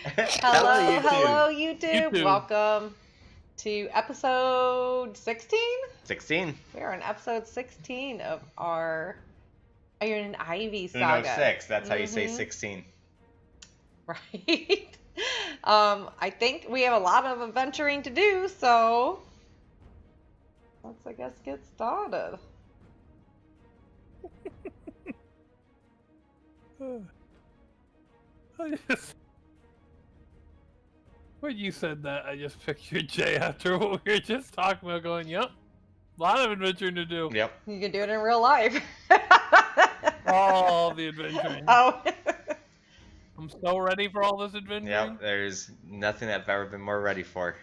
Hello, Hello, YouTube. Welcome to episode 16? 16. We are on episode 16 of our Iron&Ivy Who saga. knows 6? That's how you say 16. Right. I think we have a lot of adventuring to do, so let's, I guess, get started. When you said that, I just pictured Jay after what we were just talking about going, yep, a lot of adventuring to do. Yep. You can do it in real life. All the adventuring. Oh. I'm so ready for all this adventuring. Yep, there's nothing I've ever been more ready for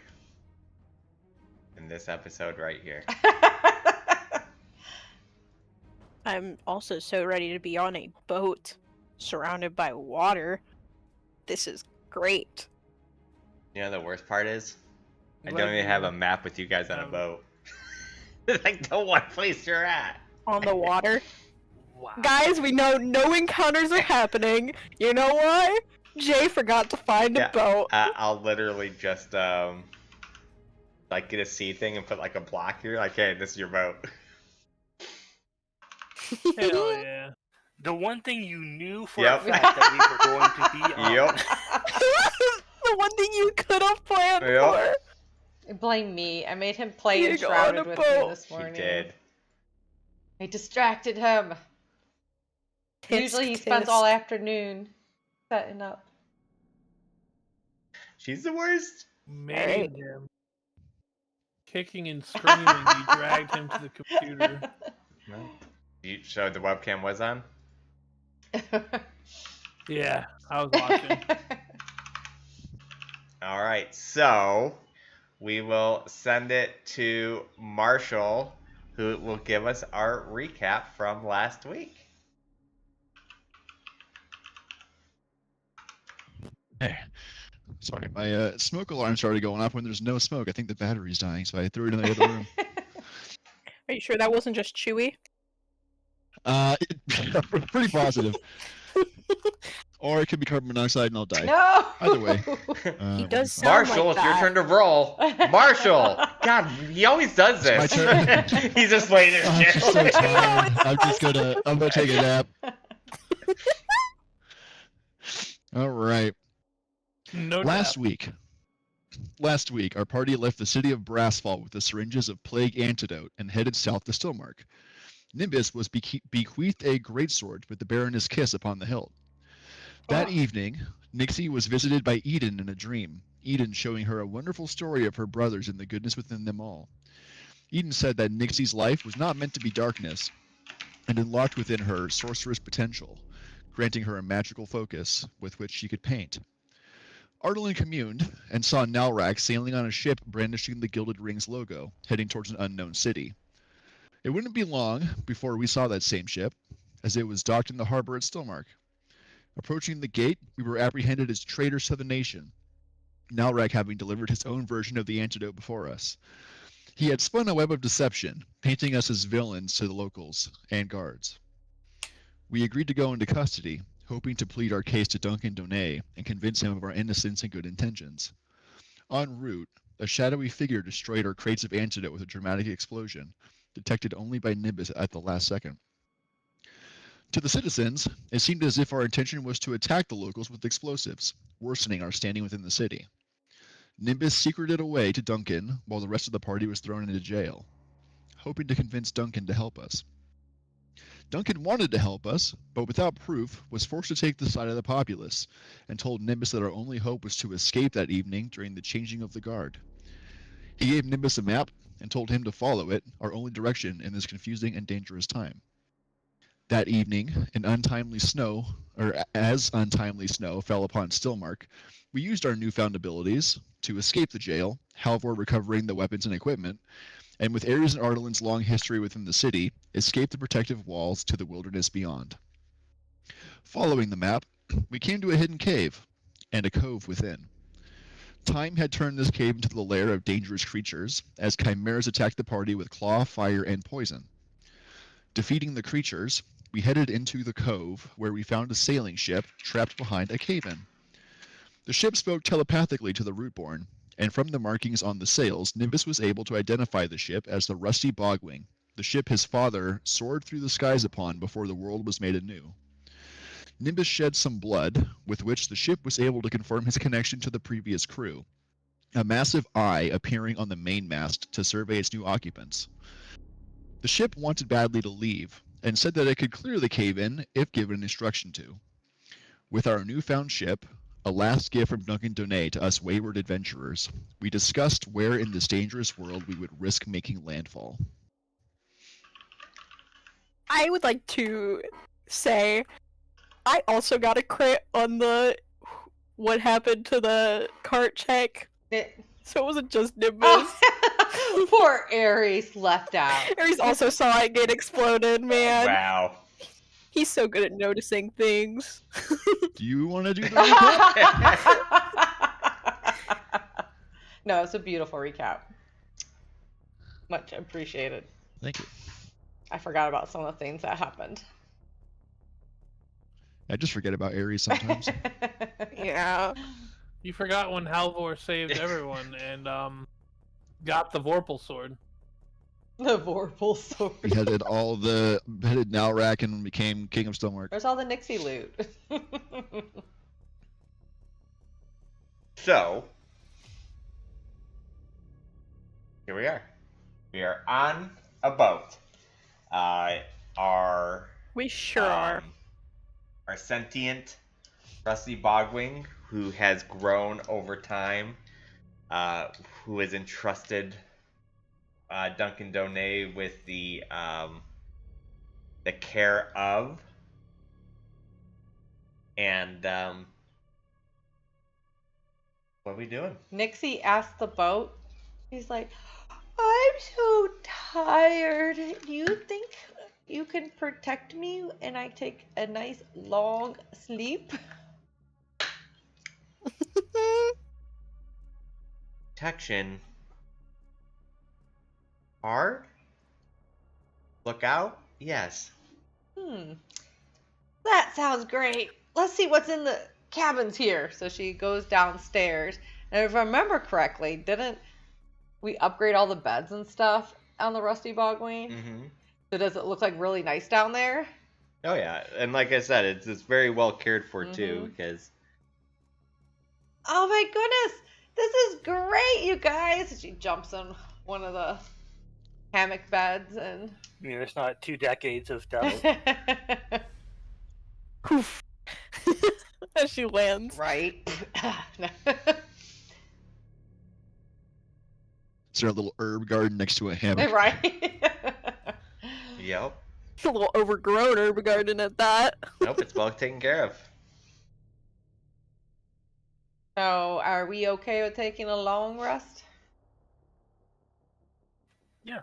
in this episode right here. I'm also so ready to be on a boat surrounded by water. This is great. You know the worst part is? I Like don't even have a you- map with you guys on a boat. It's like the one place you're at. On the water. Wow. Guys, we know no encounters are happening. You know why? Jay forgot to find a boat. I'll literally just like get a sea thing and put like a block here. Like, hey, this is your boat. Hell yeah. The one thing you knew for Yep. a fact that we were going to be on. Yep. The one thing you could have planned Yep. for. Blame me. I made him play You go on Enshrouded a with boat. me this He morning. did. I distracted him. Usually he spends all afternoon setting up. She's the worst. Made him. Kicking and screaming, you dragged him to the computer. No. You showed the webcam was on? Yeah, I was watching. Alright, so we will send it to Marshall, who will give us our recap from last week. Hey, sorry, my smoke alarm started going off when there's no smoke. I think the battery's dying, so I threw it in the other room. Are you sure that wasn't just Chewy? Pretty positive. Or it could be carbon monoxide and I'll die. No! Either way. He does sound Marshall, like it's your that. turn to roll. Marshall! God, he always does My this. turn. He's just laying in I'm his just so chair. tired. I'm gonna take a nap. All right. No Last doubt. week, our party left the city of Brassfall with the syringes of plague antidote and headed south to Stillmark. Nimbus was bequeathed a greatsword with the Baroness' kiss upon the hilt. That evening, Nixie was visited by Eden in a dream, Eden showing her a wonderful story of her brothers and the goodness within them all. Eden said that Nixie's life was not meant to be darkness, and unlocked within her sorceress potential, granting her a magical focus with which she could paint. Ardalin communed and saw Nalrak sailing on a ship brandishing the Gilded Ring's logo, heading towards an unknown city. It wouldn't be long before we saw that same ship, as it was docked in the harbor at Stillmark. Approaching the gate, we were apprehended as traitors to the nation, Nalrak having delivered his own version of the antidote before us. He had spun a web of deception, painting us as villains to the locals and guards. We agreed to go into custody, hoping to plead our case to Duncan Donay and convince him of our innocence and good intentions. En route, a shadowy figure destroyed our crates of antidote with a dramatic explosion, detected only by Nimbus at the last second. To the citizens, it seemed as if our intention was to attack the locals with explosives, worsening our standing within the city. Nimbus secreted away to Duncan while the rest of the party was thrown into jail, hoping to convince Duncan to help us. Duncan wanted to help us, but without proof, was forced to take the side of the populace, and told Nimbus that our only hope was to escape that evening during the changing of the guard. He gave Nimbus a map and told him to follow it, our only direction in this confusing and dangerous time. That evening, as untimely snow fell upon Stillmark, we used our newfound abilities to escape the jail, Halvor recovering the weapons and equipment, and with Ares and Ardalin's long history within the city, escape the protective walls to the wilderness beyond. Following the map, we came to a hidden cave, and a cove within. Time had turned this cave into the lair of dangerous creatures, as chimeras attacked the party with claw, fire, and poison. Defeating the creatures, we headed into the cove, where we found a sailing ship trapped behind a cave-in. The ship spoke telepathically to the Rootborne, and from the markings on the sails, Nimbus was able to identify the ship as the Rusty Bogwing, the ship his father soared through the skies upon before the world was made anew. Nimbus shed some blood, with which the ship was able to confirm his connection to the previous crew, a massive eye appearing on the mainmast to survey its new occupants. The ship wanted badly to leave, and said that it could clearly cave in if given instruction to. With our newfound ship, a last gift from Duncan Donay to us wayward adventurers, we discussed where in this dangerous world we would risk making landfall. I would like to say I also got a crit on the what happened to the cart check. So it wasn't just Nimbus. Oh, poor Ares left out. Ares also saw it get exploded, man. Wow. He's so good at noticing things. Do you want to do the recap? No, it's a beautiful recap. Much appreciated. Thank you. I forgot about some of the things that happened. I just forget about Ares sometimes. Yeah. You forgot when Halvor saved everyone and got the Vorpal sword. The Vorpal sword. He headed Nalrak and became King of Stonemark. Where's all the Nixie loot? So, here we are. We are on a boat. We sure are. Our sentient Rusty Bogwing, who has grown over time, who has entrusted Duncan Donay with the care of, and what are we doing? Nixie asked the boat. He's like, I'm so tired. Do you think you can protect me and I take a nice long sleep? Protection. Hard? Look out? Yes. That sounds great. Let's see what's in the cabins here. So she goes downstairs. And if I remember correctly, didn't we upgrade all the beds and stuff on the Rusty Bogwing? Mm-hmm. So does it look like really nice down there? Oh yeah, and like I said, it's very well cared for too, because. Oh my goodness, this is great, you guys! She jumps in one of the hammock beds and. I mean, there's not 2 decades of doubt. As she lands. Right. Is there a little herb garden next to a hammock? Right. Yep. A little overgrown herb garden at that. Nope, it's well taken care of. So, are we okay with taking a long rest? Yeah.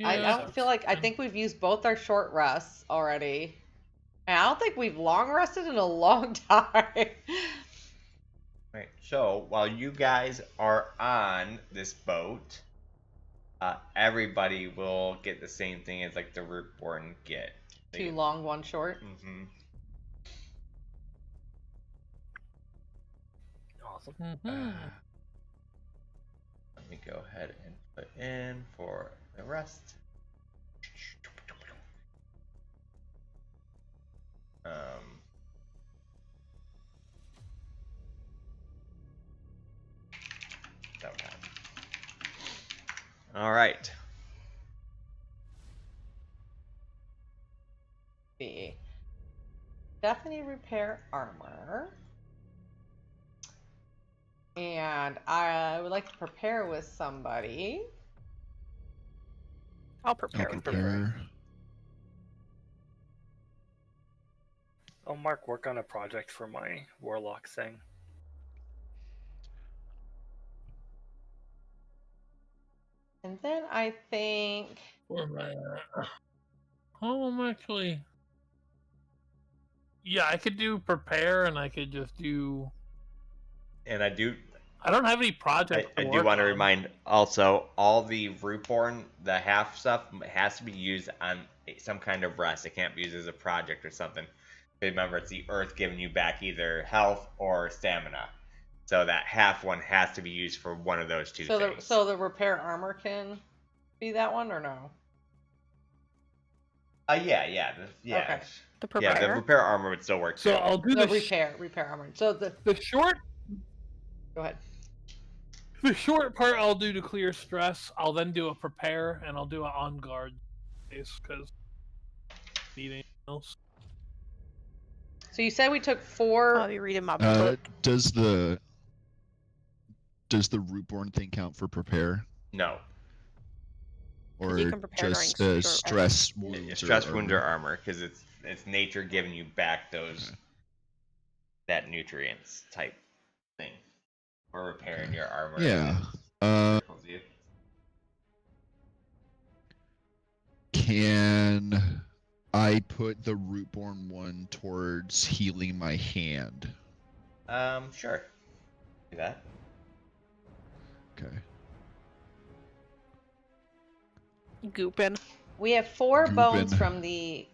I don't feel like, I think we've used both our short rests already. And I don't think we've long rested in a long time. Right. So while you guys are on this boat, everybody will get the same thing as like the Rootborne get. 2 long, 1 short. Mm-hmm. Awesome. Let me go ahead and put in for the rest. Okay. All right. See. Definitely repair armor. And I would like to prepare with somebody. I'll prepare with you. Prepare. I'll Mark work on a project for my warlock thing. And then I think... Where am I at? Oh, I'm actually... Yeah, I could do prepare and I could just do... And I don't have any projects I do want to remind also, all the Rootborne, the half stuff, has to be used on some kind of rest. It can't be used as a project or something. Remember, it's the earth giving you back either health or stamina. So that half one has to be used for one of those two things. So the repair armor can be that one or no? Yeah. Okay. The prepare. Yeah, the repair armor would still work. So too. I'll do The the repair armor. So the short. go ahead. The short part I'll do to clear stress. I'll then do a prepare, and I'll do an on guard case because need anything else. So you said we took 4. I'll be reading my book. Does the Rootborne thing count for prepare, No. or you can prepare just during short stress wounds? Stress wound or armor, because it's nature giving you back those that nutrients type thing, or repairing your armor. Yeah. Can I put the Rootborne one towards healing my hand? Sure. Do that. Okay. Goopin. We have 4 bones Goopin. from the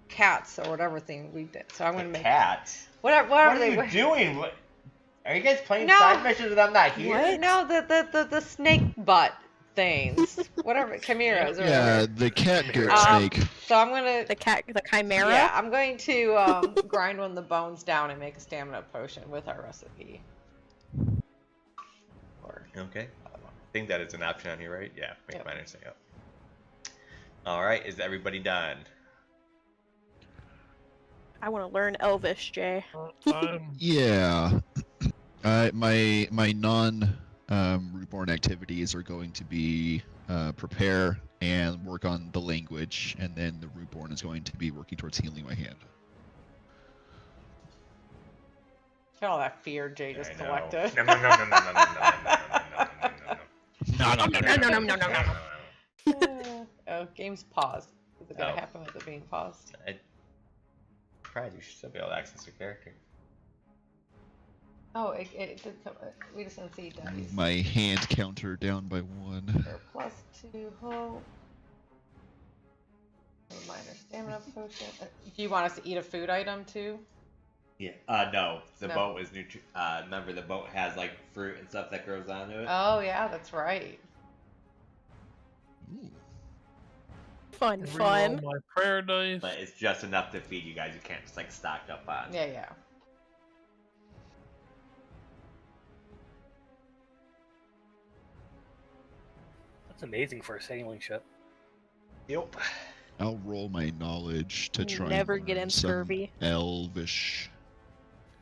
cats or whatever thing we did. So I'm gonna make cat. what What are are they? you doing? What? Are you guys playing No. side missions and I'm not here? What? No, the snake butt things. Whatever, chimeras or Yeah, whatever. the cat goat Um, snake. So I'm gonna The chimera. Yeah, I'm going to grind one of the bones down and make a stamina potion with our recipe. Or Okay. I think that is an option on here, right? Yeah. Make Yep. mine and say up. All right. Is everybody done? I want to learn Elvish, Jay. Yeah. My non Rootborne activities are going to be prepare and work on the language, and then the Rootborne is going to be working towards healing my hand. look at all that fear Jay just I know. collected. No. Oh, game's paused. Is it gonna Oh. happen with it being paused? Tried. You should still be able to access your character. Oh, it did come. We just didn't see dice. Move my hand counter down by 1. Or +2 hope. A minor stamina potion. Do you want us to eat a food item too? Yeah. No. The No. boat was remember, the boat has like fruit and stuff that grows onto it. Oh yeah, that's right. Ooh. Fun. Reroll my prayer dice. But it's just enough to feed you guys. You can't just like stock up on. Yeah. That's amazing for a sailing ship. Yep. I'll roll my knowledge to try Never and get learn in some scurvy. Elvish.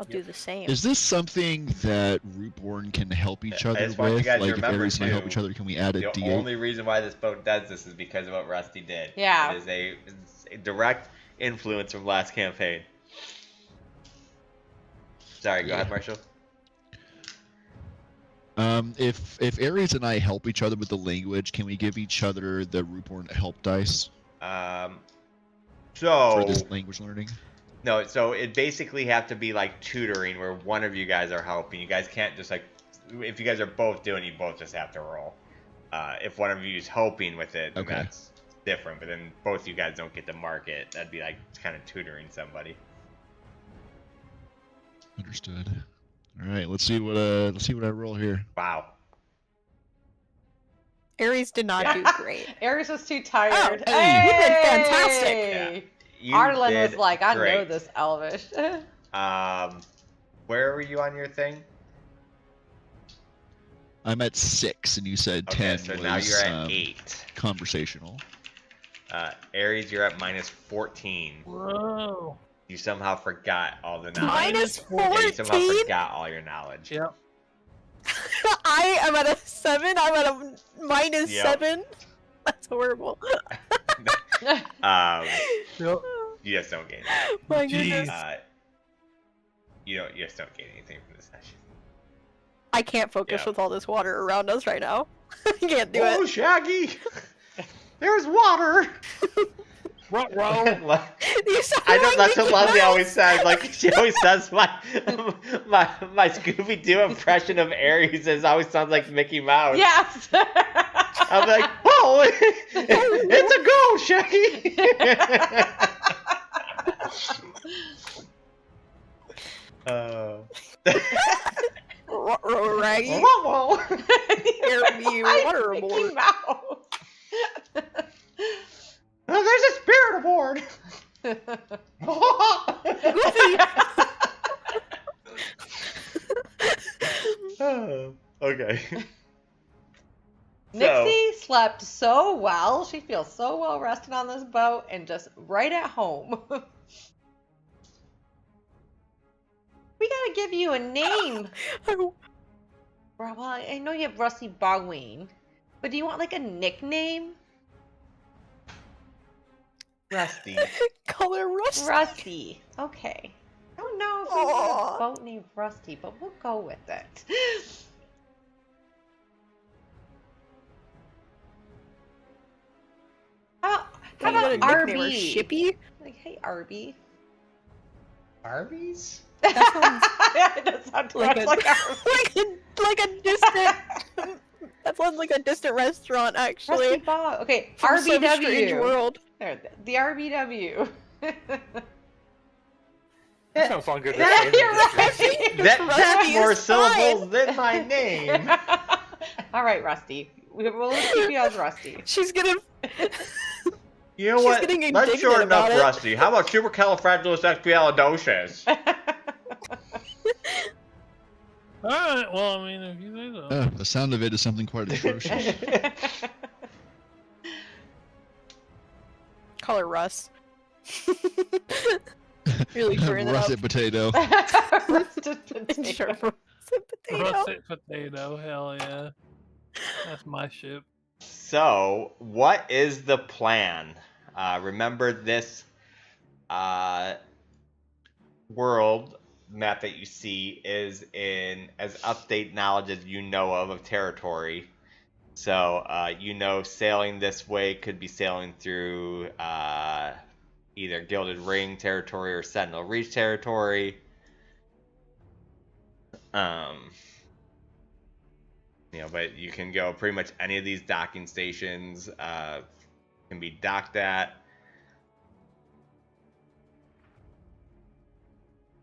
I'll do the same. Is this something that Rootborne can help each I other just want you with? guys to Like, if remember, Ares and I help too, each other, can we add a The D8? only reason why this boat does this is because of what Rusty did. Yeah. It is a direct influence from last campaign. Sorry, go ahead, Marshall. If Ares and I help each other with the language, can we give each other the Rootborne help dice for So this language learning? no, so it basically have to be like tutoring where one of you guys are helping. You guys can't just like, if you guys are both doing, you both just have to roll. If one of you is helping with it, then Okay. that's different. But then both you guys don't get to mark it. That'd be like kind of tutoring somebody. Understood. All right, let's see what I roll here. Wow. Ares did not Yeah. do great. Ares was too tired. Oh, hey, you did fantastic. Hey! You Arlen was did like, I know great. this Elvish. Where were you on your thing? I'm at 6, and you said Okay, 10 so was now you're at 8. conversational. Ares, you're at -14. Whoa. You somehow forgot all the knowledge. Minus Yeah, you somehow 14? forgot all your knowledge. Yep. I am at a 7. I'm at a minus Yep. 7. That's horrible. Um, Yep. you just don't gain. My Jeez. goodness. You just don't gain anything from this session. I can't focus Yeah. with all this water around us right now. I can't do Oh, it. Shaggy! There's water. Ruh-roh. You sound I know like that's what Mickey Leslie Mouse. always says. Like she always says, my Scooby Doo impression of Ares always sounds like Mickey Mouse. Yes. I'm like, oh, it's a go, Shaggy. Raggy, Whoa. hear me, waterboard. Mickey Mouse. Oh, there's a spirit aboard. Okay. Nixie slept so well. She feels so well rested on this boat and just right at home. We gotta give you a name. Well, I know you have Rusty Bogween, but do you want like a nickname? Rusty. Call her Rusty. Rusty. Okay. I don't know if we want a boat named Rusty, but we'll go with it. How about RB? Shippy? Like, hey, RB. Arby's? That sounds Like like, a, like a distant. That sounds like a distant restaurant, Rusty actually. Bog. Okay, From some strange RBW. world. There, the RBW. That sounds longer than You're right. That's Rusty more is syllables than my name. All right, Rusty. We'll keep you as Rusty. She's gonna. You know She's what? getting Let's indignant shorten up about it. Rusty. How about supercalifragilisticexpialidocious? Alright, well, I mean, if you say so. The sound of it is something quite atrocious. Call her Russ. Really shorten it up. Russet potato. Roasted potato. Sure, russet potato. Russet potato, hell yeah. That's my ship. So, what is the plan? Remember this world map that you see is in as update knowledge as you know of territory. So, sailing this way could be sailing through either Gilded Ring territory or Sentinel Reach territory. But you can go pretty much any of these docking stations can be docked at.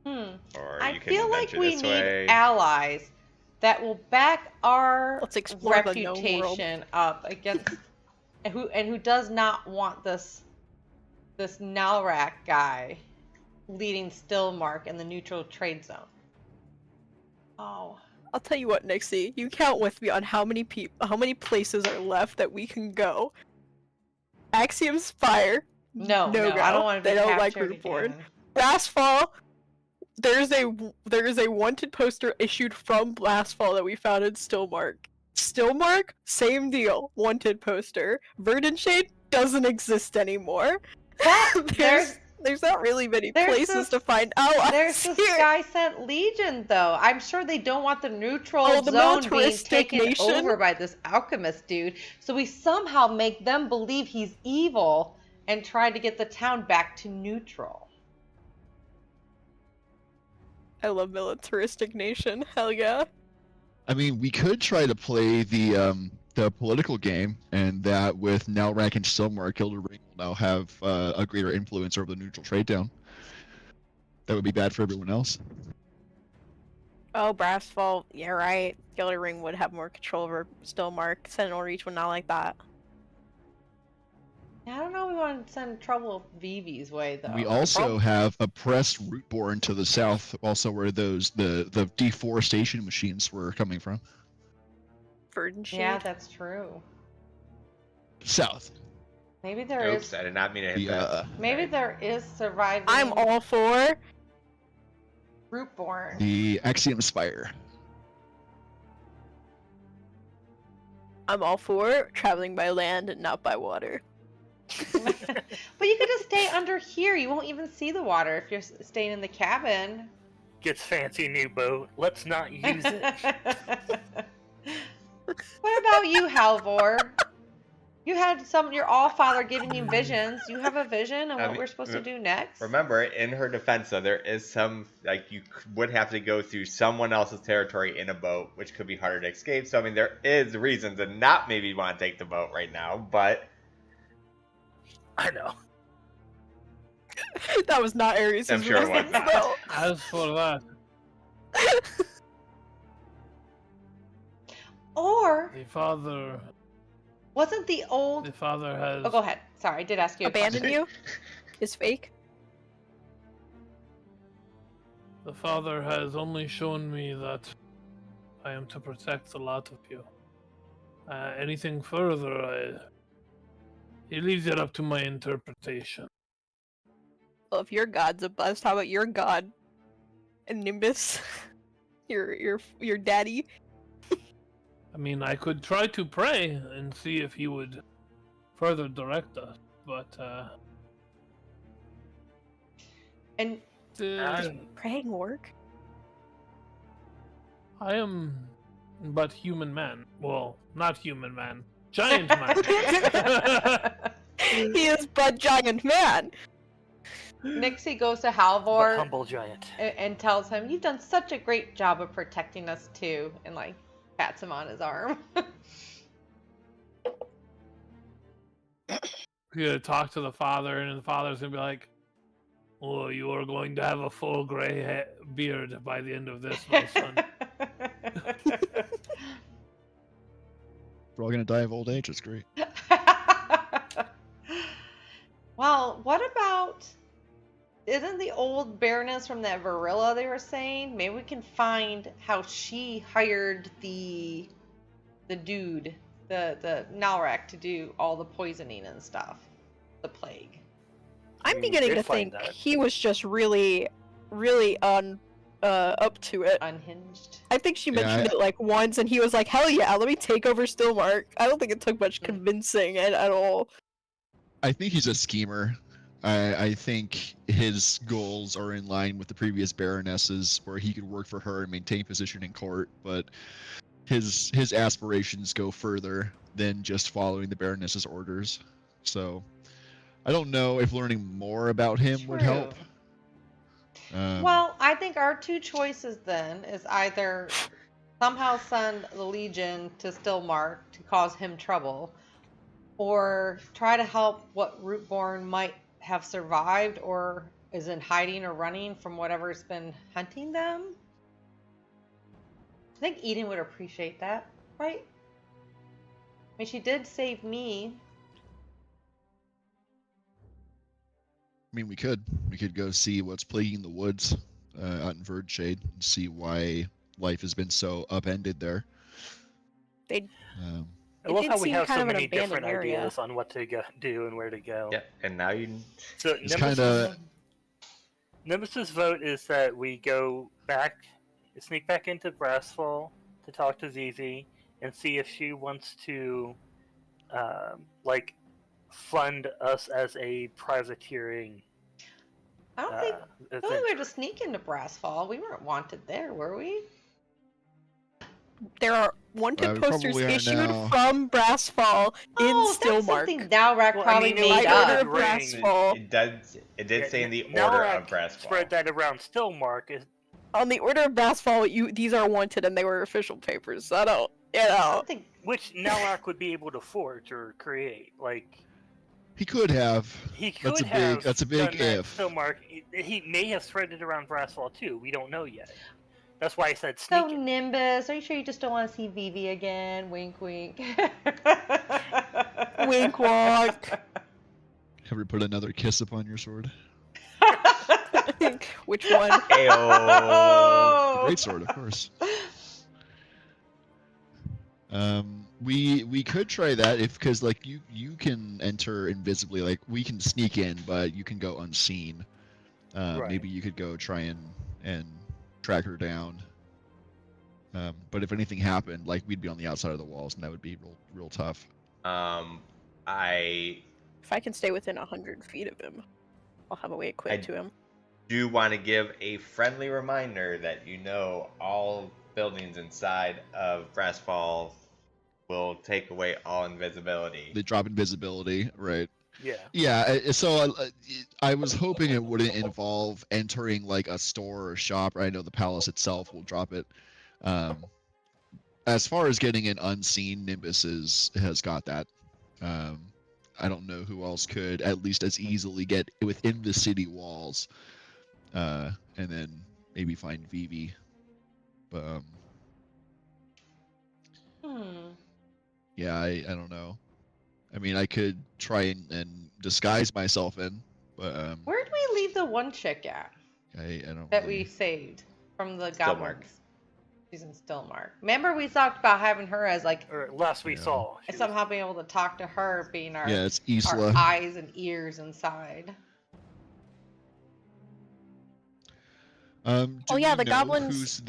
Or I you can feel like venture we this need way. allies that will back our Let's explore the gnome world. reputation up against who does not want this Nalrak guy leading Stillmark in the neutral trade zone. Oh. I'll tell you what, Nixie. You count with me on how many places are left that we can go. Axiom Spire. No, No I go. don't want to be They don't like captured Rootborne. again. Blastfall. There is a wanted poster issued from Blastfall that we found in Stillmark. Stillmark, same deal. Wanted poster. Verdant Shade doesn't exist anymore. There's not really many places to find allies. There's the here. Sky Sent Legion, though. I'm sure they don't want the neutral the zone being militaristic taken nation? over by this alchemist dude. So we somehow make them believe he's evil and try to get the town back to neutral. I love militaristic nation. Hell yeah. I mean, we could try to play the political game, and that with Nalrak and Stillmark, Gilded Ring will now have a greater influence over the neutral trade down. That would be bad for everyone else. Oh, Blastfall. Yeah, right. Gilded Ring would have more control over Stillmark. Sentinel Reach would not like that. I don't know if we want to send trouble Vivi's way, though. We also have oppressed Rootborne to the south, also where the deforestation machines were coming from. Verdant Shade. Yeah, that's true. South. Maybe there Oops, is. I did not mean to hit that. Maybe there is surviving. I'm all for Rootborne. The Axiom Spire. I'm all for traveling by land and not by water. But you could just stay under here. You won't even see the water if you're staying in the cabin. Gets fancy new boat. Let's not use it. What about you, Halvor? You had your all-father giving you visions. You have a vision of I what mean, we're supposed to do next? Remember, in her defense, though, there is some, like, you would have to go through someone else's territory in a boat, which could be harder to escape. So, I mean, there is reason to not maybe want to take the boat right now, but... I know. That was not Ares' I'm sure it response, wasn't. though. As for that, Or the father wasn't the old... has. Oh, go ahead. Sorry, I did ask you a Abandon question. you is fake. The father has only shown me that I am to protect a lot of you. Anything further, he leaves it up to my interpretation. Well, if your god's a bust, how about your god, Nimbus? your daddy. I mean, I could try to pray and see if he would further direct us, but And Praying work? I am but human man. Well, not human man. Giant man. He is but giant man. Nixie goes to But Halvor humble giant. and tells him, "You've done such a great job of protecting us too," and like pats him on his arm. You're gonna talk to the father, and the father's gonna be like, "Oh, you are going to have a full gray beard by the end of this, my son." We're all gonna die of old age. It's great. Well, what about... Isn't the old Baroness from that Varilla they were saying? Maybe we can find how she hired the dude, the Nalrak, to do all the poisoning and stuff. The plague. I'm We beginning did to find think that. he was just really up to it. Unhinged. I think she Yeah, mentioned it like once, and he was like, "Hell yeah, let me take over Stillmark." I don't think it took much convincing at all. I think he's a schemer. I think his goals are in line with the previous baronesses, where he could work for her and maintain position in court, but his aspirations go further than just following the baroness's orders. So I don't know if learning more about him would help. Well, I think our two choices then is either somehow send the Legion to Stillmark to cause him trouble, or try to help what Rootborne might have survived or is in hiding or running from whatever's been hunting them. I think Eden would appreciate that, right? I mean, she did save me. I mean, we could go see what's plaguing the woods out in Verdshade and see why life has been so upended there. They I love did how we seem have kind so of an many different abandoned area. ideas on what to do and where to go. Yeah, and now you... So It's kinda- Nemesis's vote is that we go back, sneak back into Brassfall to talk to Zizi and see if she wants to, fund us as a privateering. I don't think we adventure. were just sneak into Brassfall. We weren't wanted there, were we? There are wanted we posters probably are issued now. from Brassfall in Oh, that's Stillmark. something Nalrak Well, I probably mean, it made was up. order of Ring. Brassfall. It did say in the Now order I of Brassfall. spread that around Stillmark. On the order of Brassfall, these are wanted, and they were official papers. So I don't, I don't think Which Nalrak would be able to forge or create. Like, He could have. he could That's a have big- that's a big done that if. Stillmark. He may have spread it around Brassfall too. We don't know yet. That's why I said so. sneak it. Nimbus, are you sure you just don't want to see Vivi again? Wink, wink. Wink, wonk. Ever put another kiss upon your sword? Which one? Ayo. The great sword, of course. We could try that because like you can enter invisibly, like we can sneak in, but you can go unseen. Right. Maybe you could go try and track her down. But if anything happened, like we'd be on the outside of the walls, and that would be real tough. I If I can stay within 100 feet of him, I'll have a way quick to him. do want to give a friendly reminder that all buildings inside of Brassfall will take away all invisibility. They drop invisibility, right? Yeah. Yeah, so I was hoping it wouldn't involve entering like a store or shop. I know the palace itself will drop it. As far as getting an unseen, Nimbus has got that. I don't know who else could at least as easily get within the city walls, and then maybe find Vivi. But yeah, I don't know. I mean, I could try and disguise myself in, but Where did we leave the one chick at I don't that really... we saved from the Stillmark. goblins? She's in Stillmark. Remember we talked about having her as like Or last we Yeah. saw. she was- somehow being able to talk to her, being our Yeah, it's our Isla. eyes and ears inside. Do Oh, yeah, we the know goblins-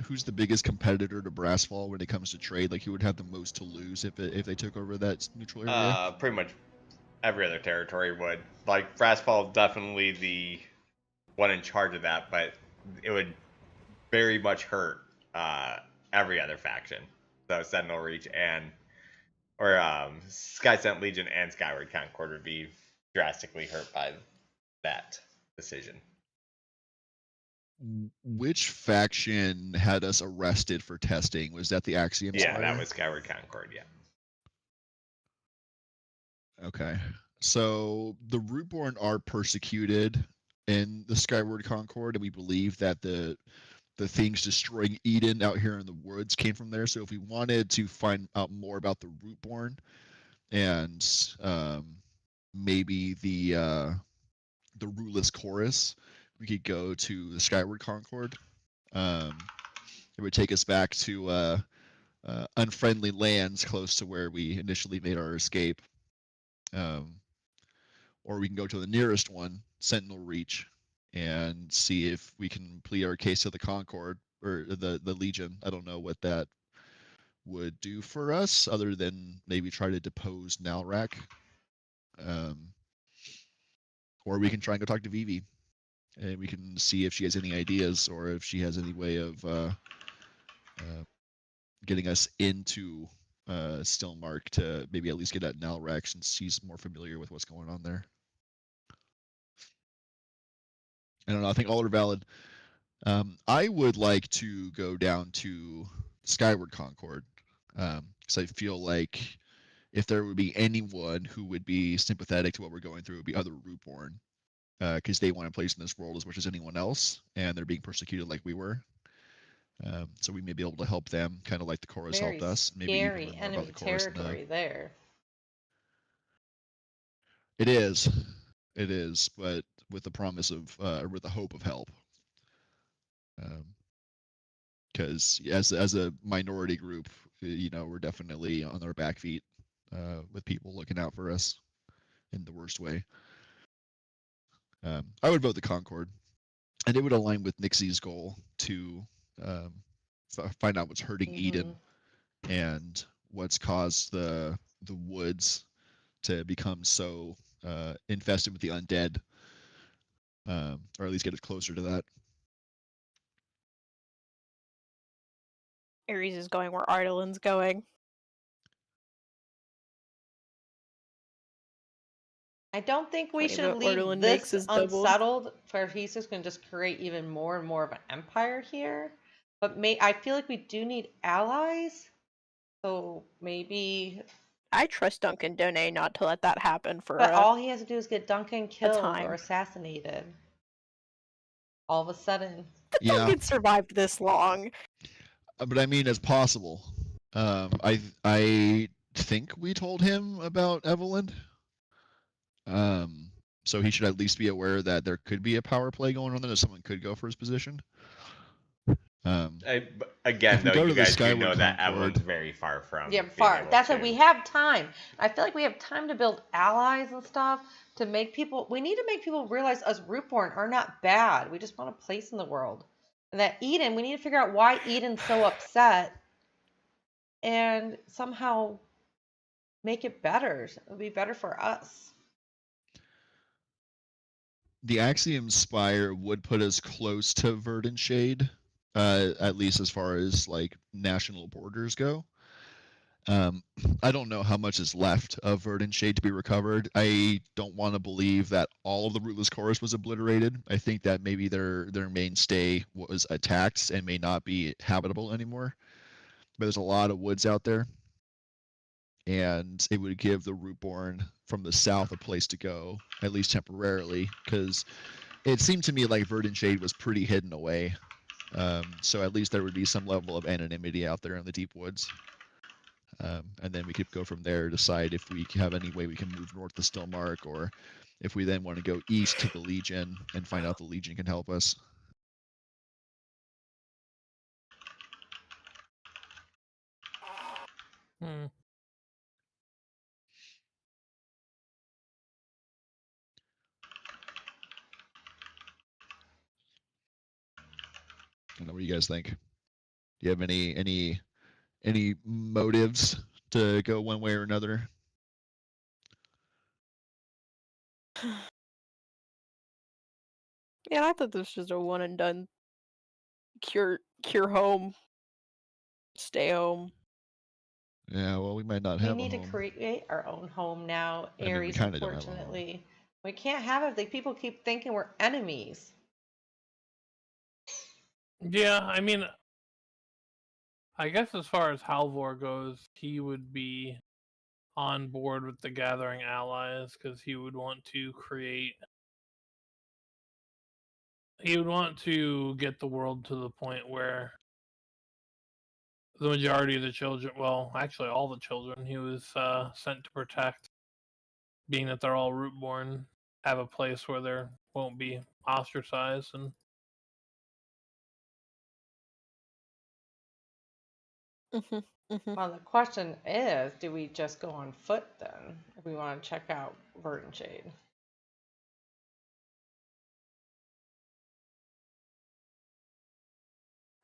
who's the biggest competitor to Brassfall when it comes to trade? Like, who would have the most to lose if they took over that neutral area? Pretty much every other territory would. Like, Brassfall is definitely the one in charge of that, but it would very much hurt every other faction. So Sentinel Reach or Skysent Legion and Skyward Concord would be drastically hurt by that decision. Which faction had us arrested for testing? Was that the Axiom Yeah, Spire? that was Skyward Concord, yeah. Okay. So the Rootborne are persecuted in the Skyward Concord, and we believe that the things destroying Eden out here in the woods came from there. So if we wanted to find out more about the Rootborne and maybe the Ruleless Chorus, we could go to the Skyward Concord. It would take us back to unfriendly lands close to where we initially made our escape. Or we can go to the nearest one, Sentinel Reach, and see if we can plead our case to the Concord or the Legion. I don't know what that would do for us, other than maybe try to depose Nalrak. Or we can try and go talk to Vivi, and we can see if she has any ideas or if she has any way of getting us into Stillmark to maybe at least get at Nalrak, since she's more familiar with what's going on there. I don't know. I think all are valid. I would like to go down to Skyward Concord, because I feel like if there would be anyone who would be sympathetic to what we're going through, it would be other Rootborne, because they want a place in this world as much as anyone else, and they're being persecuted like we were. So we may be able to help them, kind of like the chorus Very helped us. Maybe even scary learn more enemy about the chorus. territory there. It is, but with the promise of, or with the hope of help. Because as a minority group, we're definitely on our back feet, with people looking out for us in the worst way. I would vote the Concord, and it would align with Nixie's goal to find out what's hurting Eden and what's caused the woods to become so infested with the undead, or at least get us closer to that. Ares is going where Ardalin's going. I don't think we Funny should what leave Orlin makes this is doubled. unsettled, for he's just going to just create even more and more of an empire here. But I feel like we do need allies, so maybe. I trust Duncan Donay not to let that happen for But all he has to do is get Duncan killed time. or assassinated. All of a sudden. But Yeah. Duncan survived this long. But I mean, it's possible. I think we told him about Evelyn. So he should at least be aware that there could be a power play going on there, that someone could go for his position. Again, If we though, go to you the guys do Skyward know that Concord- Evelyn's very far from. Yeah, being far. able That's to- it. We have time. I feel like we have time to build allies and stuff to make people. We need to make people realize us Rootborne are not bad. We just want a place in the world. And that Eden, we need to figure out why Eden's so upset, and somehow make it better. It would be better for us. The Axiom Spire would put us close to Verdant Shade, at least as far as like national borders go. I don't know how much is left of Verdant Shade to be recovered. I don't want to believe that all of the Rootless Chorus was obliterated. I think that maybe their mainstay was attacked and may not be habitable anymore. But there's a lot of woods out there, and it would give the Rootborne from the south a place to go, at least temporarily, because it seemed to me like Verdant Shade was pretty hidden away. So at least there would be some level of anonymity out there in the deep woods. And then we could go from there, decide if we have any way we can move north to Stillmark, or if we then want to go east to the Legion and find out the Legion can help us. Hmm. I don't know what you guys think. Do you have any motives to go one way or another? Yeah, I thought this was just a one and done. Cure home. Stay home. Yeah, well, we might not We have need a to home. create our own home now, I mean, we Aries, kinda don't have a home. unfortunately. We can't have it. Like, people keep thinking we're enemies. Yeah, I mean, I guess as far as Halvor goes, he would be on board with the Gathering Allies because he would want to create. He would want to get the world to the point where the majority of the children, well, actually all the children he was sent to protect, being that they're all Rootborne, have a place where they won't be ostracized. And Well, the question is, do we just go on foot then, if we want to check out Verdant Shade?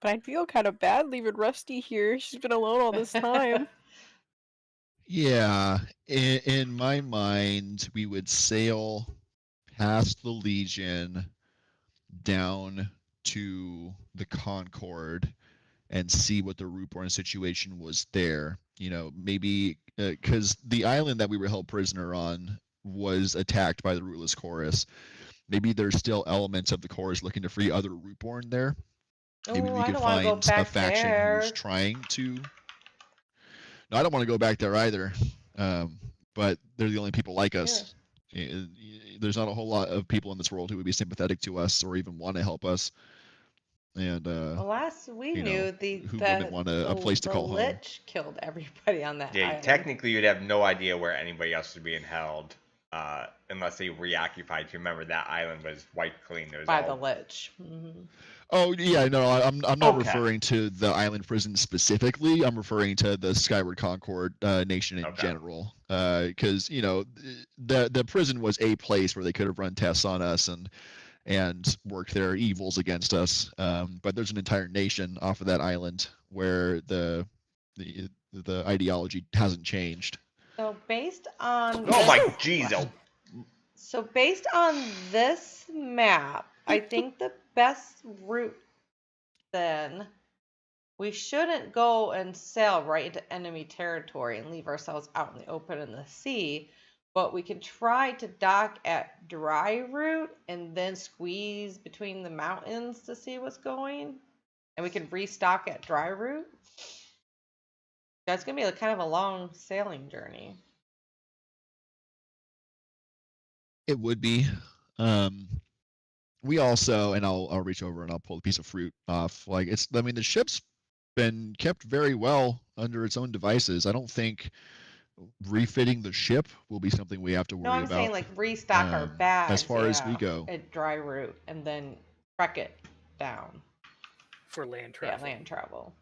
But I feel kind of bad leaving Rusty here. She's been alone all this time. Yeah, in my mind, we would sail past the Legion down to the Concord and see what the Rootborne situation was there. You know, maybe because the island that we were held prisoner on was attacked by the Rootless Chorus. Maybe there's still elements of the Chorus looking to free other Rootborne there. Maybe Oh, we I could don't want to go find a back faction there. who's trying to. No, I don't want to go back there either. But they're the only people like us. There's not a whole lot of people in this world who would be sympathetic to us or even want to help us. And Well, last we you knew, know, who wouldn't want a place to call home? The Lich killed everybody on that Yeah, island. technically you'd have no idea where anybody else was being held, unless they reoccupied. If you remember, that island was wiped clean. There was By all... the Lich. Mm-hmm. Oh yeah, no, I'm not Okay. referring to the island prison specifically. I'm referring to the Skyward Concord nation in general. Because you know, the prison was a place where they could have run tests on us and worked their evils against us. But there's an entire nation off of that island where the ideology hasn't changed. So based on Oh my jeez! So based on this map, I think the best route then, we shouldn't go and sail right into enemy territory and leave ourselves out in the open in the sea, but we can try to dock at Dry Route and then squeeze between the mountains to see what's going, and we can restock at Dry Route. That's gonna be kind of a long sailing journey. It would be. We also, and I'll reach over and I'll pull a piece of fruit off. Like the ship's been kept very well under its own devices. I don't think refitting the ship will be something we have to worry about. No, I'm saying like restock our bags as far as we go at Dry Route and then trek it down for land travel. Yeah, land travel.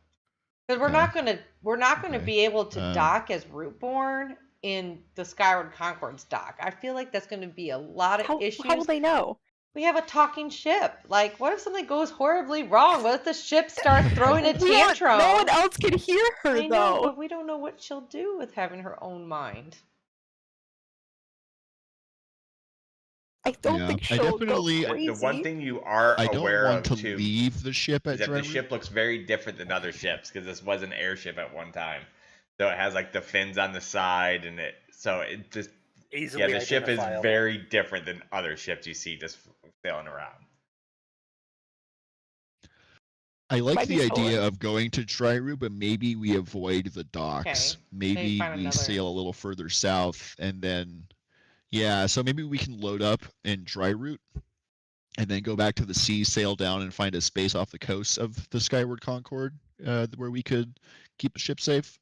Because we're not gonna be able to dock as Rootborne in the Skyward Concord's dock. I feel like that's gonna be a lot of issues. How will they know? We have a talking ship. Like, what if something goes horribly wrong? What if the ship starts throwing a tantrum? No one else can hear her, I know, though. but we don't know what she'll do with having her own mind. I don't think she'll go crazy. The one thing you are aware of, too, I don't want to leave the ship at is that Dry the ship looks very different than other ships, because this was an airship at one time. So it has like the fins on the side, and it just Easily the ship is identifiable. very different than other ships you see just sailing around. I like Might be the stolen. idea of going to dry route, but maybe we avoid the docks. Okay. Maybe find we another- sail a little further south, and then so maybe we can load up in dry route, and then go back to the sea, sail down, and find a space off the coast of the Skyward Concord where we could keep the ship safe.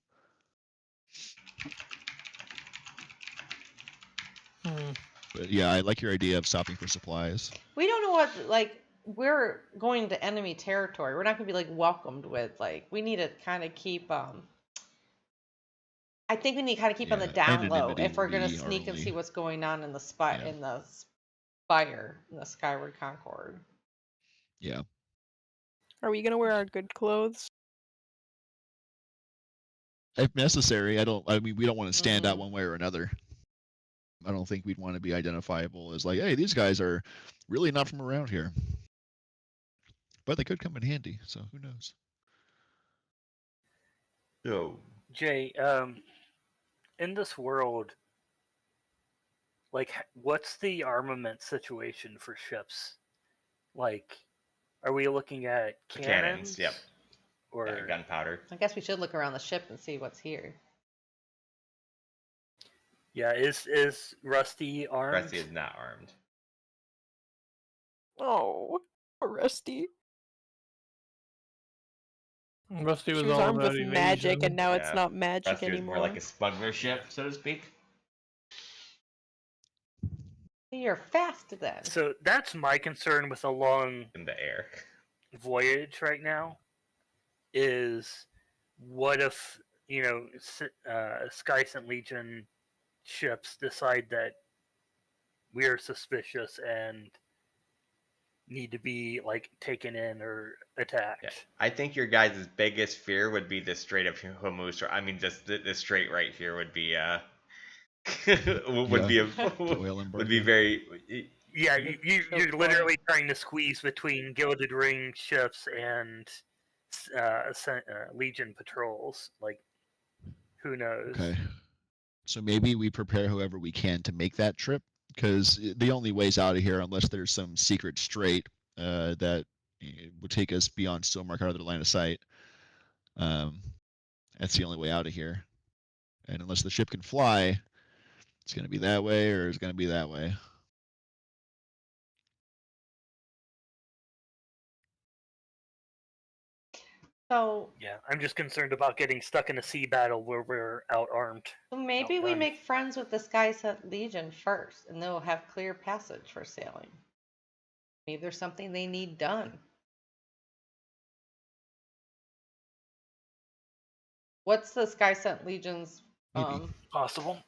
Hmm. But yeah, I like your idea of stopping for supplies. We don't know what, like, we're going to enemy territory. We're not going to be, like, welcomed with, like, we need to kind of keep, I think we need to kind of keep on the down low anonymity if we're will going to be our sneak and only- see what's going on in the Yeah. in the spire, in the Skyward Concord. Yeah. Are we gonna wear our good clothes? If necessary, I mean, we don't want to stand out Mhm. one way or another. I don't think we'd want to be identifiable as like, hey, these guys are really not from around here. But they could come in handy, so who knows? So Jay, in this world, like, what's the armament situation for ships? Like, are we looking at cannons? Yep. Or Gunpowder. I guess we should look around the ship and see what's here. yeah, is Rusty armed? Rusty is not armed. Oh, Rusty. Rusty She was was all armed about with magic, evasion. and now it's Yeah, not magic Rusty was anymore. more like a smuggler ship, so to speak. You're fast then. So that's my concern with a long In the air. voyage right now. Is what if Skyships Legion ships decide that we are suspicious and need to be like taken in or attacked? Yeah. I think your guys' biggest fear would be the Strait of Hormuz. I mean, just the strait right here would be would be would be very. Yeah, you're literally trying to squeeze between Gilded Ring ships and Legion patrols. Like, who knows? Okay. So maybe we prepare whoever we can to make that trip, because the only ways out of here, unless there's some secret strait that would take us beyond Stillmark out of their line of sight, that's the only way out of here. And unless the ship can fly, it's going to be that way or it's going to be that way. So Yeah, I'm just concerned about getting stuck in a sea battle where we're out-armed. maybe we Outdone. make friends with the Skyships Legion first, and they'll have clear passage for sailing. Maybe there's something they need done. What's the Skyships Legion's Maybe. Possible.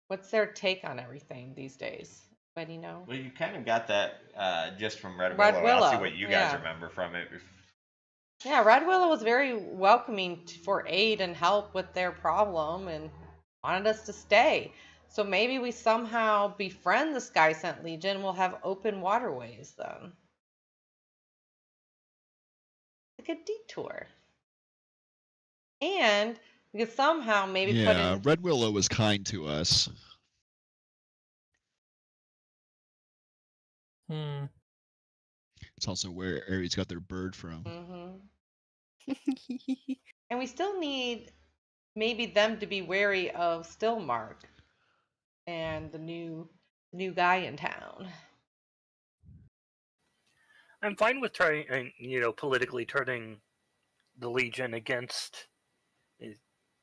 what's their take on everything these days? Anybody know? Well, you kind of got that just from Red Red Willow. I'll see Willow, what you yeah. guys remember from it. Yeah, Red Willow was very welcoming for aid and help with their problem and wanted us to stay. So maybe we somehow befriend the Skyships Legion. We'll have open waterways then. Like a detour. And we could somehow maybe put Yeah, in. Red Willow was kind to us. Hmm. It's also where Ares got their bird from. Mhm. And we still need maybe them to be wary of Stillmark and the new guy in town. I'm fine with trying, politically turning the Legion against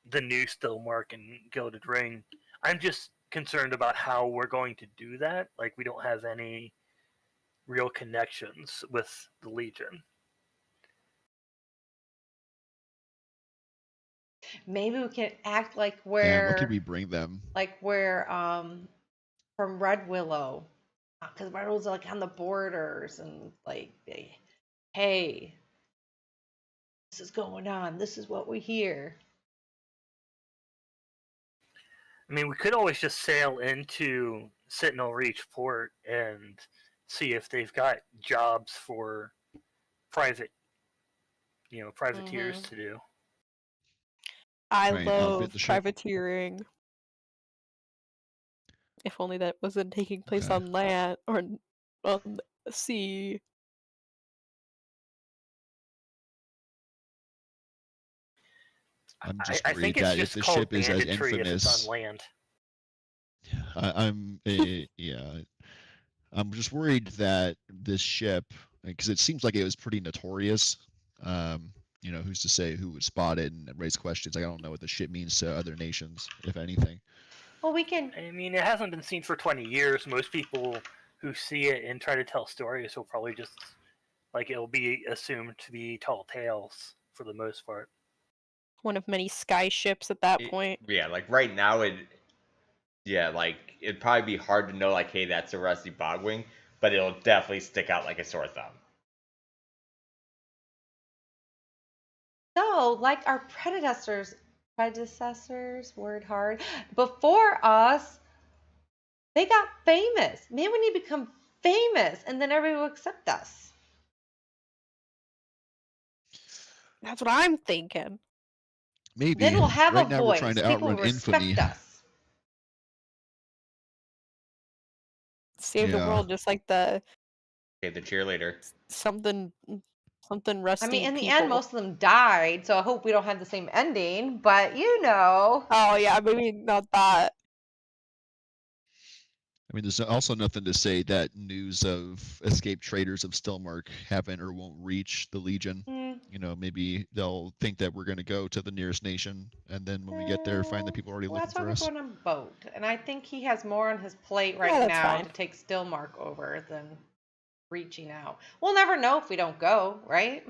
the new Stillmark and Gilded Ring. I'm just concerned about how we're going to do that. Like, we don't have any real connections with the Legion. Maybe we can act like Yeah, we're what could we bring them? like we're from Red Willow, because Red Willow's like on the borders and like, hey, this is going on. This is what we hear. I mean, we could always just sail into Sentinel Reach Port and see if they've got jobs for privateers to do. I Try and outfit love the ship. privateering. If only that wasn't taking place Okay. on land or on the sea. I'm just I think worried it's that if just the called ship is as banditry if it's on infamous, land. yeah, I'm just worried that this ship, because it seems like it was pretty notorious. Who's to say who would spot it and raise questions? Like, I don't know what the ship means to other nations, if anything. Well, we can. I mean, it hasn't been seen for 20 years. Most people who see it and try to tell stories will probably just, like, it'll be assumed to be tall tales for the most part. One of many skyships at that point. Yeah, like right now it'd probably be hard to know, like, hey, that's a rusty bogwing, but it'll definitely stick out like a sore thumb. So, like our predecessors, word hard, before us, they got famous. Maybe we need to become famous, and then everybody will accept us. That's what I'm thinking. Maybe. Then we'll have right a now voice. we're trying to People outrun will respect infamy. us. Save the Yeah. world just like the Okay, the cheerleader. something rusty I mean, in the people. end, most of them died, so I hope we don't have the same ending. But you know. Oh yeah, maybe not that. I mean, there's also nothing to say that news of escaped traders of Stillmark haven't or won't reach the Legion. Maybe they'll think that we're going to go to the nearest nation, and then when we get there, find that people are already looking That's why for we're us. going on a boat, and I think he has more on his plate right that's now fine. to take Stillmark over than reaching out. We'll never know if we don't go, right?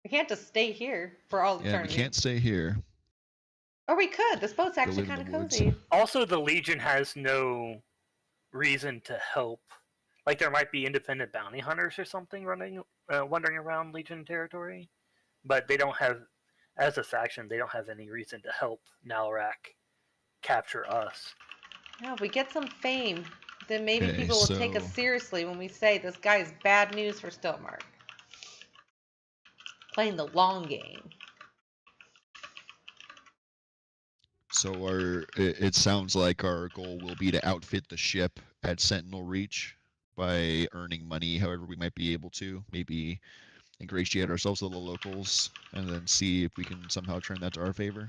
We can't just stay here for all Yeah, we eternity. can't stay here. Or we could. This boat's actually live in kind of the woods. cozy. Also, the Legion has no reason to help. Like, there might be independent bounty hunters or something wandering around Legion territory, but they don't have, as a faction, they don't have any reason to help Nalrak capture us. Yeah, if we get some fame, then maybe Okay, people will take us so- seriously when we say this guy is bad news for Stillmark. Playing the long game. So it sounds like our goal will be to outfit the ship at Sentinel Reach by earning money however we might be able to. Maybe ingratiate ourselves to the locals and then see if we can somehow turn that to our favor.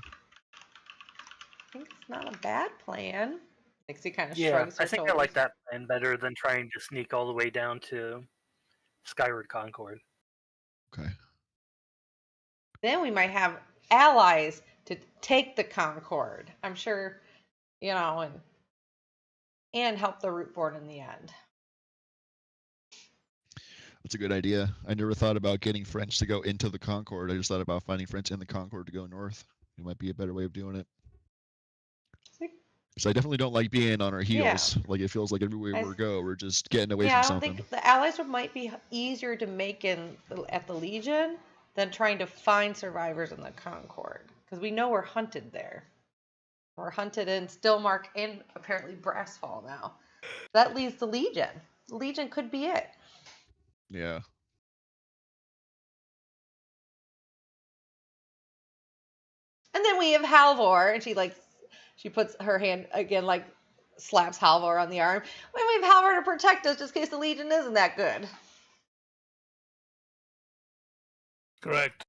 I think it's not a bad plan. Nixie kind of Yeah, shrugs her I think shoulders. I like that plan better than trying to sneak all the way down to Skyward Concord. Okay. Then we might have allies to take the Concord. I'm sure, and help the Rootborne in the end. That's a good idea. I never thought about getting French to go into the Concord. I just thought about finding French in the Concord to go north. It might be a better way of doing it. So I definitely don't like being on our heels. Yeah. Like, it feels like everywhere we go, we're just getting away Yeah, from I don't something. think the allies might be easier to make at the Legion than trying to find survivors in the Concord, because we know we're hunted there. We're hunted in Stillmark and apparently Brassfall now. That leaves the Legion. The Legion could be it. Yeah. And then we have Halvor, and she puts her hand again, like slaps Halvor on the arm. We have Halvor to protect us just in case the Legion isn't that good. Correct.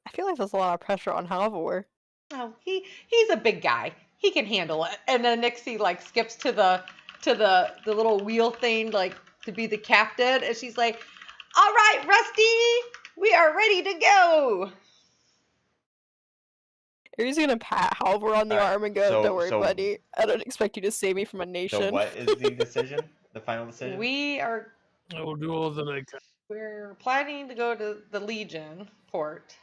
I feel like there's a lot of pressure on Halvor. Oh, he's a big guy. He can handle it. And then Nixie skips to the little wheel thing to be the captain, and she's like, "All right, Rusty, we are ready to go." You're just gonna pat Halvor on the arm and go, "Don't worry, buddy. I don't expect you to save me from a nation." So what is the decision? The final decision? I will do all that I can. We're planning to go to the Legion port.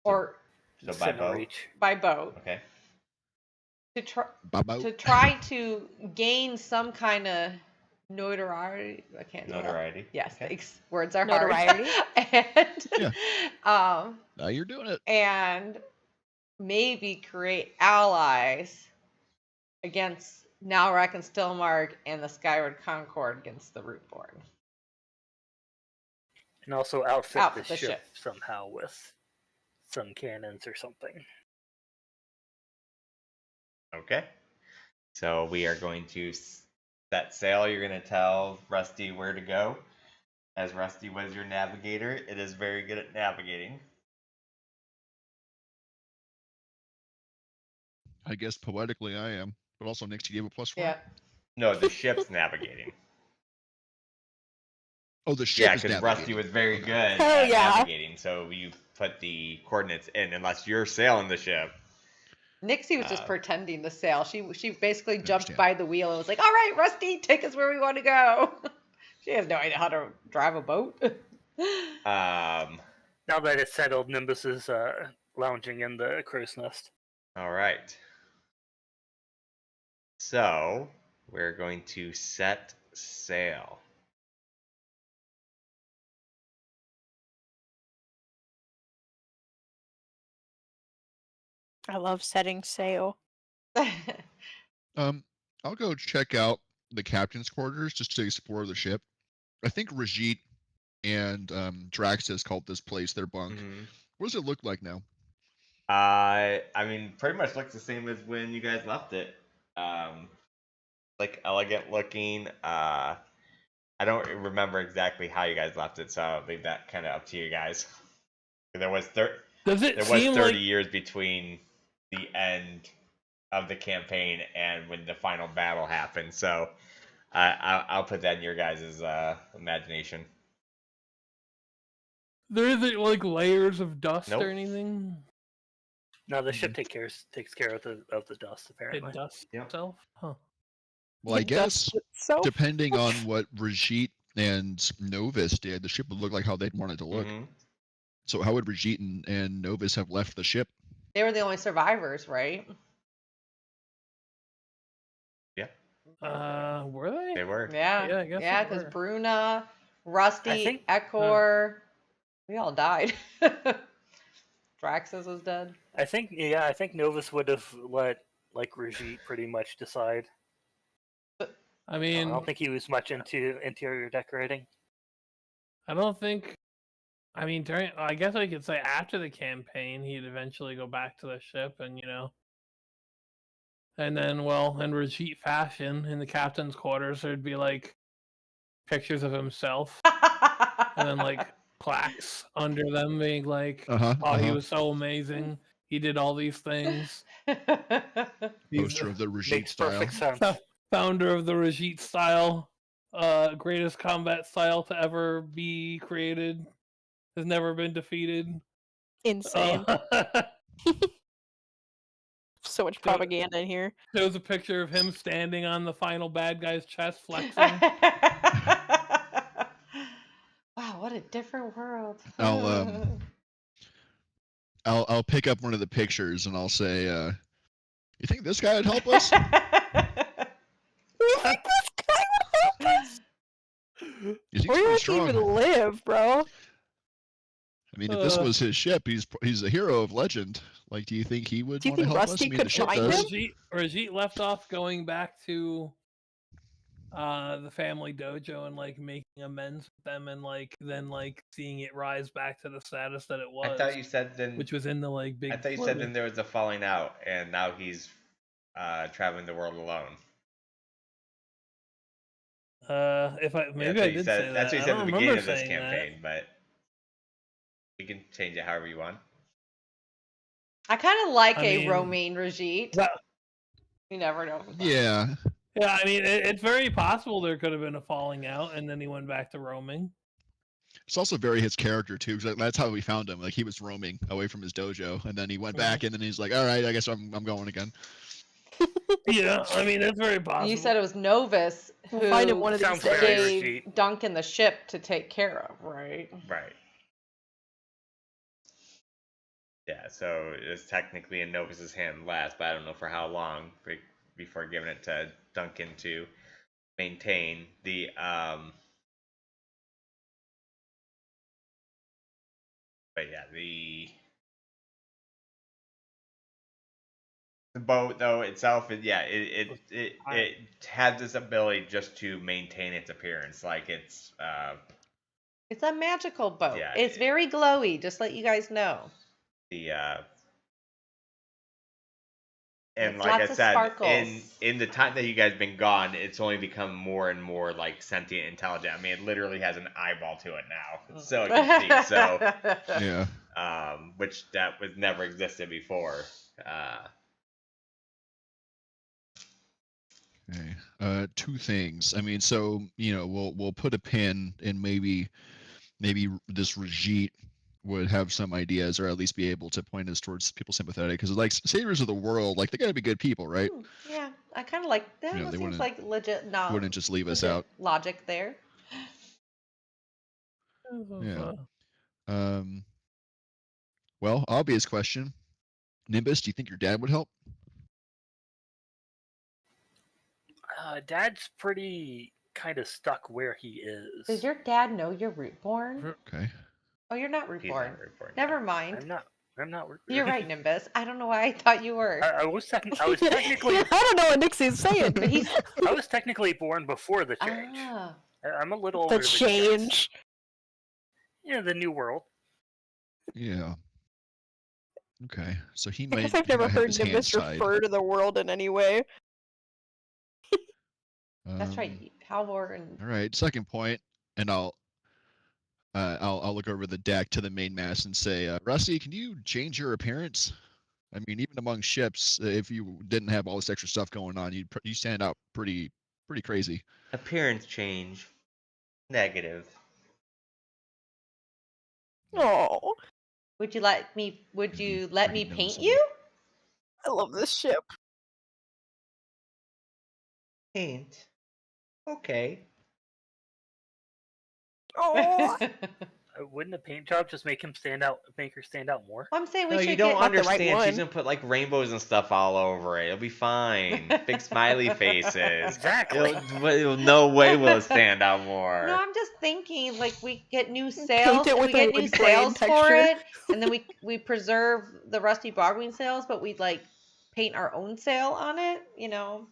Or so by boat. By boat. Okay. To try to gain some kind of notoriety. I can't. Notoriety. Yes, okay. thanks. Words are notoriety. Hard. Yeah. Now you're doing it. And maybe create allies against Nalrak and Stillmark and the Skyward Concord against the Rootborne. And also outfit Outfit the the ship ship. somehow with some cannons or something. Okay. So we are going to set sail. You're going to tell Rusty where to go. As Rusty was your navigator, it is very good at navigating. I guess poetically I am, but also Nixie gave a +4. Yeah. No, the ship's navigating. Oh, the ship Yeah, is because navigating. Rusty was very Okay. good Hell at yeah. navigating, so you put the coordinates in unless you're sailing the ship. Nixie was just pretending to sail. She basically jumped understand. by the wheel and was like, "All right, Rusty, take us where we want to go." She has no idea how to drive a boat. Now that it's settled, Nimbus is lounging in the crow's nest. All right. So we're going to set sail. I love setting sail. I'll go check out the captain's quarters just to explore the ship. I think Rajit and Draxus called this place their bunk. What does it look like now? I mean, pretty much looks the same as when you guys left it. Like elegant looking. I don't remember exactly how you guys left it, so I'll leave that kind of up to you guys. There was 30 years between the end of the campaign and when the final battle happened, so I'll put that in your guys' imagination. There isn't like layers of dust Nope. or anything. No, the ship takes care of the dust apparently. It dusts Yep. itself. Huh. Well, I It dusts guess itself. depending on what Rajit and Novus did, the ship would look like how they'd want it to look. So how would Rajit and Novus have left the ship? They were the only survivors, right? Were they? They were. Yeah. Yeah, I guess Yeah, they because were. Bruna, Rusty, I think- Ekor, we all died. Draxus was dead. I think Novus would have let Rajit pretty much decide. I I mean, don't think he was much into interior decorating. I don't think. I mean, I guess I could say after the campaign, he'd eventually go back to the ship, and and then, well, in Rajit fashion, in the captain's quarters, there'd be like pictures of himself, and then like plaques under them, being like, "Oh, he was so amazing. He did all these things." He's Poster of the Rajit Makes style. perfect sense. founder of the Rajit style, greatest combat style to ever be created, has never been defeated. Insane. So much propaganda in here. Shows a picture of him standing on the final bad guy's chest, flexing. Wow, what a different world. I'll pick up one of the pictures and I'll say, "You think this guy would help us?" You think this guy would help us? He seems Where pretty does he strong. even live, bro? I mean, if this was his ship, he's a hero of legend. Like, do you think he would Do you want to think help us? Rusty I mean, could the ship find does. him? Rajit left off going back to the family dojo and like making amends with them, and then seeing it rise back to the status that it was. I thought you said then. Which was in the big. I thought you said then there was a falling out, and now he's traveling the world alone. If I maybe I did say that. That's what you I said at don't the beginning remember of this saying campaign, that. but you can change it however you want. I kind of like I a mean, Romaine Rajit. You never know. Yeah. Yeah, I mean, it's very possible there could have been a falling out, and then he went back to roaming. It's also very his character too, because that's how we found him. Like, he was roaming away from his dojo, and then he went back, and then he's like, "All right, I guess I'm going again." Yeah, I mean, it's very possible. You said it was Novus who We'll find him one of these Sounds days. very gave Rajit. Duncan the ship to take care of, right? Right. Yeah, so it's technically in Novus's hand last, but I don't know for how long before giving it to Duncan to maintain the but yeah, the boat though itself, it has this ability just to maintain its appearance, like it's It's a magical boat. Yeah, It's very glowy, just let you guys know. And It's like I lots of said, sparkles. in the time that you guys been gone, it's only become more and more like sentient, intelligent. I mean, it literally has an eyeball to it now, so it can see. So Yeah. Which that was never existed before. Okay. Two things. I mean, so we'll put a pin in maybe this Rajit would have some ideas, or at least be able to point us towards people sympathetic, because like saviors of the world, like they gotta be good people, right? Yeah, I kind of like that. They Seems wouldn't like legit. No, wouldn't just leave us legit out. logic there. Yeah. Well, obvious question. Nimbus, do you think your dad would help? Dad's pretty kind of stuck where he is. Does your dad know you're Rootborne? Okay. Oh, you're not He's not Rootborne. Rootborne, Never mind. I'm not. You're right, Nimbus. I don't know why I thought you were. I was technically. I don't know what Nixie's saying. But he's I was technically born before the change. ah. I'm a little older The than you guys. change. Yeah, the new world. Yeah. Okay. So he I might. guess I've he never might have heard his Nimbus hands tied. refer to the world in any way. That's right. Halvor and All right. Second point, and I'll look over the deck to the mainmast and say, Rusty, can you change your appearance? I mean, even among ships, if you didn't have all this extra stuff going on, you stand out pretty crazy. Appearance change. Negative. Oh, would you let me Pretty paint noticeable. you? I love this ship. Paint. Okay. Oh, Wouldn't a paint job just make her stand out more? I'm saying we No, should you don't get Not the right understand. She's one. gonna put like rainbows and stuff all over it. It'll be fine. Big smiley faces. Exactly. No way will it stand out more. No, I'm just thinking like we get new sails, it we with get a new wood grain sails for texture. it, and then we preserve the rusty bogwing sails, but we like paint our own sail on it, you know.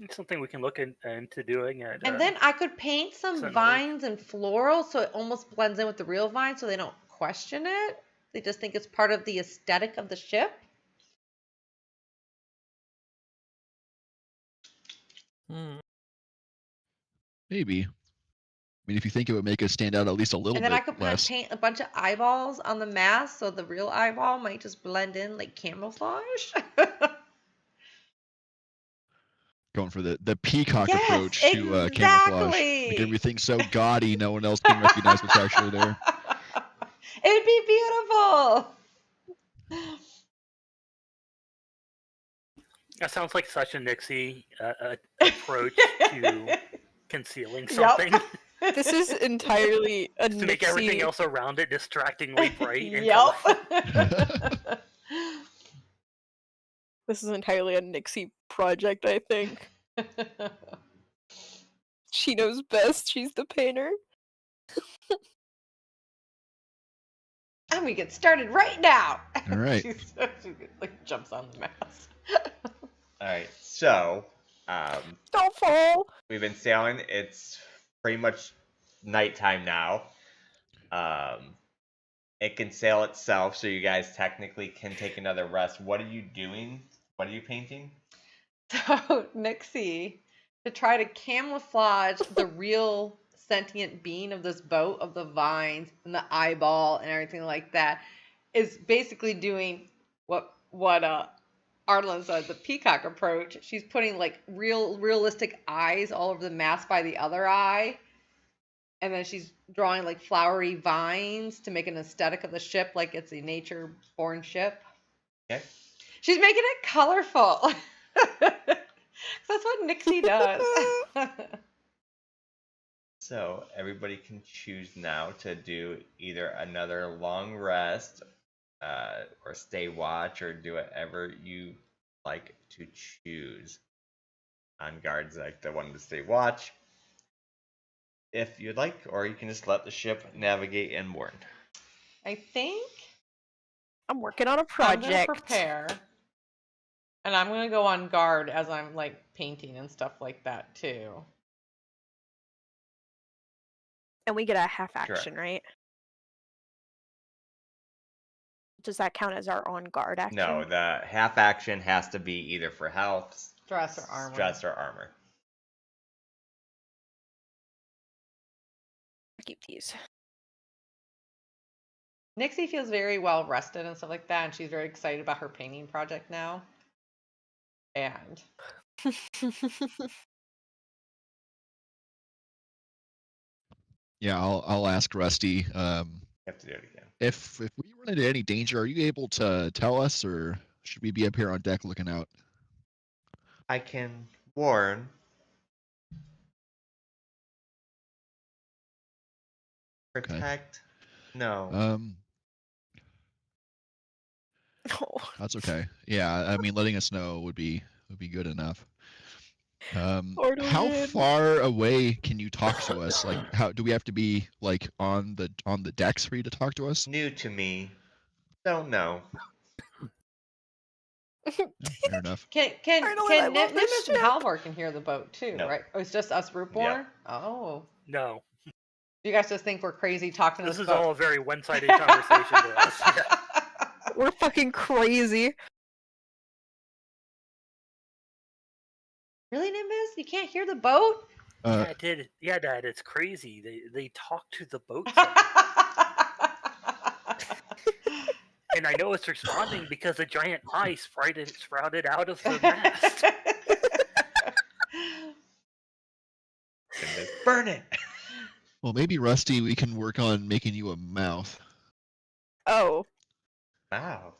It's something we can look into doing. And then I could paint some Sunlight. vines and floral so it almost blends in with the real vine so they don't question it. They just think it's part of the aesthetic of the ship. Maybe. I mean, if you think it would make us stand out at least a little And then bit I could less. paint a bunch of eyeballs on the mast so the real eyeball might just blend in like camouflage. Going for the peacock Yes, approach to camouflage. Make exactly. everything so gaudy, no one else can recognize what's actually there. It would be beautiful. That sounds like such a Nixie approach to concealing something. This is entirely a To make everything else around it distractingly bright and colorful. This is entirely a Nixie project, I think. She knows best. She's the painter. And we get started right now. All right. she like jumps on the mast. All right. So, Don't fall. we've been sailing. It's pretty much nighttime now. It can sail itself, so you guys technically can take another rest. What are you doing? What are you painting? So Nixie, to try to camouflage the real sentient being of this boat, of the vines and the eyeball and everything like that, is basically doing what Arlen said, the peacock approach. She's putting like realistic eyes all over the mast by the other eye. And then she's drawing like flowery vines to make an aesthetic of the ship like it's a nature-born ship. Okay. She's making it colorful. That's what Nixie does. So everybody can choose now to do either another long rest, or stay watch, or do whatever you like to choose. On guards like the one to stay watch, if you'd like, or you can just let the ship navigate inboard. I think I'm working on a I'm gonna project. prepare And I'm gonna go on guard as I'm like painting and stuff like that too. And we get a half action, right? Does that count as our on guard action? No, the half action has to be either for health, Stress or armor. stress, or armor. Keep these. Nixie feels very well rested and stuff like that, and she's very excited about her painting project now. And Yeah, I'll ask Rusty. You have to do it again. If we run into any danger, are you able to tell us, or should we be up here on deck looking out? I can warn. Protect. No. Oh. That's okay. Yeah, I mean, letting us know would be good enough. How far away can you talk to us? Like, how do we have to be like on the decks for you to talk to us? New to me. Don't know. Yeah, fair enough. can Finally, I love Nimbus this and ship. Halvor can hear the boat too, No. right? Oh, it's just us Rootborne? Oh. No, You guys just think we're crazy talking to this this is boat. all a very one-sided conversation to us. Yeah. We're fucking crazy. Really, Nimbus? You can't hear the boat? Yeah, Dad, it's crazy. They talk to the boat, and I know it's responding because a giant eye sprouted out of the mast. Burn it. Well, maybe Rusty, we can work on making you a mouth. Oh. Mouth.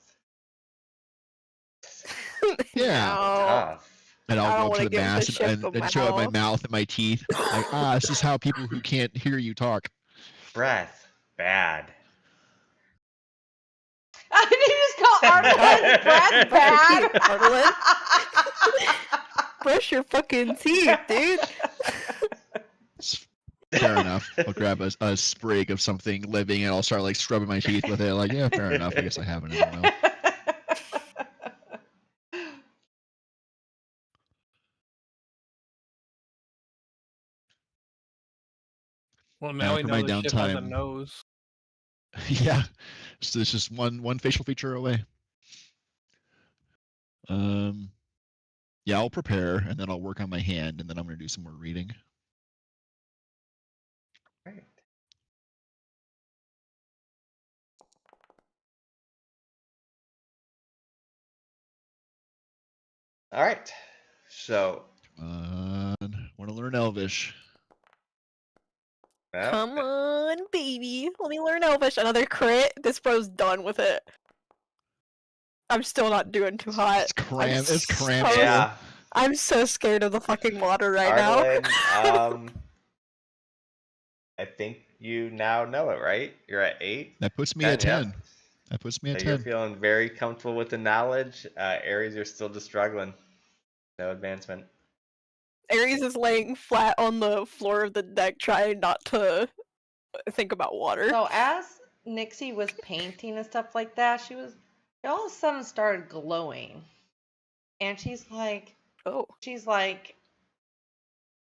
Yeah. No. Tough. And I don't I'll go up wanna to the give the mast ship and, a and show up my mouth. mouth and my teeth. Like, this is how people who can't hear you talk. Breath. Bad. Did you just call Arnold's breath bad? Arnold. Brush your fucking teeth, dude. Fair enough. I'll grab a sprig of something living and I'll start like scrubbing my teeth with it. Like, yeah, fair enough. I guess I haven't. I don't know. Well, now we for know my the ship has a downtime- nose. Yeah. So it's just one facial feature away. Yeah, I'll prepare and then I'll work on my hand and then I'm gonna do some more reading. Right. All right. So. Want to learn Elvish? Well, Come on, baby. Let me learn Elvish. Another crit. This bro's done with it. I'm still not doing too hot. It's cramped. It's cramped. so- Yeah. I'm so scared of the fucking water right now. Arlen, I think you now know it, right? You're at 8. That puts me at 10, 10. That puts me at So you're 10. feeling very comfortable with the knowledge. Aries, you're still just struggling. No advancement. Aries is laying flat on the floor of the deck, trying not to think about water. So as Nixie was painting and stuff like that, she all of a sudden started glowing. And she's like, Oh.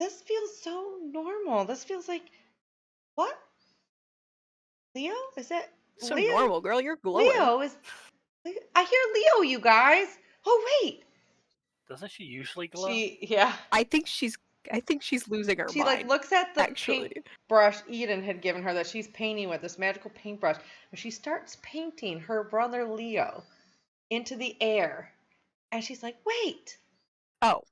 this feels so normal. This feels like, what? Leo? Is it So Leo? normal, girl. You're glowing. Leo is, I hear Leo, you guys. Oh, wait. Doesn't she usually glow? Yeah. I think she's losing her She mind. like looks at the actually. paintbrush Eden had given her that she's painting with, this magical paintbrush, and she starts painting her brother Leo into the air, and she's like, "Wait, Oh.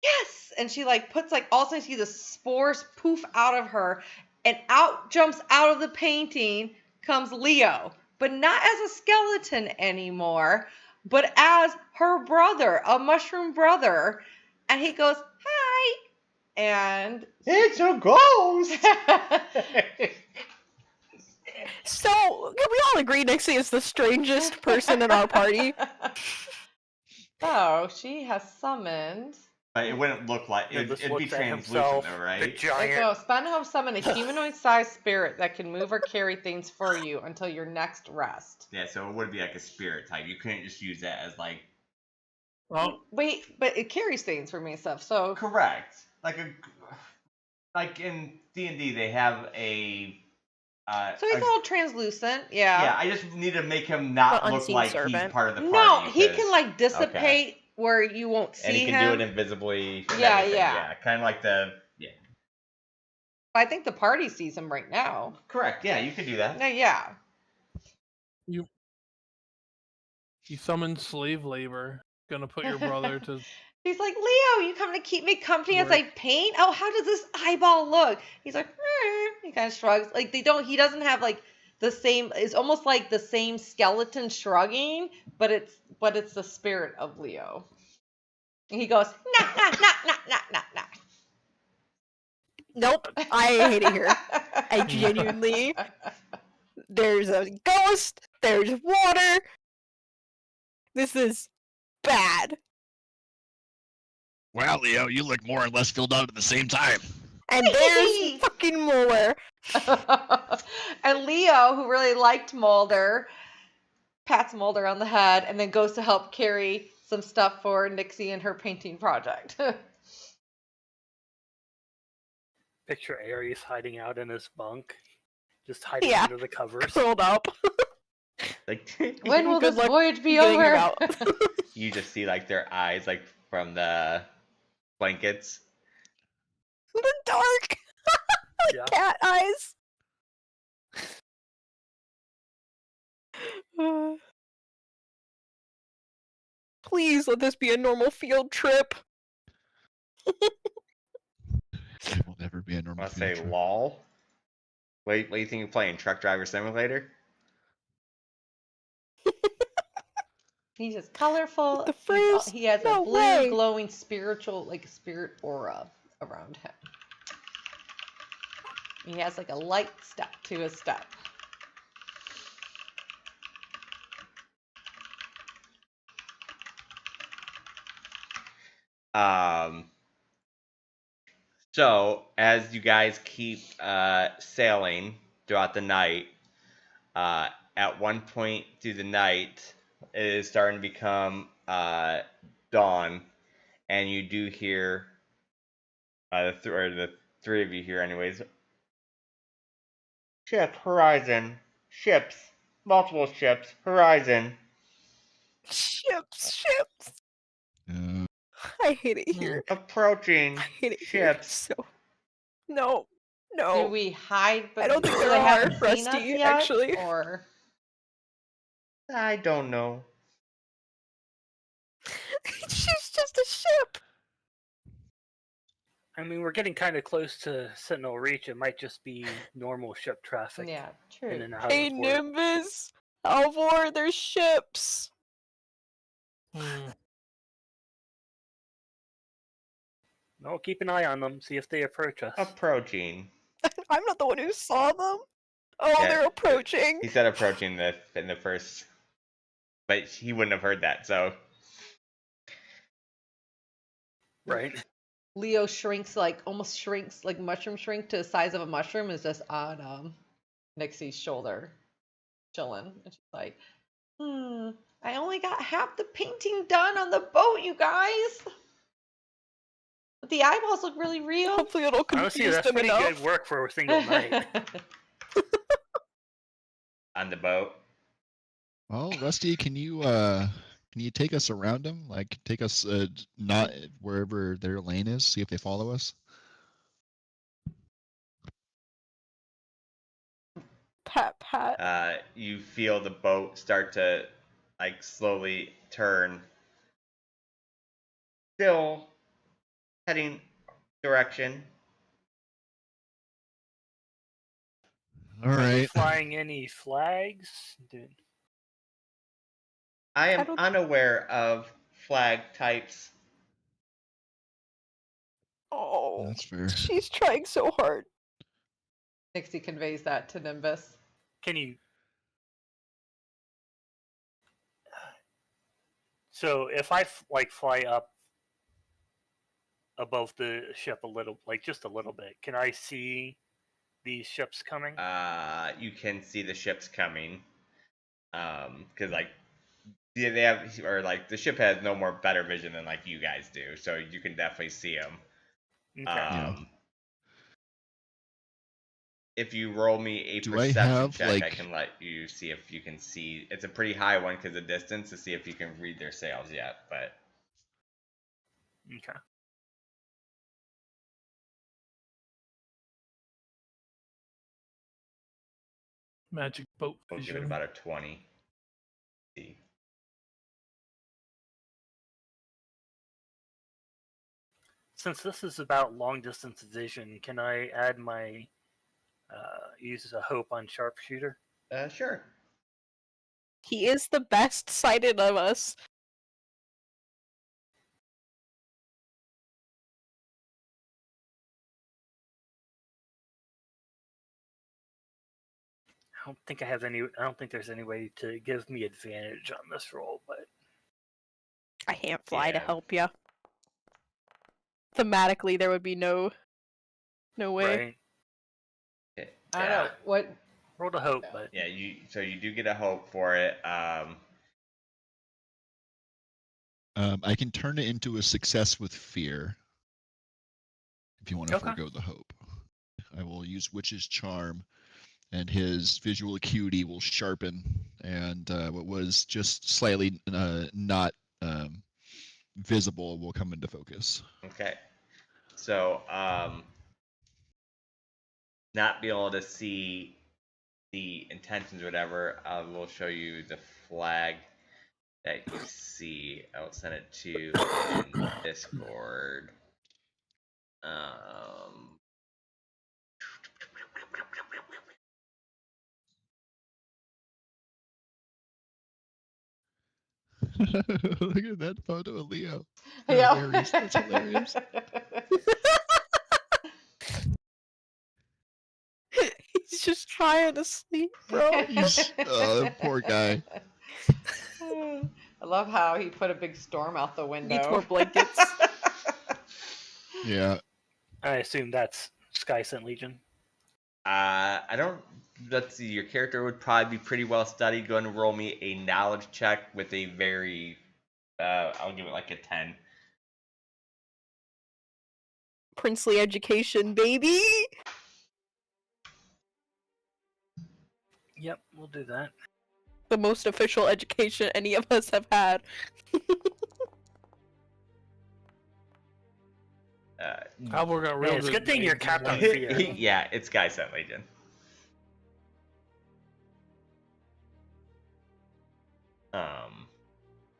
yes!" And she like puts like all of a sudden you see the spores poof out of her, and out jumps out of the painting comes Leo, but not as a skeleton anymore, but as her brother, a mushroom brother, and he goes, "Hi." And It's a ghost! So, can we all agree Nixie is the strangest person in our party? So she has summoned. It wouldn't look like He it'd just be looks at translucent himself, though, the right? giant. So Spandhoff summoned a humanoid-sized spirit that can move or carry things for you until your next rest. Yeah, so it would be like a spirit type. You couldn't just use that as like Well, Wait, but it carries things for me and stuff. So Correct. Like in D&D, they have a. so he's all translucent. Yeah. Yeah, I just need to make him not The look unseen like he's servant. part of the party. No, he 'cause- can like dissipate where you won't see and he can him. do it invisibly. And Yeah, everything. yeah. Kind of like the. Yeah. I think the party sees him right now. Correct. Yeah, you could do that. No, yeah. he summoned slave labor. Gonna put your brother to. He's like, Leo, you come to keep me company as I Work. paint? Oh, how does this eyeball look? He's like, he kind of shrugs. Like he doesn't have like the same, it's almost like the same skeleton shrugging, but it's the spirit of Leo. And he goes, nah, nah, nah, nah, nah, nah, nah. Nope, I hate it here. I genuinely. There's a ghost. There's water. This is bad. Wow, Leo, you look more and less filled out at the same time. And there's fucking Mueller. And Leo, who really liked Mulder, pats Mulder on the head and then goes to help carry some stuff for Nixie and her painting project. Picture Ares hiding out in his bunk, just hiding Yeah. under the covers. Curled up. Like When will Good this luck voyage be getting him over? out. you just see like their eyes like from the blankets. The dark. Yeah. Cat eyes. Please let this be a normal field trip. It will never be a normal I say future. lol. What do you think you're playing? Truck Driver Simulator? He's just colorful. The phrase, He has "No a blue, way." glowing spiritual, like spirit aura around him. He has like a light step to his step. So as you guys keep sailing throughout the night, at one point through the night, it is starting to become dawn, and you do hear the three of you here, anyways. Ship, horizon, ships, multiple ships, horizon. Ships. Uh, I hate it here. Approaching I hate it here. ships. So. No. Do we hide? But I don't think so there they are, haven't seen Rusty, us yet, actually. Or I don't know. She's just a ship. I mean, we're getting kind of close to Sentinel Reach. It might just be normal ship traffic yeah, in true. and out Hey, of port. Nimbus. Alvor, there's ships. Hmm. No, keep an eye on them. See if they approach us. Approaching. I'm not the one who saw them. Oh, Yeah. they're approaching. He said approaching in the first, but he wouldn't have heard that. So Right. Leo almost shrinks like mushroom shrink to the size of a mushroom, is just on Nixie's shoulder, chilling. And she's like, I only got half the painting done on the boat, you guys. But the eyeballs look really real. Hopefully it'll Honestly, confuse that's them pretty enough. good work for a single night. on the boat. well, Rusty, can you take us around them? Like, take us not wherever their lane is. See if they follow us. Pat. You feel the boat start to like slowly turn. Still heading direction. All Are they right. flying any flags? Dude. I am I don't- unaware of flag types. Oh, That's fair. she's trying so hard. Nixie conveys that to Nimbus. Can you? So if I fly up above the ship a little, like just a little bit, can I see these ships coming? You can see the ships coming. Because like Yeah, they have, or like the ship has no more better vision than like you guys do, so you can definitely see them. Okay. Yeah. If you roll me a Do I perception have, check, I like- can let you see if you can see. It's a pretty high one because of distance to see if you can read their sails yet. But Okay. Magic boat we'll give it vision. about a 20. See. Since this is about long distance vision, can I add my use a hope on sharpshooter? Sure. He is the best sighted of us. I don't think there's any way to give me advantage on this roll, but I can't fly to Yeah. help you. Thematically, there would be no way. right. I don't know what. Rolled a hope, but Yeah, so you do get a hope for it. I can turn it into a success with fear. If you want to Okay. forego the hope, I will use Witch's Charm, and his visual acuity will sharpen, and what was just slightly not visible will come into focus. Okay. So not being able to see the intentions or whatever, I will show you the flag that you see. I will send it to you in Discord. Look at that photo of Leo. Yeah. Hilarious. That's hilarious. He's just trying to sleep, bro. Oh, that poor guy. I love how he put a big storm out the window. Needs more blankets. Yeah. I assume that's Sky Sent Legion. I don't. Let's see. Your character would probably be pretty well studied. Go ahead and roll me a knowledge check with a very. I'll give it like a 10. Princely education, baby. Yep, we'll do that. The most official education any of us have had. Albert got real. Yeah, it's a good thing you're capped on Fear. fear. Yeah, it's Sky Sent Legion.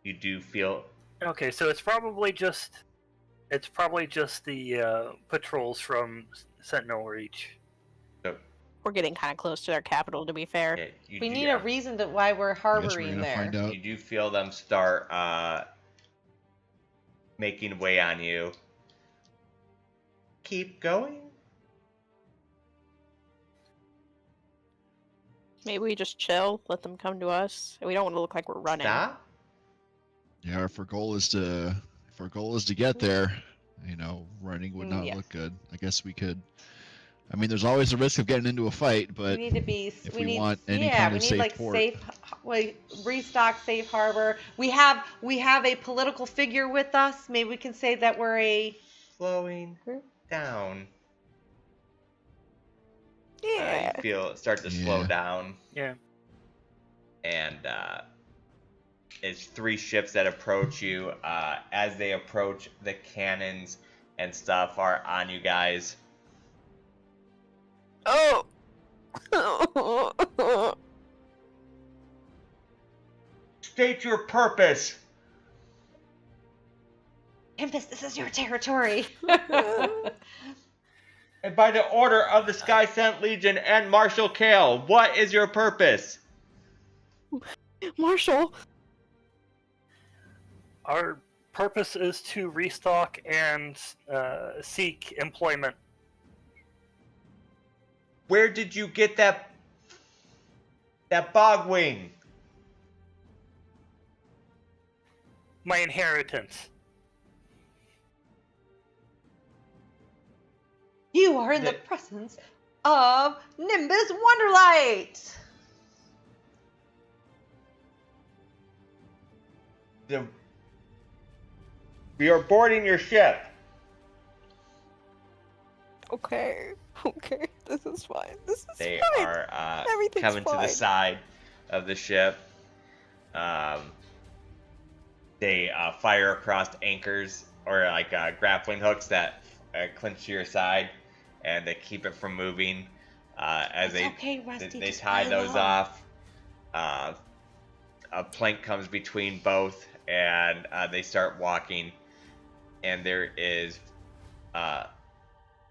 You do feel. Okay, so it's probably just the patrols from Sentinel Reach. We're getting kind of close to their capital, to be fair. Yeah, you We do- need a reason to why we're I guess we're harboring gonna there. find out. You do feel them start making way on you. Keep going. Maybe we just chill, let them come to us. We don't want to look like we're running. Stop. Yeah, if our goal is to get there, running would not Yes. look good. I guess we could. I mean, there's always the risk of getting into a fight, but we need to be. if we we need, want any yeah, kind we of need safe like port. safe, like restock, safe harbor. We have a political figure with us. Maybe we can say that we're a. Slowing down. Yeah. You feel it start to slow Yeah. down, Yeah. and it's 3 ships that approach you. As they approach, the cannons and stuff are on you guys. Oh. State your purpose. Tempest, this is your territory. And by the order of the Sky Sent Legion and Marshal Kale, what is your purpose? Marshall. Our purpose is to restock and seek employment. Where did you get that bog wing? My inheritance. You are in the presence of Nimbus Wonderlight. We are boarding your ship. Okay. Okay. This is fine. This is They fine. are Everything's coming to the fine. side of the ship. They fire across anchors or like grappling hooks that clinch to your side, and they keep it from moving. As It's okay, Rusty, they just tie fly those along. off. A plank comes between both, and they start walking. And there is,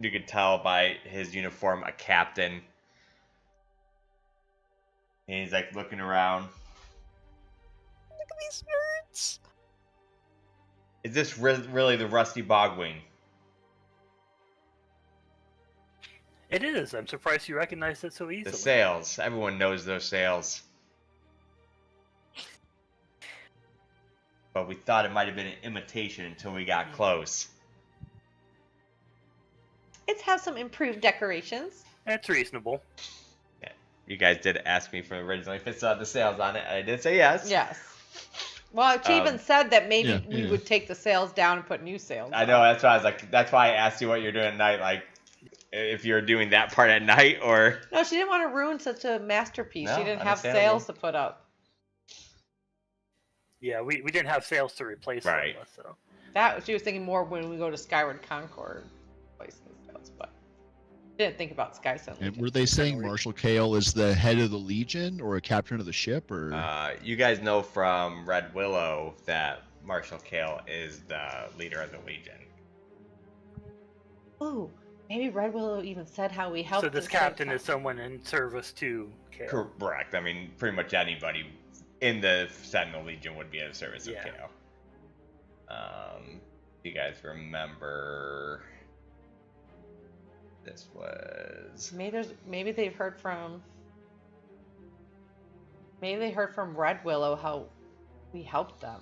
you can tell by his uniform, a captain. And he's like looking around. Look at these nerds. Is this really the Rusty Bogwing? It is. I'm surprised you recognized it so easily. The sails. Everyone knows those sails. But we thought it might have been an imitation until we got close. It's have some improved decorations. That's reasonable. Yeah. You guys did ask me for originally if it saw the sails on it. I did say yes. Yes. Well, she even said that maybe yeah, we yeah. would take the sails down and put new sails I on. know, that's why I was like, that's why I asked you what you're doing at night, like, if you're doing that part at night, or... No, she didn't want to ruin such a masterpiece. No, She didn't have understandable. sails to put up. Yeah, we didn't have sails to replace Right. them, so. That she was thinking more when we go to Skyward Concord, placing sails, but didn't think about Sky Sun. And were they saying Marshal Kale is the head of the Legion or a captain of the ship, or? You guys know from Red Willow that Marshal Kale is the leader of the Legion. Ooh, maybe Red Willow even said how we helped. So this to save captain time. is someone in service to Kale. Correct. I mean, pretty much anybody in the Sentinel Legion would be at the service of Yeah. Kale. You guys remember... This was... Maybe they've heard from. Maybe they heard from Red Willow how we helped them.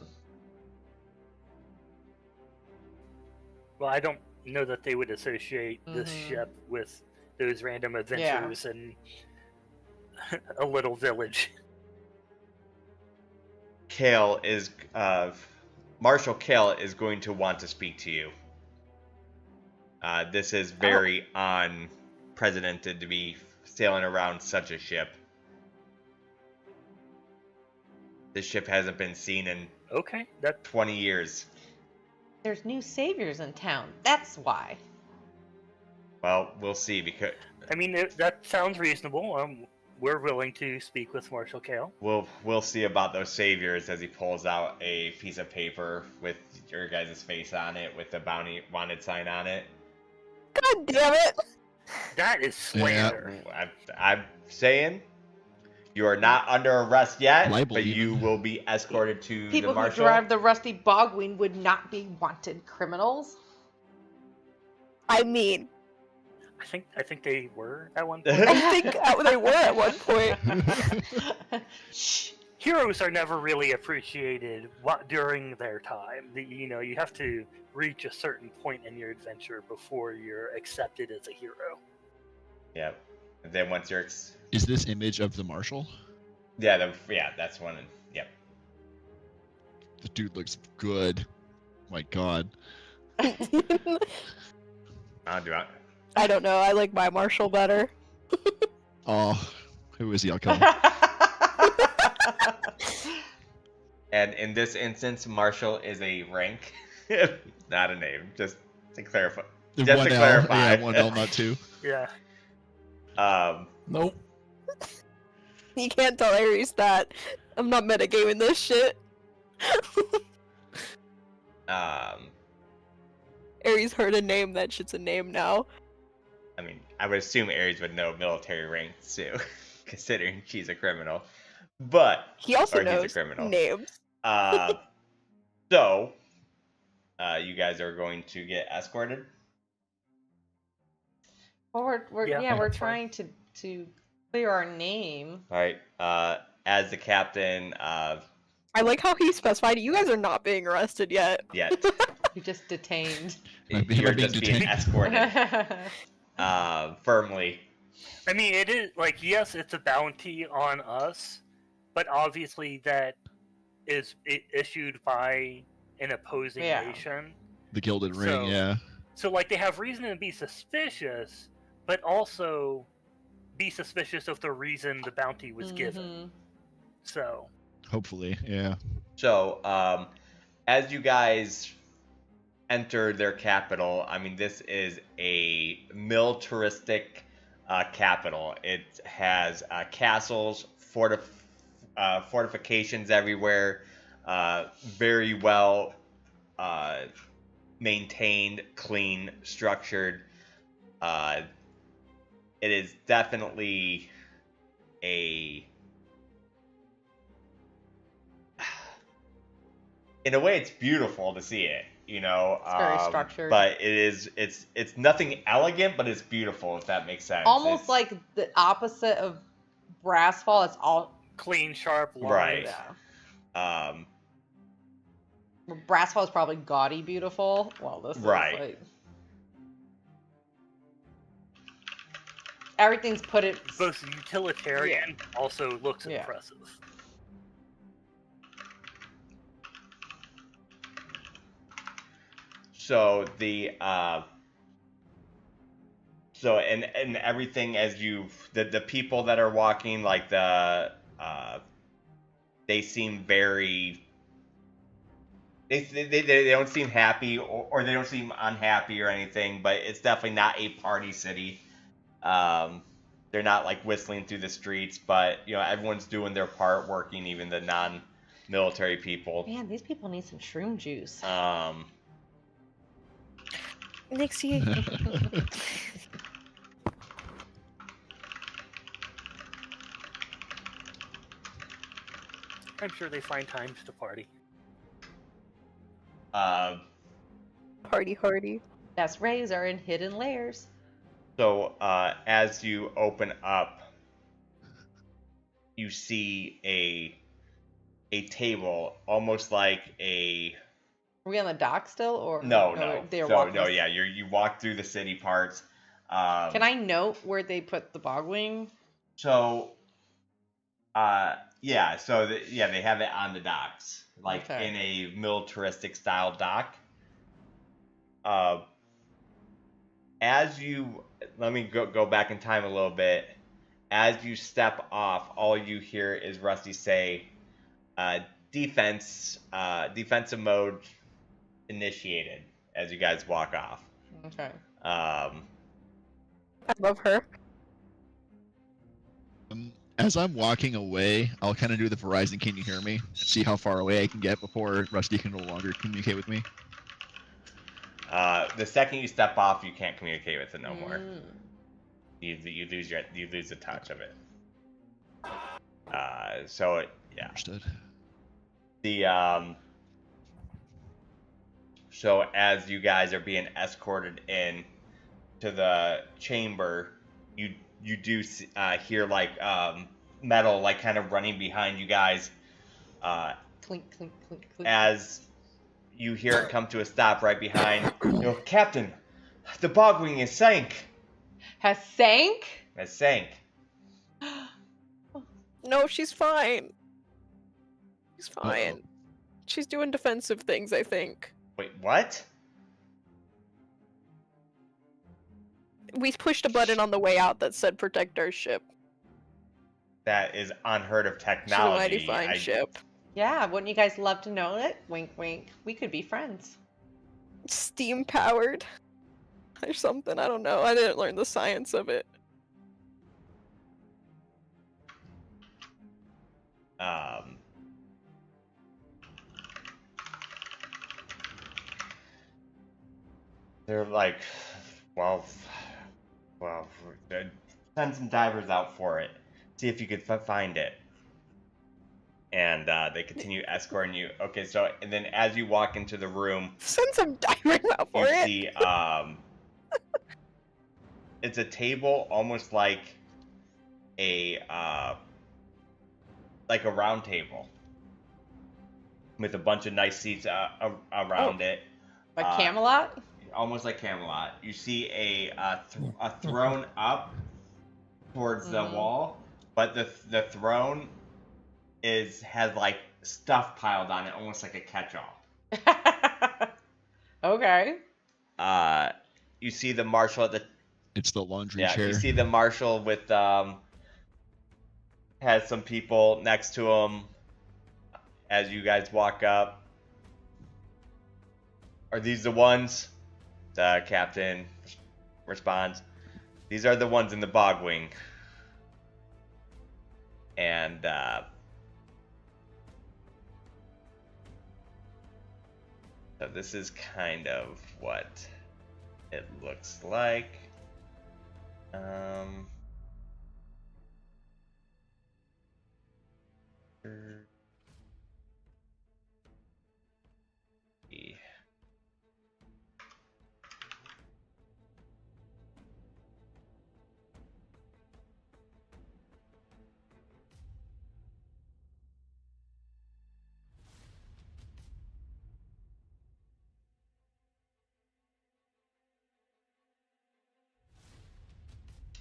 Well, I don't know that they would associate this Mhm. ship with those random adventures and a little village. Kale is... Marshal Kale is going to want to speak to you. This is very unprecedented to be sailing around such a ship. This ship hasn't been seen in Okay, that 20 years. There's new saviors in town. That's why. Well, we'll see, because I mean that sounds reasonable. We're willing to speak with Marshal Kale. we'll see about those saviors as he pulls out a piece of paper with your guys' face on it, with the bounty wanted sign on it. God damn it! That is slander. I'm saying you are not under arrest yet, Libel but you even. will be escorted to People the who marshal. drive the Rusty Bogwing would not be wanted criminals. I mean, I think they were at one point. I think they were at one point. Shh. Heroes are never really appreciated during their time. You have to reach a certain point in your adventure before you're accepted as a hero. Yep. And then once you're Is this image of the Marshal? yeah, that's one. Yep. The dude looks good. My God. I'll do it. I don't know. I like my Marshal better. Oh, who is he? I'll kill him. And in this instance, Marshal is a rank, not a name. Just to clarify. The Just one to L, clarify. yeah, 1L, not 2. Yeah. Nope. You can't tell Ares that. I'm not metagaming this shit. Ares heard a name. That shit's a name now. I mean, I would assume Ares would know military ranks too, considering she's a criminal. But He also or he's a knows criminal. names. So, you guys are going to get escorted. Well, we're Yeah, we're that's trying to clear our name. All right. As the captain, I like how he specified you guys are not being arrested yet. yet You just detained. Am I being you're just being detained? escorted firmly. I mean, it is like, yes, it's a bounty on us, but obviously that is issued by an opposing Yeah. nation. The Gilded Ring, yeah. So, like, they have reason to be suspicious, but also be suspicious of the reason the bounty was given. So, Hopefully, yeah. So, as you guys enter their capital, I mean, this is a militaristic capital. It has castles, fortifications everywhere, very well maintained, clean, structured. It is definitely a... In a way, it's beautiful to see it, you know. It's very structured. But it's nothing elegant, but it's beautiful, if that makes sense. Almost like the opposite of Brassfall. It's all clean, sharp lines. Right. Yeah. Brassfall is probably gaudy, beautiful. Well, this Right. is like everything's put it. Both utilitarian, also looks Yeah. impressive. So and everything as the people that are walking, like they seem very they don't seem happy or they don't seem unhappy or anything, but it's definitely not a party city. They're not like whistling through the streets, but you know, everyone's doing their part, working, even the non-military people. Man, these people need some shroom juice. Nixie. I'm sure they find times to party. Party hardy. Best rays are in hidden layers. So as you open up, you see a table, almost like a... Are we on the dock still, or No. They're So walking no, us- yeah, you walk through the city parts. Can I note where they put the bogwing? So, yeah, so they have it on the docks, like Okay. in a militaristic style dock. As you, let me go back in time a little bit. As you step off, all you hear is Rusty say, defensive mode initiated, as you guys walk off. Okay. I love her. As I'm walking away, I'll kind of do the Verizon "Can you hear me?" See how far away I can get before Rusty can no longer communicate with me. The second you step off, you can't communicate with it no more. Mm. You lose the touch of it. So yeah. Understood. So as you guys are being escorted in to the chamber, you do hear like metal like kind of running behind you guys. Clink, clink, clink, clink. As you hear it come to a stop right behind. You know, Captain, the bogwing is sank. Has sank? It sank. No, she's fine. She's fine. Uh-oh. She's doing defensive things, I think. Wait, what? We pushed a button on the way out that said protect our ship. That is unheard of She's a technology. mighty fine ship. Yeah, wouldn't you guys love to know it? Wink, wink. We could be friends. Steam powered. Or something, I don't know. I didn't learn the science of it. They're like, well, send some divers out for it. See if you could find it. And they continue escorting you. Okay, so and then as you walk into the room, Send some divers out for you it. see it's a table almost like a round table with a bunch of nice seats around it. Like Camelot? Almost like Camelot. You see a throne up towards the wall, but the throne has like stuff piled on it, almost like a catch-all. Okay. You see the marshal at the It's the laundry chair. You see the marshal with has some people next to him as you guys walk up. Are these the ones? The captain responds, "These are the ones in the bog wing." And so this is kind of what it looks like.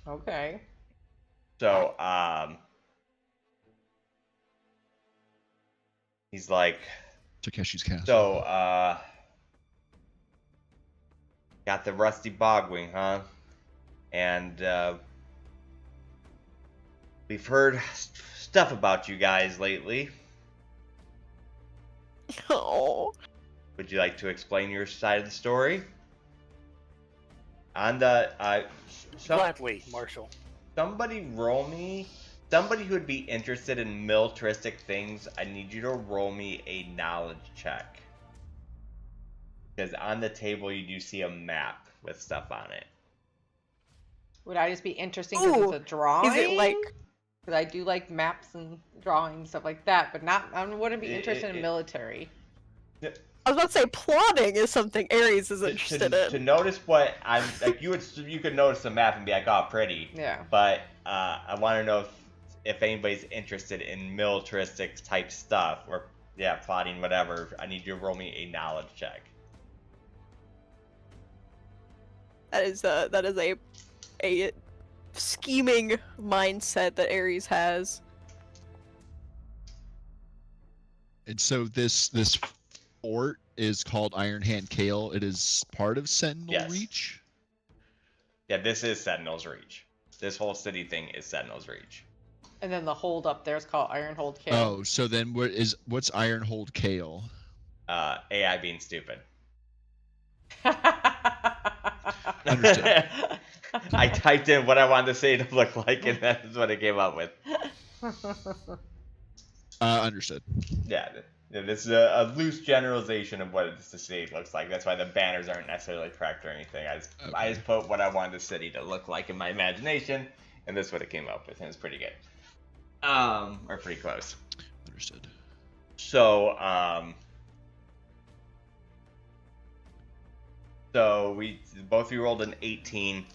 Okay. So, he's like, Takeshi's castle. so, got the rusty bogwing, huh? And, we've heard stuff about you guys lately. Oh. Would you like to explain your side of the story? On the, Gladly, Marshal. somebody roll me. Somebody who would be interested in militaristic things, I need you to roll me a knowledge check. Because on the table you do see a map with stuff on it. Would I just be interesting because Ooh, it's a drawing? Is it like Because I do like maps and drawings and stuff like that, but not. I wouldn't be interested in military. I was about to say plotting is something Ares is To interested in. notice what I'm like, you could notice the map and be like, oh, pretty. Yeah. But I want to know if anybody's interested in militaristic type stuff or plotting, whatever. I need you to roll me a knowledge check. That is a scheming mindset that Ares has. And so this fort is called Iron Hand Kale. It is part of Sentinel Yes. Reach. Yeah, this is Sentinel's Reach. This whole city thing is Sentinel's Reach. And then the hold up there is called Ironhold Kale. Oh, so then what's Ironhold Kale? AI being stupid. Understood. I typed in what I wanted the city to look like, and that's what it came up with. Understood. Yeah, this is a loose generalization of what the city looks like. That's why the banners aren't necessarily correct or anything. I just put what I wanted the city to look like in my imagination, and this is what it came up with, and it's pretty good. Or pretty close. Understood. So, we both of you rolled an 18.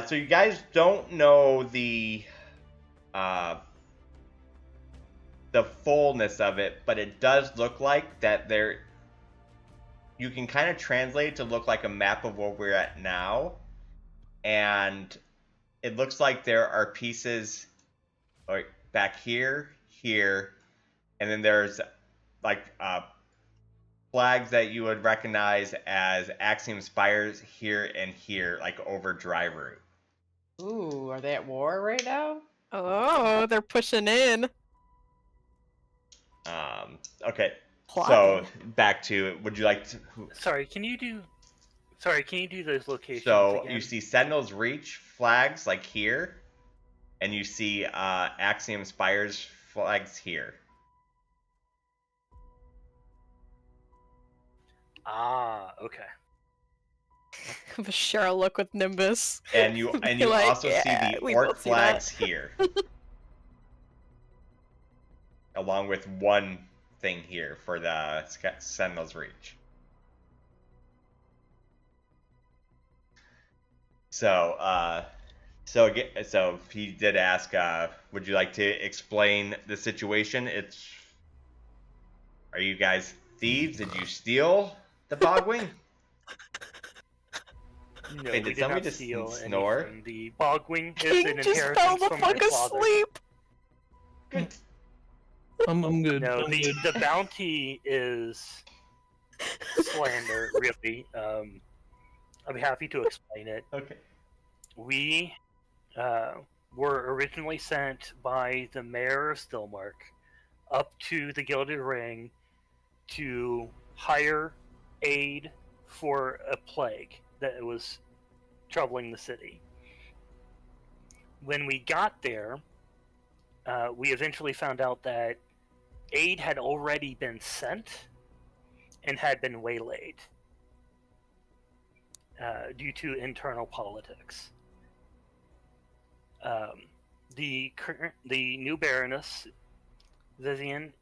So you guys don't know the fullness of it, but it does look like that there. You can kind of translate it to look like a map of where we're at now, and it looks like there are pieces like back here, and then there's like flags that you would recognize as Axiom Spires here and here, like over Dry Route. Ooh, are they at war right now? Oh, they're pushing in. Okay. Plotting. So back to, would you like to? Sorry, can you do those locations So again? you see Sentinel's Reach flags like here, and you see Axiom Spires flags here. Ah, okay. Cheryl look with Nimbus. And you Like, also yeah, see the we orc both see flags here. Along with one thing here for the Sentinel's Reach. So he did ask, would you like to explain the situation? Are you guys thieves? Did you steal the Bogwing? No, Wait, we did did somebody not just steal snore? anything. The Bogwing is King an just fell inheritance the from my fuck father. asleep. Good. I'm good. No, I'm the good. the bounty is slander, really. I'm happy to explain it. Okay. We were originally sent by the mayor of Stillmark up to the Gilded Ring to hire aid for a plague that was troubling the city. When we got there, we eventually found out that aid had already been sent and had been waylaid due to internal politics. The new Baroness, Vivian,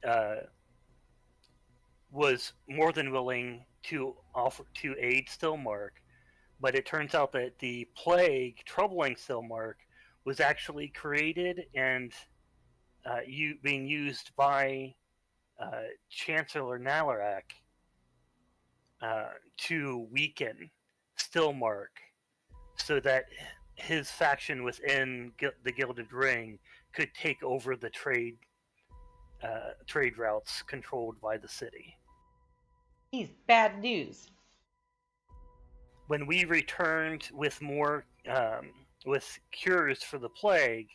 was more than willing to offer to aid Stillmark, but it turns out that the plague troubling Stillmark was actually created and being used by Chancellor Nalarak to weaken Stillmark so that his faction within the Gilded Ring could take over the trade routes controlled by the city. He's bad news. When we returned with more with cures for the plague,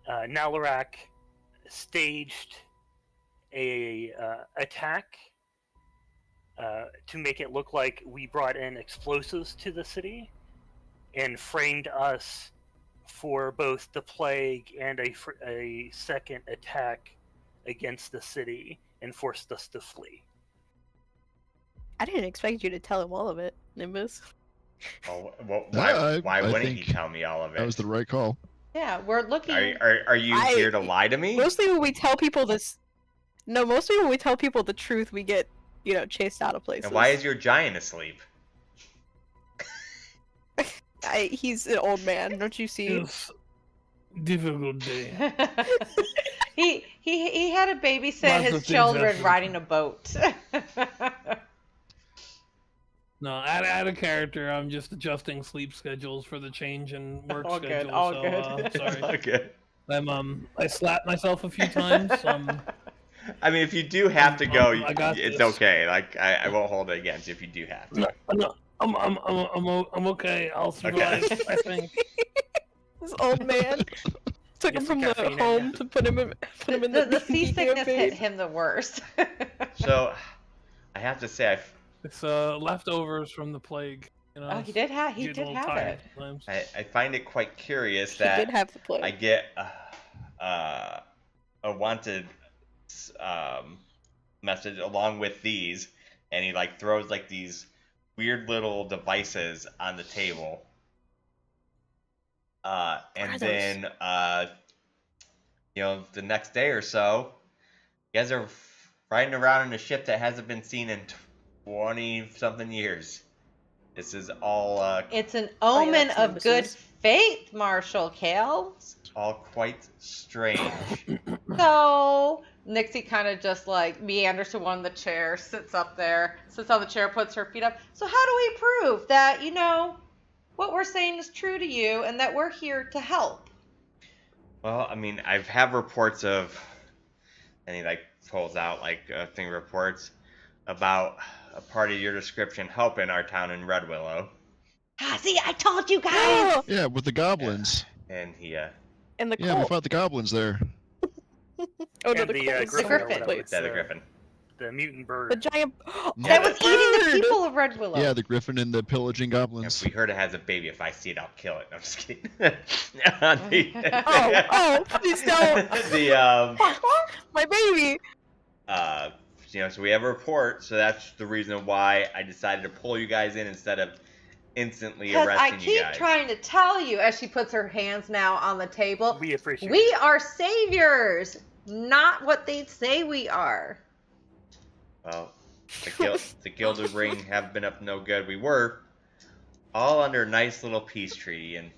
Nalarak staged a attack to make it look like we brought in explosives to the city and framed us for both the plague and a second attack against the city and forced us to flee. I didn't expect you to tell him all of it, Nimbus. Well, No, why I wouldn't think he tell me all of it? That was the right call. Yeah, we're looking. Are you here to lie to me? Mostly when we tell people this. No, mostly when we tell people the truth, we get, chased out of places. And why is your giant asleep? He's an old man, don't you see? It's difficult day. He had to babysit Lots of his things children happen. riding a boat. No, out of character. I'm just adjusting sleep schedules for the change in work All good, schedule. all so, good. sorry. Okay. I slapped myself a few times. I mean, if you do have to go, I got it's this. okay. Like I won't hold it against you if you do have to. No, I'm okay. I'll survive. Okay. I think. This old man took him Get from some the caffeine in home ya. to put him in the the seasickness hit campaign. him the worst. So, I have to say, It's leftovers from the plague. Oh, he did have Get a little it. tired sometimes. I find it quite curious He did that have the plague. I get a wanted message along with these, and he like throws like these weird little devices on the table. And are then the next day or so, you guys are riding around in a ship that hasn't been seen in 20-something years. This is all It's an omen that's of good Nimbus's. fate, Marshal Kale. all quite strange. So Nixie kind of just like meanders to one of the chairs, sits on the chair, puts her feet up. So how do we prove that what we're saying is true to you and that we're here to help? Well, I mean, I've had reports of, and he like pulls out like thing reports about a part of your description helping our town in Red Willow, See, I told you guys. Yeah, with the goblins. and he And the Yeah, we cult. fought the goblins there. Oh no, And the the, cult was griffin somewhere or else. whatever. is that a griffin? The mutant bird. The giant. That was the eating the bird! people of Red Willow. Yeah, the griffin and the pillaging goblins. If we heard it has a baby, if I see it, I'll kill it. I'm just kidding. The- Oh, please don't. the My baby. so we have a report, so that's the reason why I decided to pull you guys in instead of instantly Because I arresting you keep guys. trying to tell you, as she puts her hands now on the table, We appreciate we it. are saviors, not what they say we are. Well, the Gilded Ring have been up no good. We were all under a nice little peace treaty, and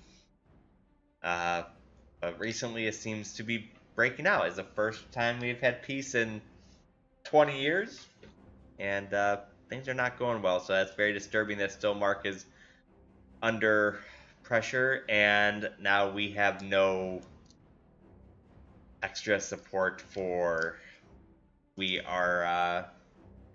but recently it seems to be breaking out. It's the first time we've had peace in 20 years, and things are not going well. So that's very disturbing that Stillmark is under pressure, and now we have no extra support for. We are,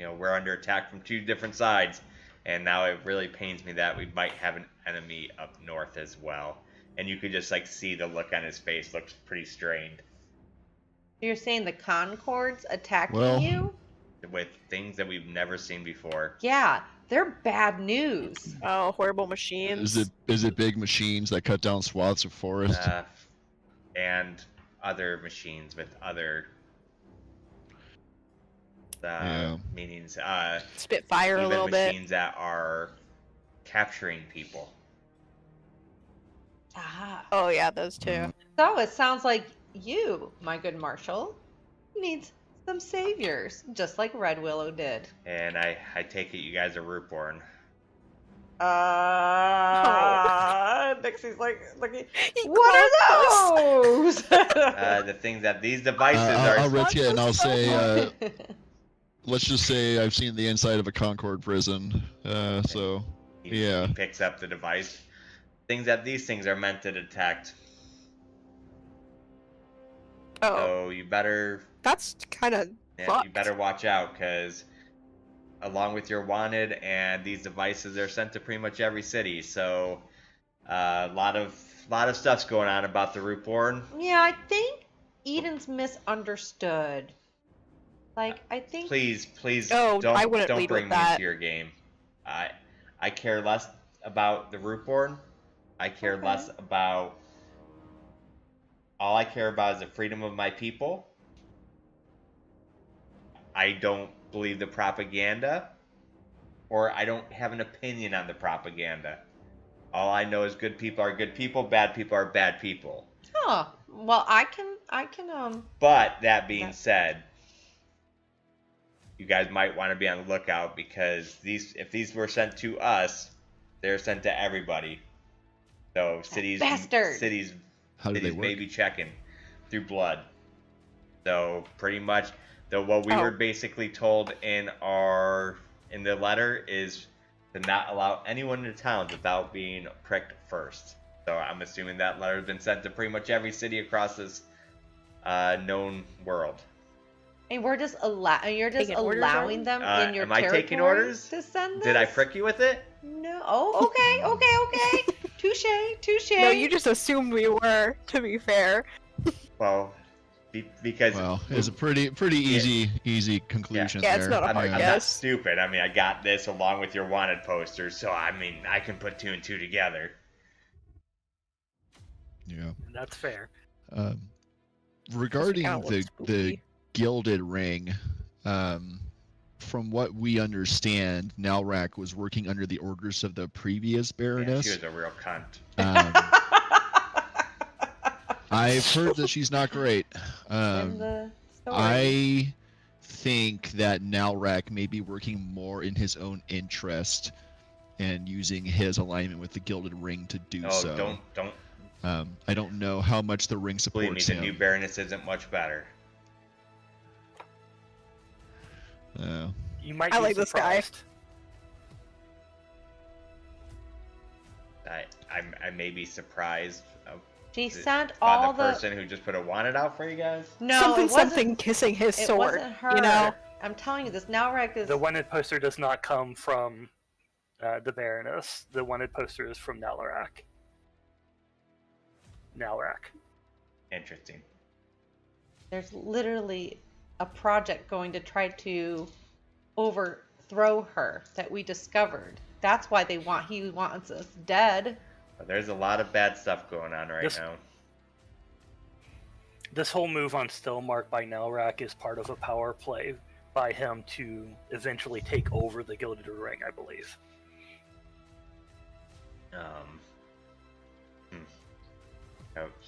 we're under attack from 2 different sides, and now it really pains me that we might have an enemy up north as well. And you could just like see the look on his face looks pretty strained. You're saying the Concords attacking Well- you? With things that we've never seen before. Yeah, they're bad news. Oh, horrible machines. Is it big machines that cut down swaths of forest? And other machines with other meanings. Spitfire a even little bit. machines that are capturing people. Ah. Oh yeah, those two. So it sounds like you, my good Marshall, needs some saviors, just like Red Willow did. And I take it you guys are Rootborne. Dixie's like, looking. He What are those? The things that these devices are. I'll risk it and I'll say, Oh. let's just say I've seen the inside of a Concord prison. So yeah. He picks up the device. Things that these things are meant to detect. Oh, So you better. that's kind of Yeah, you better watch out, because along with your wanted and these devices, they're sent to pretty much every city. So a lot of stuff's going on about the Rootborne. Yeah, I think Eden's misunderstood. Like, I think. Please, Oh, don't, I wouldn't don't lead bring with me that. into your game. I care less about the Rootborne. I care Okay. less about. All I care about is the freedom of my people. I don't believe the propaganda, or I don't have an opinion on the propaganda. All I know is good people are good people, bad people are bad people. Huh. Well, I can. But that being Yeah. said, you guys might want to be on the lookout, because if these were sent to us, they're sent to everybody. So cities bastard. How do they cities work? may be checking through blood. So pretty much, what we Oh. were basically told in the letter is to not allow anyone into towns without being pricked first. So I'm assuming that letter has been sent to pretty much every city across this known world. And you're just Taking orders, allowing are them in your am I territory taking orders? to send this? Did I prick you with it? No. Oh, okay. Touche. No, you just assumed we were. To be fair. Well, because Well, it's a pretty easy conclusion Yeah, there. it's not a I'm hard not guess. stupid. I mean, I got this along with your wanted posters, so I mean, I can put 2 and 2 together. Yeah. That's fair. Regarding kinda looks the spooky. Gilded Ring, from what we understand, Nalrak was working under the orders of the previous Yeah, Baroness. she was a real cunt. I've heard that she's not great. in the story. I think that Nalrak may be working more in his own interest and using his alignment with the Gilded Ring to do Oh, so. don't I don't know how much the ring believe me. supports The him. new Baroness isn't much better. You might I be like this guy. surprised. I may be surprised She sent by all the person who just put a wanted out for you guys. No, something it wasn't, something kissing his it sword. wasn't her. You know. I'm telling you, this Nalrak is. The wanted poster does not come from the Baroness. The wanted poster is from Nalarak. Interesting. There's literally a project going to try to overthrow her that we discovered. That's why he wants us dead. There's a lot of bad stuff going on right This- now. This whole move on Stillmark by Nalrak is part of a power play by him to eventually take over the Gilded Ring, I believe.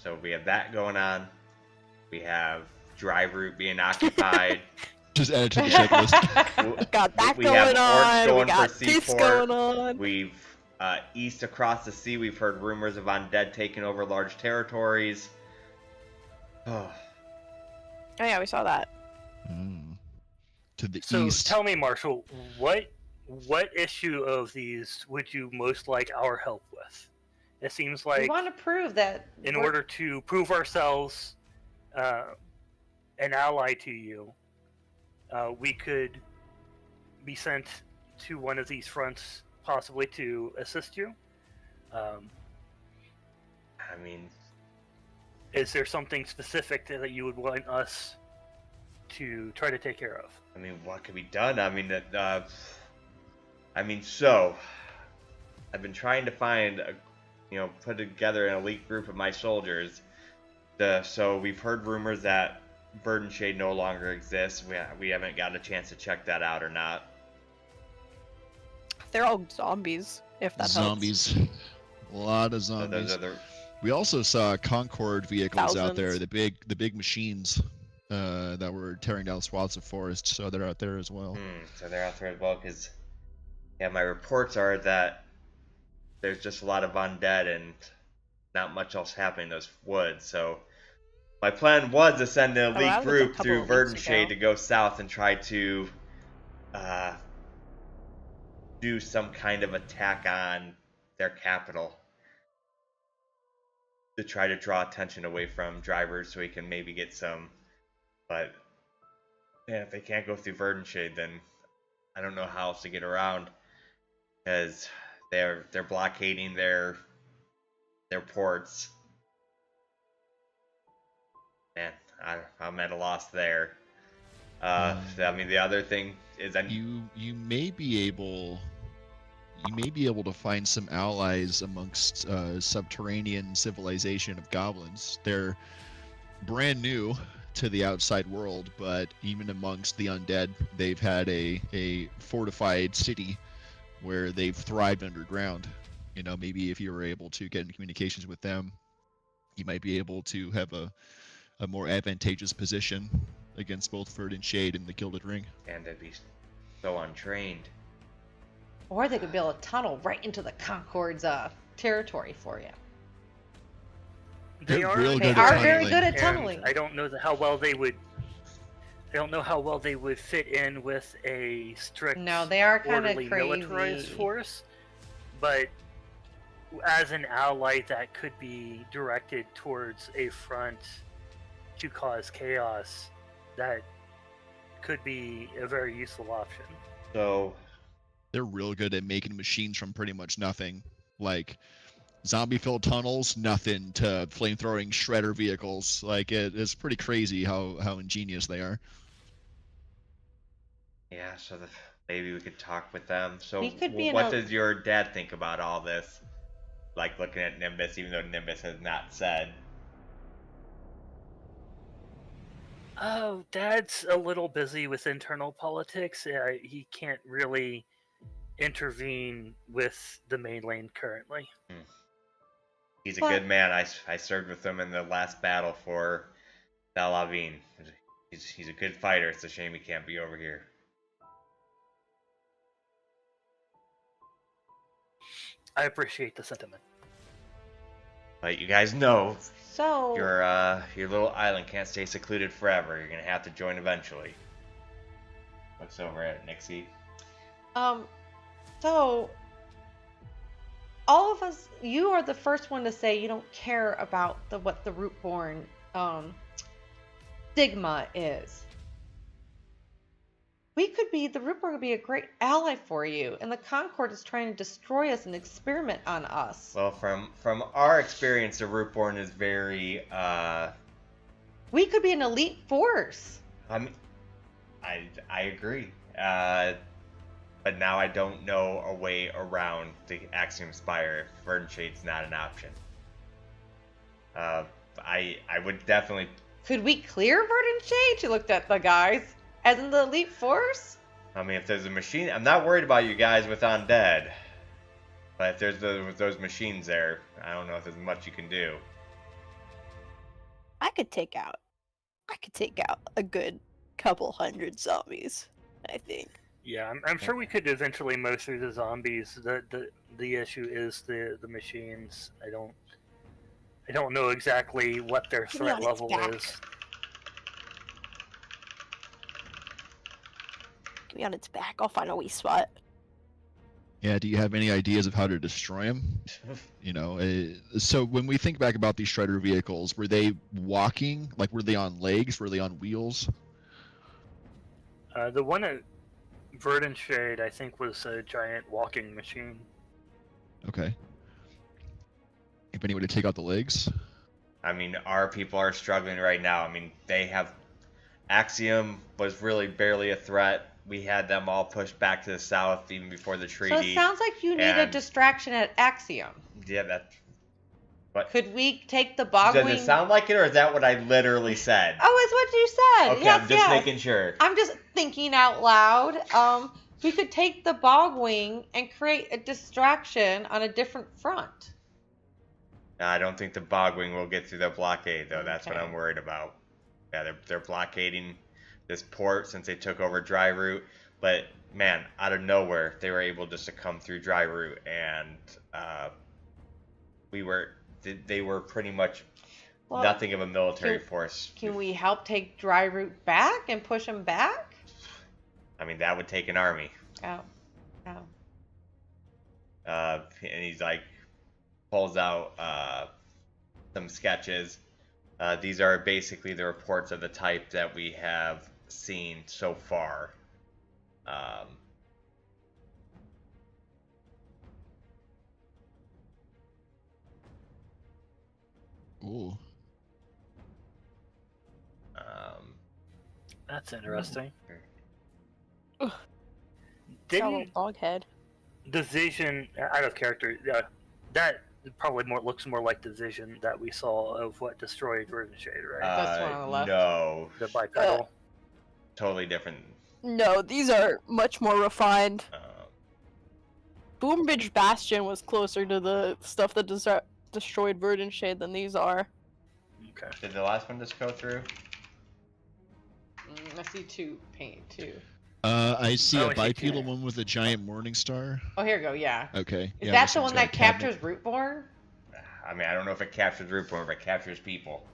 So we have that going on. We have Drive Route being occupied. Just add it to the checklist. Got that We have going Orcs on. going We got for this Seaport. going on. We've east across the sea. We've heard rumors of undead taking over large territories. Oh, Oh yeah, we saw that. To the So east. tell me, Marshall, what issue of these would you most like our help with? It seems We like want to prove that in we're- order to prove ourselves an ally to you, we could be sent to one of these fronts, possibly to assist you. I mean, Is there something specific that you would want us to try to take care of? what could be done? So I've been trying to find put together an elite group of my soldiers. So we've heard rumors that Verdant Shade no longer exists. We haven't got a chance to check that out or not. They're all zombies, if that helps. Zombies. A lot of So zombies. those are the We also saw Concord vehicles out there, Thousands. the big machines that were tearing down swaths of forest. So they're out there as well. So they're out there as well, because my reports are that there's just a lot of undead and not much else happening in those woods. So my plan was to send an I elite was a group couple through of weeks Verdant Shade ago. to go south and try to do some kind of attack on their capital, to try to draw attention away from drivers so we can maybe get some. But man, if they can't go through Verdant Shade, then I don't know how else to get around, because they're blockading their ports. Man, I'm at a loss there. The other thing is You may be able to find some allies amongst subterranean civilization of goblins. They're brand new to the outside world, but even amongst the undead, they've had a fortified city where they've thrived underground. Maybe if you were able to get in communications with them, you might be able to have a more advantageous position against both Verdant Shade and the Gilded Ring. and they'd be so untrained. Or they could build a tunnel right into the Concord's territory for you. They They're are, real They good are at very tunneling. good at and tunneling. I don't know how well they would. I don't know how well they would fit in with a strict, No, they are kind of orderly militarized crazy. force. But as an ally that could be directed towards a front to cause chaos, that could be a very useful option. So They're real good at making machines from pretty much nothing. Like zombie-filled tunnels, nothing, to flamethrowing shredder vehicles. Like it's pretty crazy how ingenious they are. yeah, so maybe we could talk with them. So We could be in what a- does your dad think about all this? Like looking at Nimbus, even though Nimbus has not said. Oh, Dad's a little busy with internal politics. He can't really intervene with the mainland currently. He's a But- good man. I served with him in the last battle for Salavine. He's a good fighter. It's a shame he can't be over here. I appreciate the sentiment. But you guys know So your little island can't stay secluded forever. You're gonna have to join eventually. Looks over at Nixie. So all of us, you are the first one to say you don't care about what the Rootborne stigma is. The Rootborne could be a great ally for you, and the Concord is trying to destroy us and experiment on us. Well, from our experience, the Rootborne is very. We could be an elite force. I mean, I agree. But now I don't know a way around the Axiom Spire if Verdant Shade's not an option. I would definitely. Could we clear Verdant Shade? She looked at the guys. As in the elite force? I mean, if there's a machine, I'm not worried about you guys with undead. But if there's those machines there, I don't know if there's much you can do. I could take out a good couple hundred zombies, I think. Yeah, I'm sure we could eventually mow through the zombies. The issue is the machines. I don't know exactly what their Give me threat on its level back. is. Get me on its back. I'll find a wee spot. Yeah, do you have any ideas of how to destroy them? You know, so when we think back about these Shredder vehicles, were they walking? Like, were they on legs? Were they on wheels? The one at Verdant Shade, I think, was a giant walking machine. Okay. If anyone to take out the legs? I mean, our people are struggling right now. I mean, they have Axiom was really barely a threat. We had them all pushed back to the south even before the treaty. So it sounds like you need a and- distraction at Axiom. Yeah, that. But Could we take the does bogwing? it sound like it, or is that what I literally said? Oh, it's what you said. Okay, Yes, I'm just yes. making sure. I'm just thinking out loud. We could take the bogwing and create a distraction on a different front. I don't think the Bogwing will get through the blockade, though. That's what Okay. I'm worried about. Yeah, they're blockading this port since they took over Dry Route. But, man, out of nowhere, they were able just to come through Dry Route, and they were pretty much Well, nothing of a military force. Can we help take Dry Route back and push them back? I mean, that would take an army. Oh. And he's like, pulls out some sketches. These are basically the reports of the type that we have seen so far. Ooh. That's interesting. Got a Didn't little dog head. the vision out of character? That probably looks more like the vision that we saw of what destroyed Verdant Shade, right? That's one on the left. No, The bipedal. totally different. No, these are much more refined. Uh, Boombridge Bastion was closer to the stuff that destroyed Verdant Shade than these are. Okay. did the last one just go through? I see two paint too. I see Oh, a I see bipedal two. one with a giant morning star. Oh, here we go. Yeah. Okay. Is yeah, that this the one's one got a that cabinet. captures Rootborne? I mean, I don't know if it captures Rootborne, but it captures people.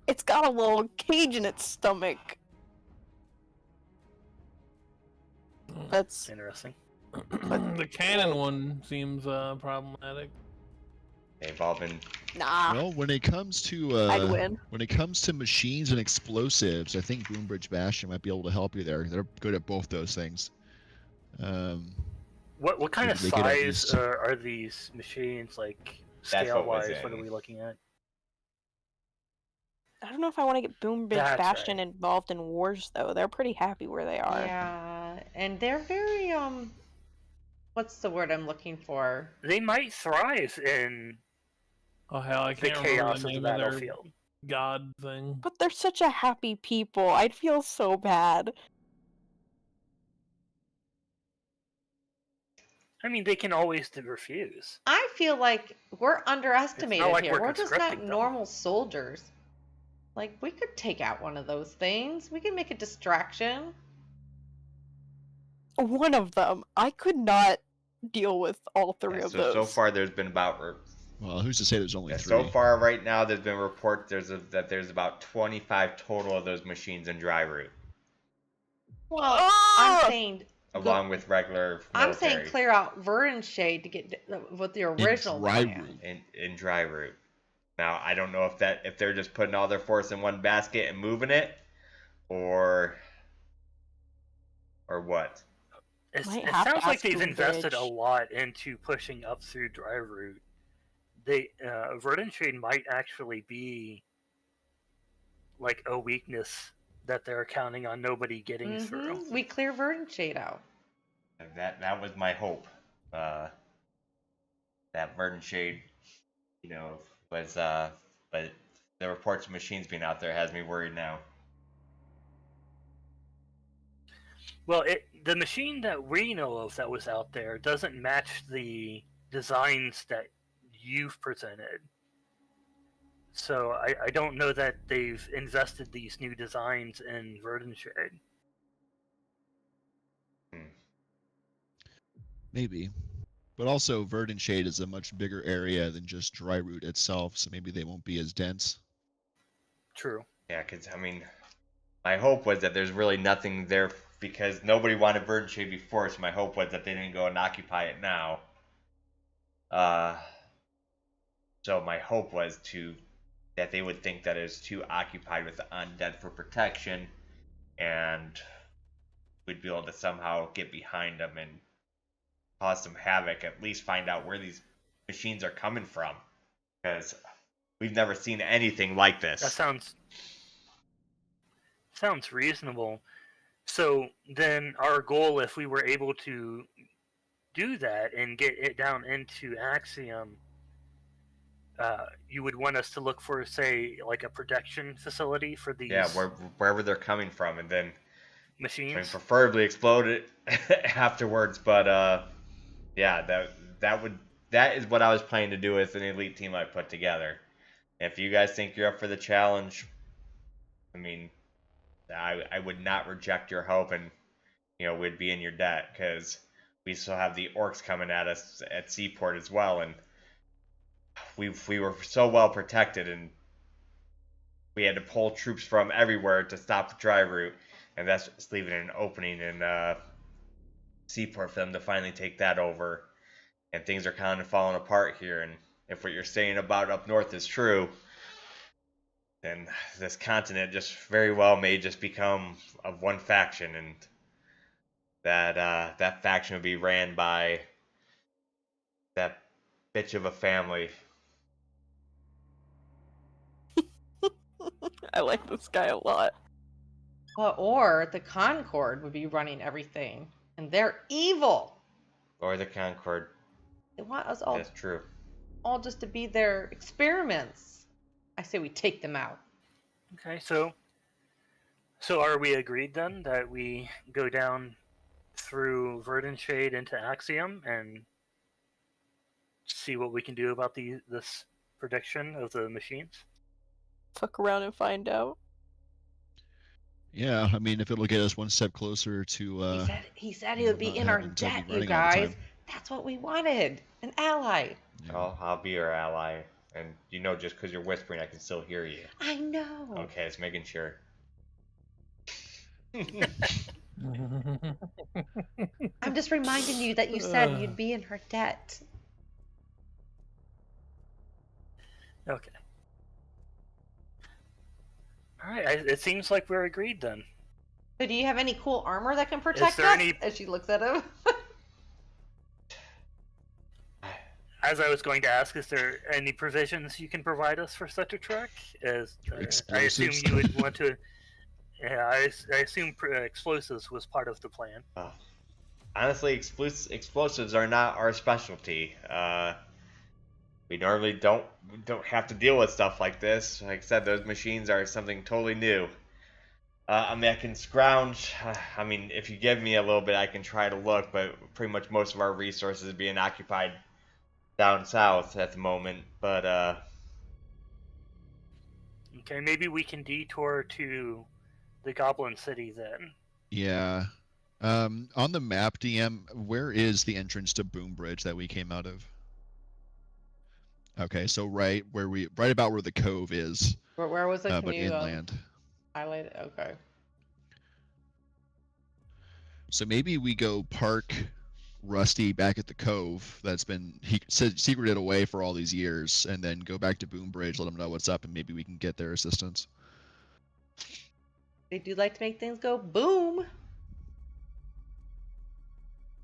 It's got a little cage in its stomach. That's Interesting. The cannon one seems problematic. They've all been. nah. Well, when it comes to I'd win. when it comes to machines and explosives, I think Boombridge Bastion might be able to help you there. They're good at both those things. What kind of They get at size least- are these machines, like That's scale what was wise? What are in. we looking at? I don't know if I want to get Boombridge That's Bastion right. involved in wars though. They're pretty happy where they are. Yeah, and they're very what's the word I'm looking for? They might thrive in Oh hell, I the can't chaos remember of the the name of their battlefield. god thing. But they're such a happy people. I'd feel so bad. I mean, they can always refuse. I feel like we're underestimated like here. we're We're just conscripting not them. normal soldiers. Like, we could take out one of those things. We could make a distraction. One of them. I could not deal with all three Yeah, of so those. far, there's been about. Well, who's to say there's only Yeah, three? so far, right now, there's been reports that there's about 25 total of those machines in Dry Route, Well, Ah! I'm saying along with regular military. I'm saying clear out Verdant Shade to get with the original Dry plan. Route. in Dry Route. Now, I don't know if they're just putting all their force in one basket and moving it, or what. It Might have to sounds like ask they've invested a Boombridge. lot into pushing up through Dry Route. Verdant Shade might actually be like a weakness that they're counting on nobody getting through. We clear Verdant Shade out. That was my hope. That Verdant Shade, was but the reports of machines being out there has me worried now. Well, the machine that we know of that was out there doesn't match the designs that you've presented. So I don't know that they've invested these new designs in Verdant Shade. Maybe. But also, Verdant Shade is a much bigger area than just Dry Route itself, so maybe they won't be as dense. True. Yeah, because I mean, my hope was that there's really nothing there because nobody wanted Verdant Shade before, so my hope was that they didn't go and occupy it now. So my hope was that they would think that it was too occupied with the undead for protection, and we'd be able to somehow get behind them and cause some havoc, at least find out where these machines are coming from, because we've never seen anything like this. That sounds reasonable. So then our goal, if we were able to do that and get it down into Axiom, you would want us to look for, say, like a protection facility for these wherever they're coming from, and then machines. Preferably explode it afterwards. But that is what I was planning to do with an elite team I put together. If you guys think you're up for the challenge, I mean, I would not reject your hope, and we'd be in your debt, because we still have the orcs coming at us at Seaport as well, and we were so well protected, and we had to pull troops from everywhere to stop the drive route, and that's just leaving an opening in Seaport for them to finally take that over. And things are kind of falling apart here, and if what you're saying about up north is true, then this continent just very well may just become of one faction, and that faction would be ran by that bitch of a family. I like this guy a lot. Well, or the Concord would be running everything, and they're evil. Or the Concord. They want us all. That's true. All just to be their experiments. I say we take them out. Okay, so are we agreed then that we go down through Verdant Shade into Axiom and see what we can do about this prediction of the machines? Fuck around and find out. Yeah, I mean, if it'll get us one step closer to. He said he would be in our debt, you guys. That's what we wanted. An ally. Yeah. Oh, I'll be your ally. And just because you're whispering, I can still hear you. I know. Okay, just making sure. I'm just reminding you that you said you'd be in her debt. Okay. Alright, it seems like we're agreed then. So do you have any cool armor that can protect us? As she looks at him. As I was going to ask, is there any provisions you can provide us for such a trek? I assume you would want to. Yeah, I assume explosives was part of the plan. Honestly, explosives are not our specialty. We normally don't have to deal with stuff like this. Like I said, those machines are something totally new. I mean, I can scrounge. I mean, if you give me a little bit, I can try to look, but pretty much most of our resources are being occupied down south at the moment. But okay, maybe we can detour to the Goblin City then. Yeah. On the map, DM, where is the entrance to Boombridge that we came out of? Okay, so right about where the cove is. Where was it? But inland. Highlight it. Okay. So maybe we go park Rusty back at the cove that's been secreted away for all these years, and then go back to Boombridge, let them know what's up, and maybe we can get their assistance. They do like to make things go boom.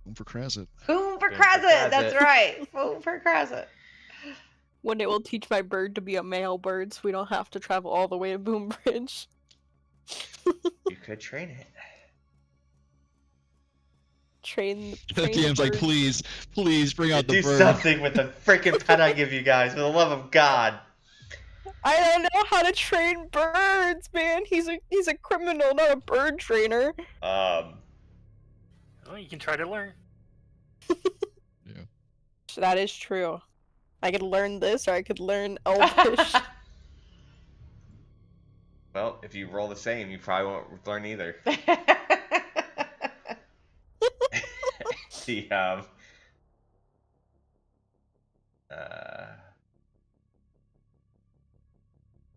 Boom for Krazit. Boom for Krazit. That's right. Boom for Krazit. One day we'll teach my bird to be a male bird, so we don't have to travel all the way to Boombridge. You could train it. Train DM's like, please bring out the bird. Do something with the freaking pet I give you guys, for the love of God. I don't know how to train birds, man. He's a criminal, not a bird trainer. Well, you can try to learn. Yeah. That is true. I could learn this, or I could learn Elvish. Well, if you roll the same, you probably won't learn either.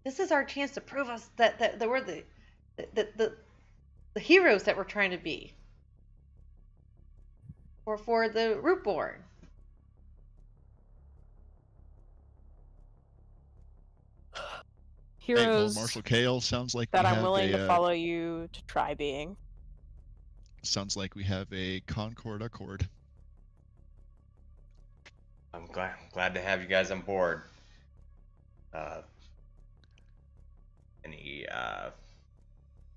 This is our chance to prove us that we're the the heroes that we're trying to be. Or for the Rootborne. Hey, well, Heroes Marshall Kale, sounds like that we I'm have willing a, to follow you to try being. sounds like we have a Concord Accord. I'm glad to have you guys on board. And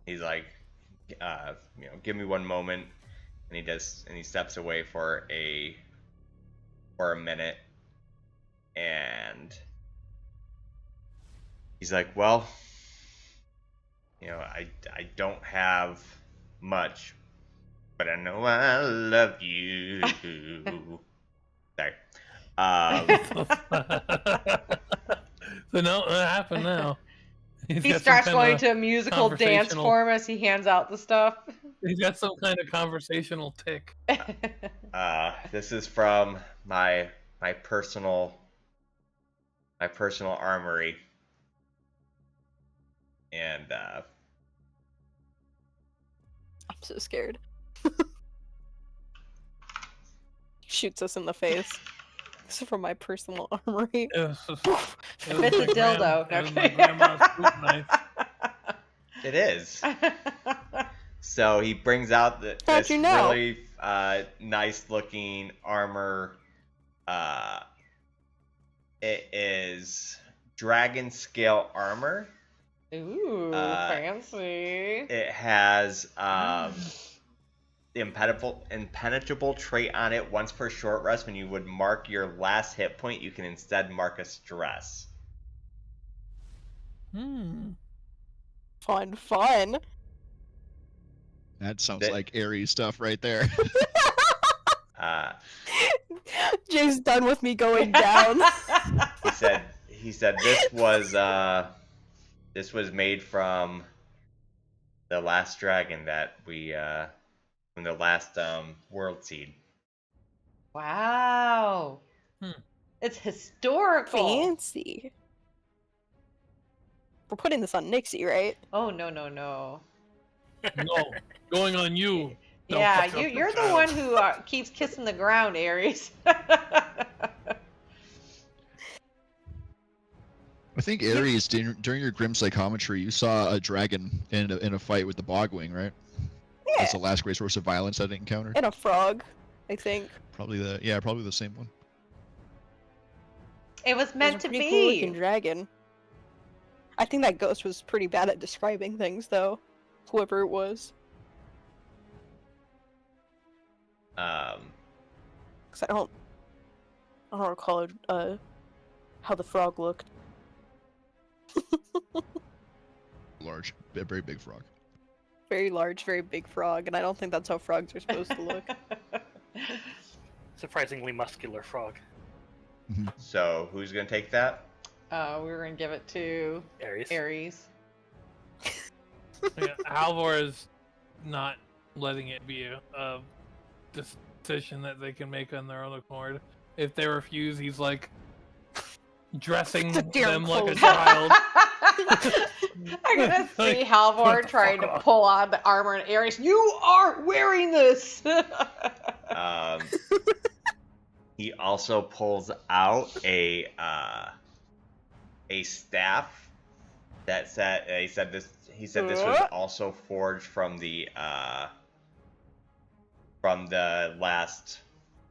he's like, give me one moment, and he steps away for a minute, and he's like, well, I don't have much, but I know I love you. Sorry. So no, what happened now? He got some starts kinda going to a musical dance conversational- form as he hands out the stuff. He's got some kind of conversational tick. This is from my personal armory, and I'm so scared. Shoots us in the face. This is from my personal armory. It was just- If it's a dildo. It was my grandma's fruit knife. it is. So he brings out this you know? really nice looking armor. It is dragon scale armor. Ooh, fancy. It has the impenetrable trait on it. Once per short rest, when you would mark your last hit point, you can instead mark a stress. Fun. That sounds like Ares stuff right there. Jay's done with me going down. He said this was made from the last dragon that we from the last world seed. Wow. It's historical. Fancy. We're putting this on Nixie, right? Oh, no. No, going on you. No, Yeah, fuck up you're the the child. one who keeps kissing the ground, Ares. I think Ares, during your grim psychometry, you saw a dragon in a fight with the Bogwing, right? Yeah. That's the last great source of violence I encountered. And a frog, I think. Probably the same one. It was meant to Pretty cool looking be. dragon. I think that ghost was pretty bad at describing things, though. Whoever it was. Because I don't recall how the frog looked. Large, a very big frog. Very large, very big frog, and I don't think that's how frogs are supposed to look. Surprisingly muscular frog. So who's gonna take that? We're gonna give it to Ares. Ares. Yeah, Halvor is not letting it be a decision that they can make on their own accord. If they refuse, he's like dressing The damn them like a clothes. child. I'm gonna see Halvor trying to pull on the armor and Ares. You are wearing this. He also pulls out a staff that he said this was also forged from the last,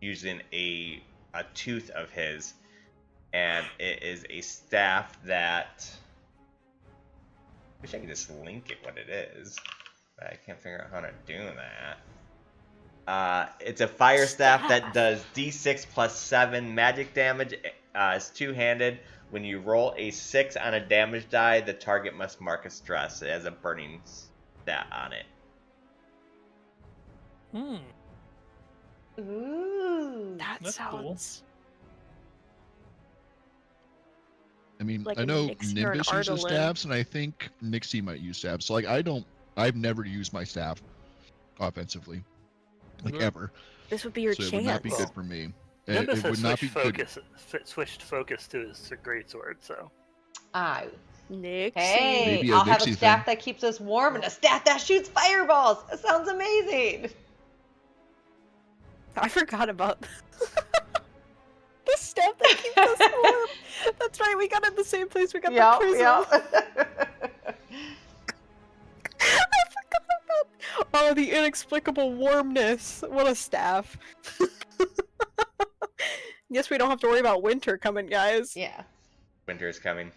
using a tooth of his, and it is a staff that, wish I could just link it what it is, but I can't figure out how to do that. It's a fire staff that does d6 plus 7 magic damage. It's two-handed. When you roll a 6 on a damage die, the target must mark a stress. It has a burning stat on it. Ooh. That's sounds I mean, like I a know Nixie or an Nimbus uses Ardalin. staffs, and I think Nixie might use staffs. So, like, I've never used my staff offensively, like, Good. ever. This would be your So it chance. would not be good for me. Nimbus It has would not be good. switched focus to his greatsword, so. I Nixie. Hey, Maybe a I'll have a Nixie staff thing. that keeps us warm and a staff that shoots fireballs. That sounds amazing. I forgot about the staff that keeps us warm. That's right, we got it the same place we got the prism. I forgot about the inexplicable warmness. What a staff. Guess we don't have to worry about winter coming, guys. Yeah. Winter is coming.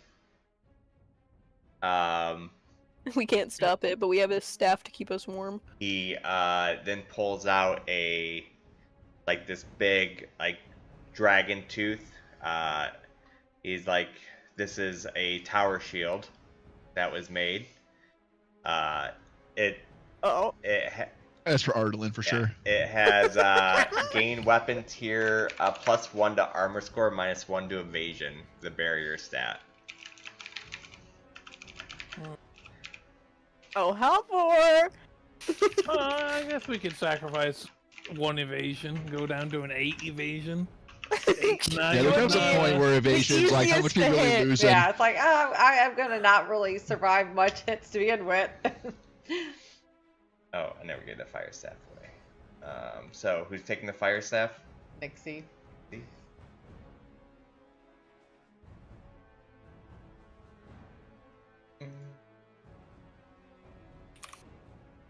We can't stop it, but we have a staff to keep us warm. He then pulls out this big dragon tooth. He's like, this is a tower shield that was made. As for Ardalin, for sure. It has gain weapon tier +1 to armor score, -1 to evasion. The barrier stat. Oh, Halvor! I guess we could sacrifice 1 evasion, go down to an 8 evasion. Yeah, there comes a point where evasion's like, how much are you really losing? Yeah, it's like, oh, I am gonna not really survive much hits to begin with. Oh, I never gave the fire staff away. So who's taking the fire staff? Nixie.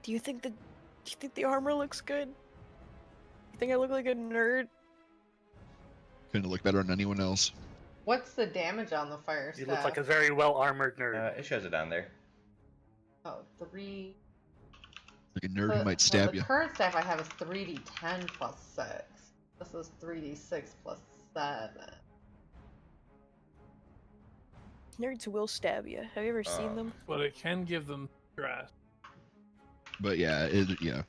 Do you think the armor looks good? You think I look like a nerd? Couldn't look better on anyone else. What's the damage on the fire You staff? look like a very well-armored nerd. It shows it down there. Oh, 3. Like a nerd who might stab the you. current staff I have is 3d10 plus 6. This is 3d6 plus 7. Nerds will stab you. Have you ever seen them? But it can give them stress. But yeah, yeah.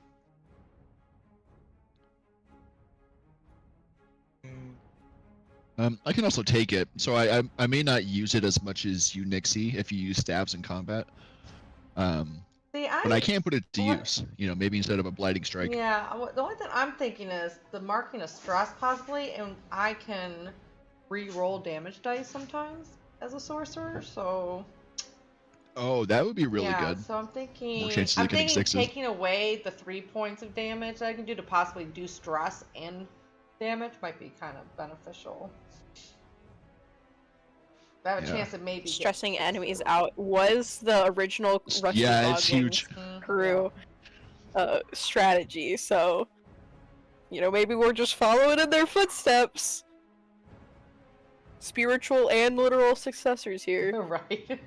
I can also take it, so I may not use it as much as you, Nixie, if you use stabs in combat. But I can put it to use. You know, maybe instead of a blighting strike. Yeah, the only thing I'm thinking is the marking of stress possibly, and I can re-roll damage dice sometimes as a sorcerer, so... Oh, that would be really good. So I'm thinking, More chances of getting sixes. taking away the 3 points of damage that I can do to possibly do stress and damage might be kind of beneficial. I have a chance of maybe stressing enemies out was the original Rusty it's huge. crew strategy, so you know, maybe we're just following in their footsteps. Spiritual and literal successors here. Right.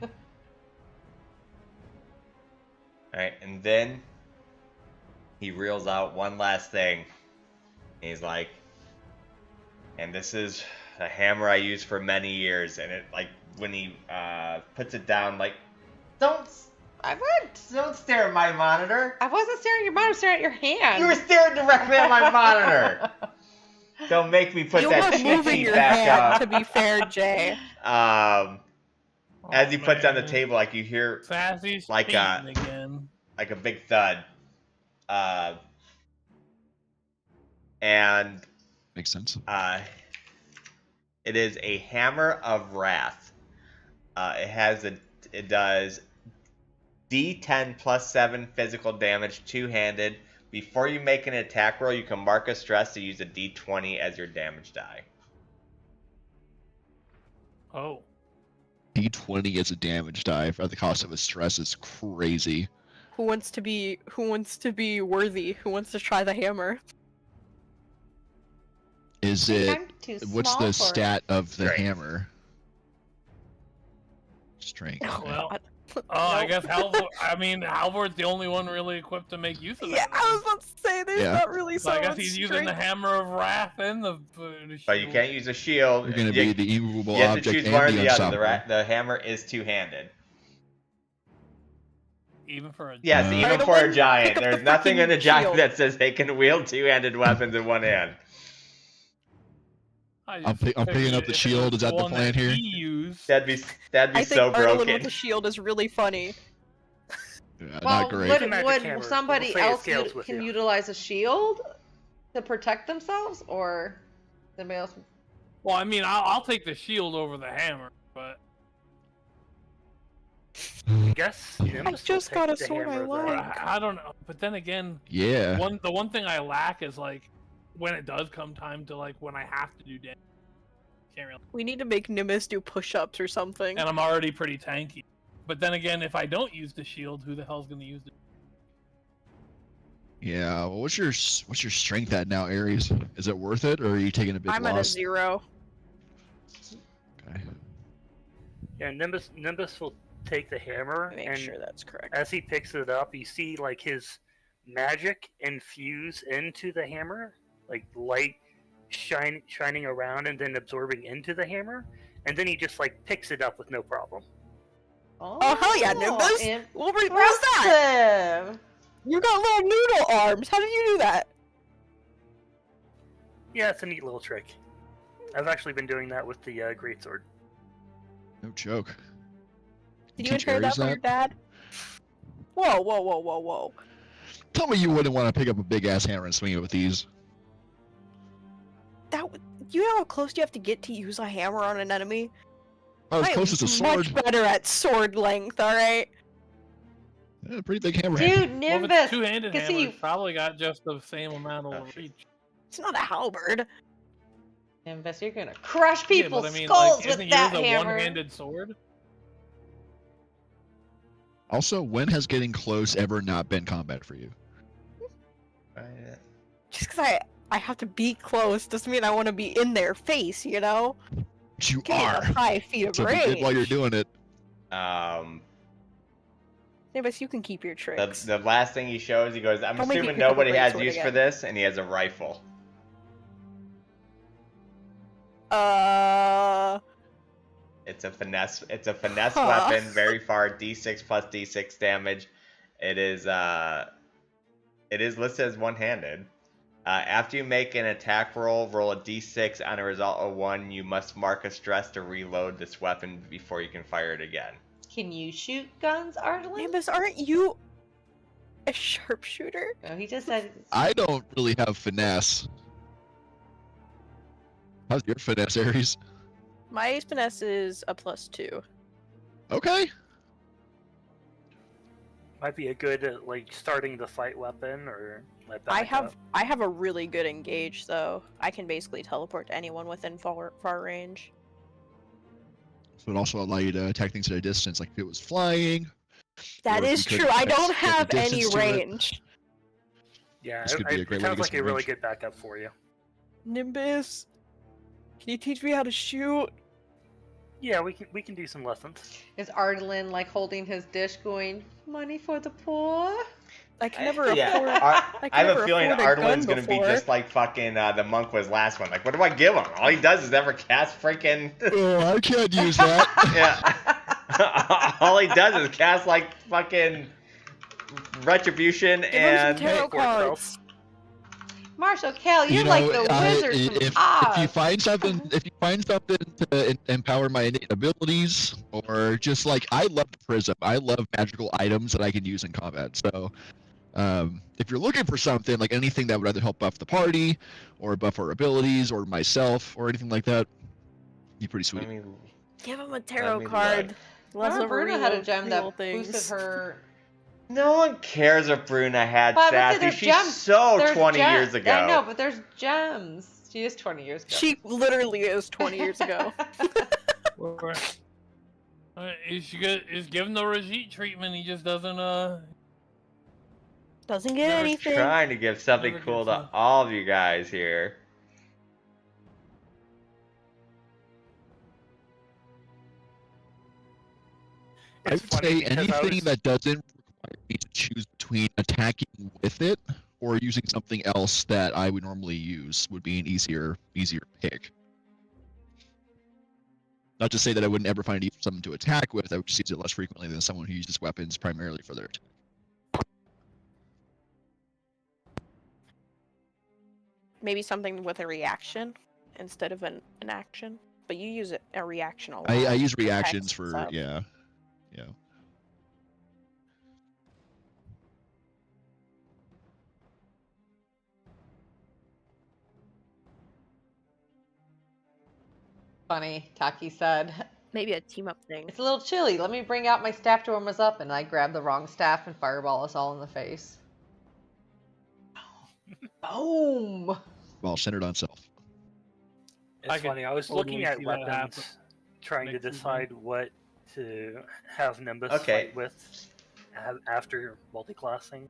Alright, and then he reels out one last thing. He's like, and this is a hammer I used for many years, and it, like, when he puts it down, like, don't stare at my monitor. I wasn't staring at your monitor, I was staring at your hand. You were staring directly at my monitor. Don't make me put that cheat sheet back up. To be fair, Jay. As he puts on the table, like, you hear Sassy's like again. like a big thud. And makes sense. It is a hammer of wrath. It does D10 plus 7 physical damage, two-handed. Before you make an attack roll, you can mark a stress to use a D20 as your damage die. Oh. D20 as a damage die at the cost of a stress is crazy. Who wants to be worthy? Who wants to try the hammer? Is it what's the stat of the hammer? Strength. Oh, well, I guess Halvor's the only one really equipped to make use of it. Yeah, I was about to say there's not really so I guess much he's strength. using the hammer of wrath and the shield. But you can't use a shield. You're gonna be the immovable you have object to choose and one or the the other. unstoppable. The hammer is two-handed. Even for a Yes, even for a giant. pick up There's the nothing in a freaking giant shield. that says they can wield two-handed weapons in one hand. I'm picking up the shield. Is that the plan here? That'd be I so think Arlen broken. with the shield is really funny. Yeah, Well, not great. would somebody We'll say it else scales with can you. utilize a shield to protect themselves, or somebody else? Well, I mean, I'll take the shield over the hammer, but I guess I Nimbus just will got take a the sword I hammer Or then. like. I don't know, but then again, Yeah. the one thing I lack is like when it does come time to like when I have to do damage. Can't really. We need to make Nimbus do push-ups or something. And I'm already pretty tanky. But then again, if I don't use the shield, who the hell's gonna use it? Yeah. Well, what's your strength at now, Ares? Is it worth it, or are you taking a big I'm at a loss? 0. Okay. Yeah, Nimbus will take the hammer, Make and sure that's correct. as he picks it up, you see like his magic infuse into the hammer, like light shining around and then absorbing into the hammer, and then he just like picks it up with no problem. Oh, hell yeah, Nimbus! What was that? Impressive. You got little noodle arms. How did you do that? Yeah, it's a neat little trick. I've actually been doing that with the greatsword. No joke. Did you Teach inherit that Ares from your dad? Whoa, whoa, whoa, whoa, whoa. Tell me you wouldn't want to pick up a big ass hammer and swing it with these. You know how close you have to get to use a hammer on an enemy? Oh, as I close as a am sword. much better at sword length, alright? Yeah, pretty big hammer. Dude, Well, if Nimbus. it's two-handed can hammer, see you. it's probably got just the same amount of Oh, shit. reach. It's not a halberd. Nimbus, you're gonna crush Yeah, people's but I mean, skulls like, with isn't that yours a hammer. one-handed sword? Also, when has getting close ever not been combat for you? Just because I have to be close doesn't mean I want to be in their face, you know? But you Give me are. the 5 feet of So be good range. while you're doing it. Nimbus, you can keep your tricks. The last thing he shows, he goes, I'm Don't make me assuming pick up a nobody has greatsword use for again. this, and he has a rifle. It's a finesse Huh. weapon, very far, D6 plus D6 damage. It is listed as one-handed. After you make an attack roll a D6 on a result of 1. You must mark a stress to reload this weapon before you can fire it again. Can you shoot guns, Ardlin? Nimbus, aren't you a sharpshooter? No, he just said. I don't really have finesse. How's your finesse, Ares? My finesse is a +2. Okay. Might be a good like starting the fight weapon or my I backup. have a really good engage though. I can basically teleport to anyone within far range. So it also allow you to attack things at a distance, like if it was flying. That Or if is you could true. I don't get the have any distance to it. range. Yeah, This could be a great it way to sounds get like some a really range. good backup for you. Nimbus, can you teach me how to shoot? Yeah, we can do some lessons. Is Ardlin like holding his dish, going, "Money for the poor"? I can never afford. I can have a never feeling afford a gun Ardlin's gonna be before. just like fucking the monk was last one. Like, what do I give him? All he does is never cast freaking. Oh, I can't use that. Yeah. All he does is cast like fucking retribution Give him some and. tarot cards. Marshall Cal, you're You know, like the wizard from if Oz. you find something, to empower my innate abilities, or just like I love Prism, I love magical items that I can use in combat. So, if you're looking for something like anything that would either help buff the party, or buff our abilities, or myself, or anything like that, be pretty sweet. Give him a tarot me card. Let's Remember Bruna had a gem real that things. boosted her. No one cares if Bruna had But I would say sassy. there's She's gems. so There's 20 gem- years ago. I know, but there's gems. She is 20 years ago. She literally is 20 years ago. He's given the Rajit treatment. He just doesn't Doesn't get I'm anything. trying to give something Never cool gets to it. all of you guys here. I It's would funny say because I anything was- that doesn't require me to choose between attacking with it or using something else that I would normally use would be an easier pick. Not to say that I wouldn't ever find something to attack with, I would just use it less frequently than someone who uses weapons primarily for their attack. Maybe something with a reaction instead of an action. But you use a reaction a lot. I use for reactions text for, stuff. yeah. Funny, Taki said, Maybe a team up thing. It's a little chilly. Let me bring out my staff to warm us up. And I grab the wrong staff and fireball us all in the face. Boom! Well, centered on self. It's I could funny. I was totally looking at see that happen weapons, trying to next season. decide what to have Nimbus Okay. fight with after multiclassing,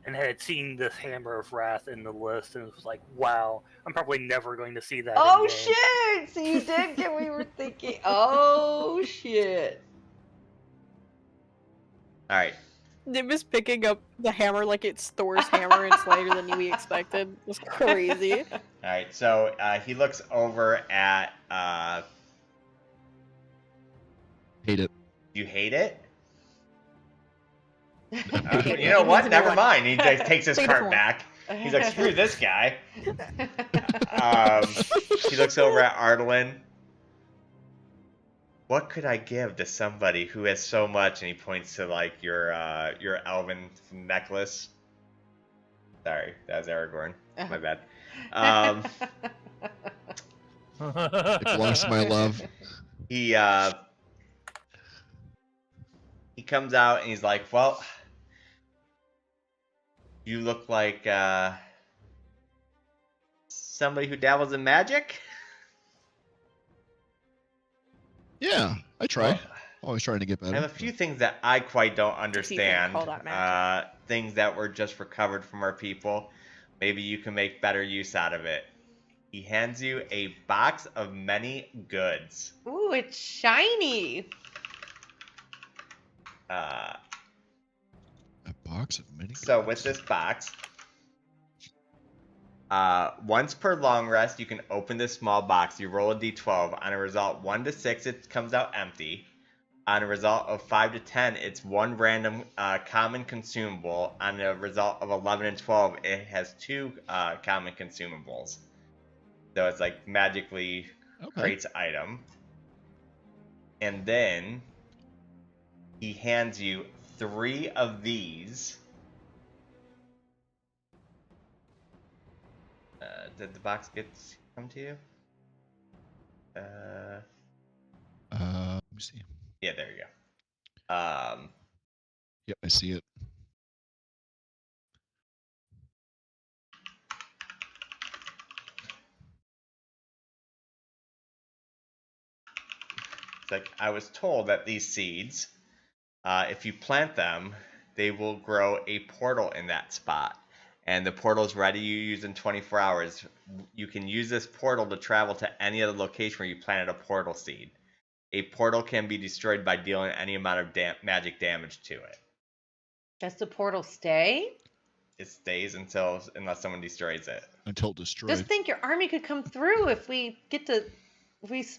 and had seen this Hammer of Wrath in the list, and was like, "Wow, I'm probably never going to see that." Oh in game. shit! So you did get what we were thinking. Oh shit! All right. Nimbus picking up the hammer like it's Thor's hammer and it's lighter than we expected. It was crazy. All right. So he looks over at. Hate it. You hate it? Okay, You know he what? needs a new Never one. mind. He just takes his Say the cart point. back. He's like, screw this guy. He looks over at Ardlin. What could I give to somebody who has so much? And he points to like your elven necklace. Sorry, that was Aragorn. My bad. It belongs to my love. He comes out and he's like, well, you look like somebody who dabbles in magic. Yeah, I try. Well, Always trying to get better. I have a few things that I quite don't understand. call that magic. Things that were just recovered from our people. Maybe you can make better use out of it. He hands you a box of many goods. Ooh, it's shiny. A box of mini. So goods. with this box, once per long rest, you can open this small box. You roll a d12. On a result 1 to 6, it comes out empty. On a result of 5 to 10, it's one random common consumable. On a result of 11 and 12, it has 2 common consumables. So it's like magically creates item. And then he hands you 3 of these. Did the box come to you? Let me see. Yeah, there you go. Yep, I see it. It's like, I was told that these seeds, if you plant them, they will grow a portal in that spot. And the portal is ready. You use in 24 hours. You can use this portal to travel to any other location where you planted a portal seed. A portal can be destroyed by dealing any amount of magic damage to it. Does the portal stay? It stays unless someone destroys it. Until destroyed. Just think your army could come through if we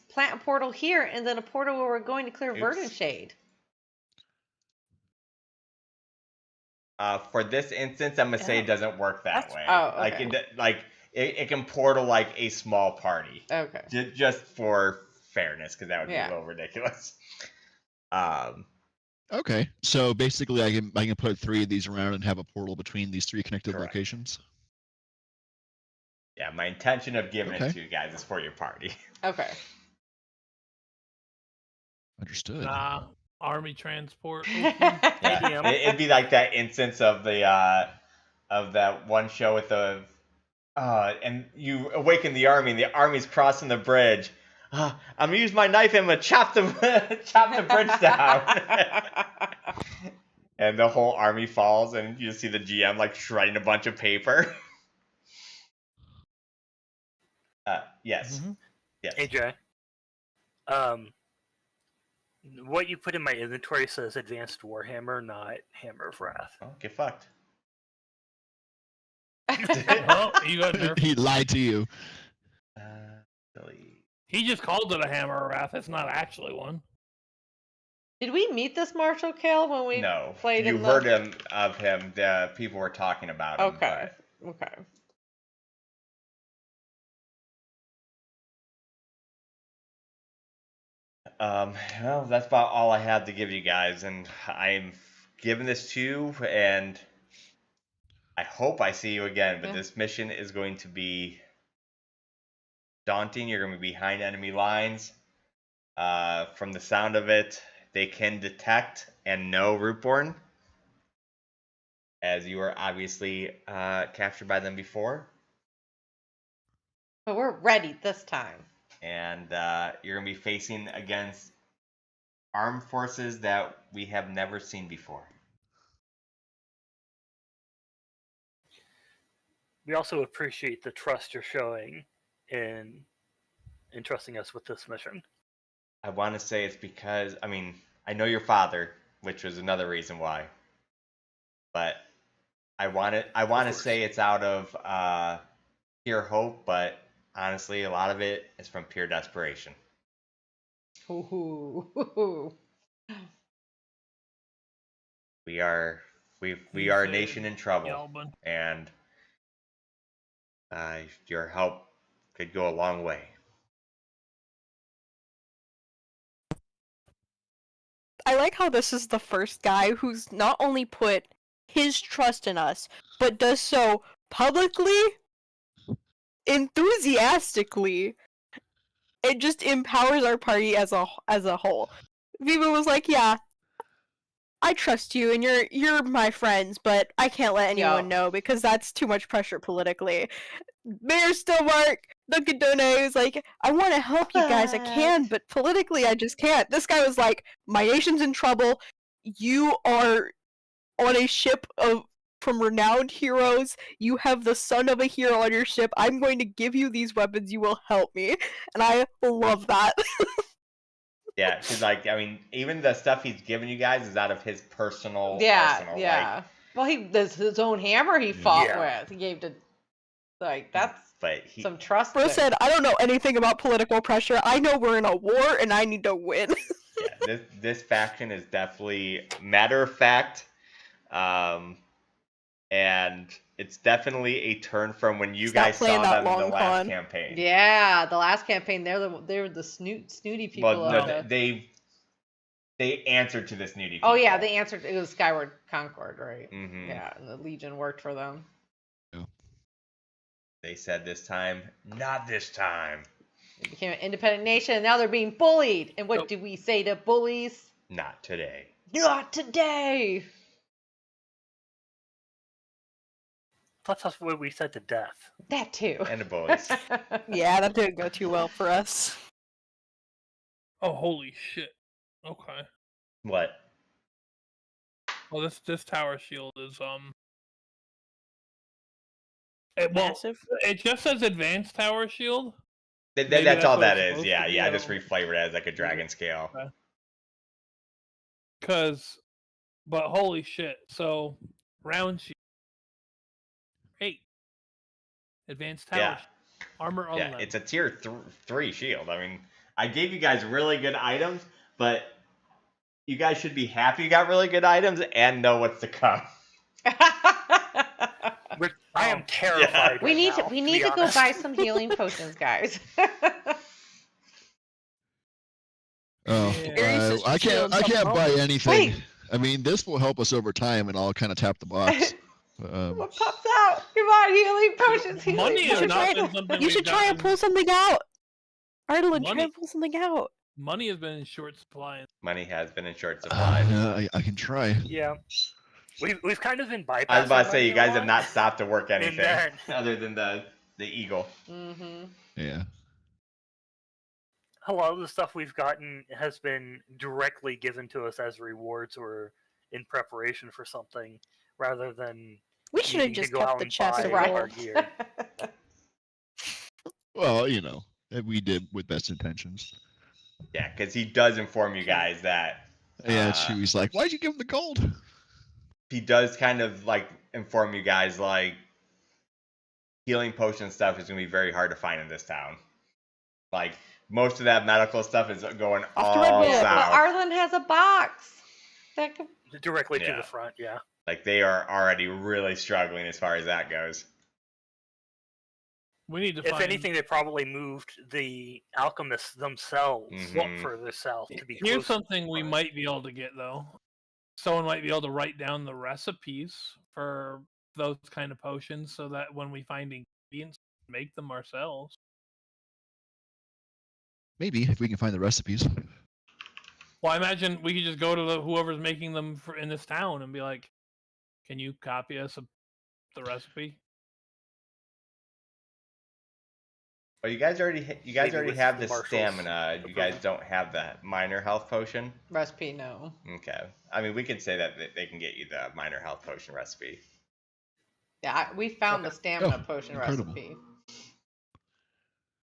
plant a portal here and then a portal where we're going to clear Oops. Verdant Shade. For this instance, I'm gonna say it doesn't work that way. Oh, okay. It can portal like a small party. Okay. Just for fairness, because that would be Yeah. a little ridiculous. Okay, so basically, I can put 3 of these around and have a portal between these 3 connected Correct. locations. Yeah, my intention of giving it Okay. to you guys is for your party. Okay. Understood. Army transport. Yeah, it'd be like that instance of the of that one show with the and you awaken the army and the army's crossing the bridge. I'm gonna use my knife and I'm gonna chop the bridge down. And the whole army falls and you just see the GM like shredding a bunch of paper. Yes. Mm-hmm. Yes. AJ, what you put in my inventory says Advanced Warhammer, not Hammer of Wrath. Oh, get fucked. Well, you got nerfed. He lied to you. Delete. He just called it a hammer of wrath. It's not actually one. Did we meet this Marshall Kale when we No, played you in heard of him. The people were talking about him. Okay. Okay. Well, that's about all I have to give you guys, and I'm giving this to you, and I hope I see you again. But this mission is going to be daunting. You're going to be behind enemy lines. From the sound of it, they can detect and know Rootborne, as you were obviously captured by them before. But we're ready this time. And you're going to be facing against armed forces that we have never seen before. We also appreciate the trust you're showing in entrusting us with this mission. I want to say it's because, I mean, I know your father, which was another reason why. But I want to say it's out of pure hope, but honestly, a lot of it is from pure desperation. Ooh. We are a nation in trouble, Yalbin. and your help could go a long way. I like how this is the first guy who's not only put his trust in us, but does so publicly, enthusiastically. It just empowers our party as a whole. Viva was like, "Yeah, I trust you, and you're my friends, but I can't let anyone know because that's too much pressure politically." Mayor Stillmark, Dunkin' Donut was like, "I want to help you guys, I can, but politically I just can't." This guy was like, "My nation's in trouble. You are on a ship from renowned heroes. You have the son of a hero on your ship. I'm going to give you these weapons. You will help me." And I love that. Yeah, because like, I mean, even the stuff he's giving you guys is out of his personal arsenal. Yeah. Like, well, there's his own hammer he fought Yeah. with. He gave to, like, that's but some trust. Bro there. said, "I don't know anything about political pressure. I know we're in a war and I need to win." yeah, this faction is definitely matter of fact, and it's definitely a turn from when you Stop guys playing saw that them in the long last con. campaign. Yeah, the last campaign, they were the snooty people. Well, no, of the... they answered to the snooty people. Oh yeah, they answered. It was Skyward Concord, right? Mm-hmm. Yeah, and the Legion worked for them. Yeah. They said this time, not this time. They became an independent nation, and now they're being bullied. And what do we say to bullies? Not today. Not today. That's what we said to death. That too. And the bullies. Yeah, that didn't go too well for us. Oh, holy shit. Okay. What? Well, this tower shield is Massive. it just says advanced tower shield. That's all what that it's is. supposed Yeah, to be, yeah. I I just don't- reflavored it as like a dragon scale. But holy shit. So round shield 8. Advanced tower Yeah. shield. Armor 11. Yeah, it's a tier 3 shield. I mean, I gave you guys really good items, but you guys should be happy you got really good items and know what's to come. I am terrified. We need right to now, go honest. buy some healing potions, guys. Oh, Yeah. I can't buy anything. Wait. I mean, this will help us over time, and I'll kind of tap the box. What pops out? Come on, healing potions. Healing Money potions. is not been something You we've should try and gotten- pull something out. Arnold, try Money. and pull something out. Money has been in short supply. Money has been in short supply. I can try. Yeah. We've kind of been bypassing. I was about to say, money you a guys lot. have not stopped to work anything then- other than the eagle. Mm-hmm. Yeah. A lot of the stuff we've gotten has been directly given to us as rewards or in preparation for something, rather than We should have needing to just go kept out the and chest buy Right. our gear. Well, you know, we did with best intentions. Yeah, because he does inform you guys that Yeah, Chewie's like, "Why'd you give him the gold?" he does kind of like inform you guys like healing potion stuff is gonna be very hard to find in this town. Like most of that medical stuff is going Off to all Red Bull. Yeah, but south. Arlen has a box. That could... Directly to Yeah. the front, yeah. Like they are already really struggling as far as that goes. We need to If find anything, they probably moved the alchemists themselves Mhm. further south to be Here's closer. something we might be able to get though. Someone might be able to write down the recipes for those kind of potions so that when we find ingredients, make them ourselves. Maybe if we can find the recipes. Well, I imagine we could just go to whoever's making them in this town and be like, "Can you copy us the recipe?" Well, you guys already Maybe with have the the marshals stamina. You guys approval. don't have the minor health potion. Recipe, no. Okay. I mean, we could say that they can get you the minor health potion recipe. Yeah, we found the stamina Oh, potion incredible. recipe.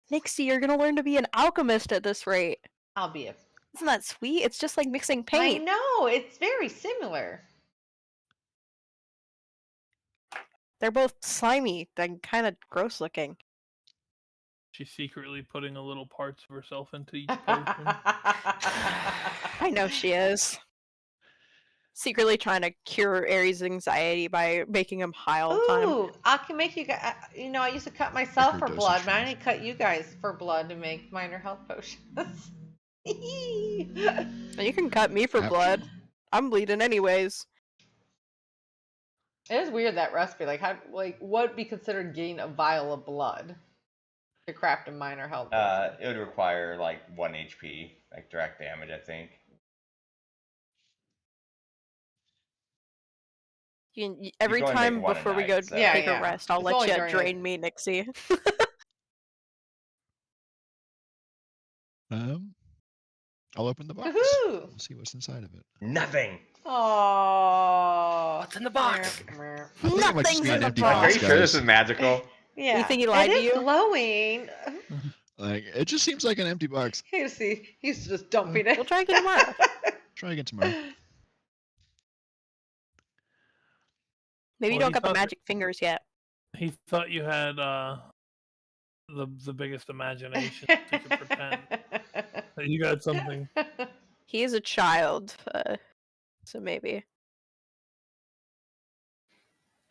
Nixie, you're gonna learn to be an alchemist at this rate. I'll be a. Isn't that sweet? It's just like mixing I paint. know, it's very similar. They're both slimy and kind of gross looking. She's secretly putting a little parts of herself into each potion. I know she is. Secretly trying to cure Aries' anxiety by making him high all the time. Ooh, I can make you guys. You know, I used to cut myself for Record blood, dosage but I change. need to cut you guys for blood to make minor health potions. And you can cut me for Ouch. blood. I'm bleeding anyways. It is weird that recipe. Like, how, like, what would be considered getting a vial of blood to craft a minor health potion? It would require like 1 HP, like direct damage, I think. Every only make time one a before we night, go so- Yeah, take yeah. a rest, I'll It's let only you during drain me, Nixie. I'll open the box. Woohoo! We'll see what's inside of it. Nothing. Aww. What's in the box? I think it might just Nothing's be in an the empty box. Are box, you sure this guys. is magical? Yeah. You think he lied it to is you? glowing. Like, it just seems like an empty box. You see, he's just dumping it. We'll try again tomorrow. Try again tomorrow. Maybe you Well, don't he got the thought that- magic fingers yet. He thought you had the biggest imagination, so you could pretend that you got something. He is a child, so maybe.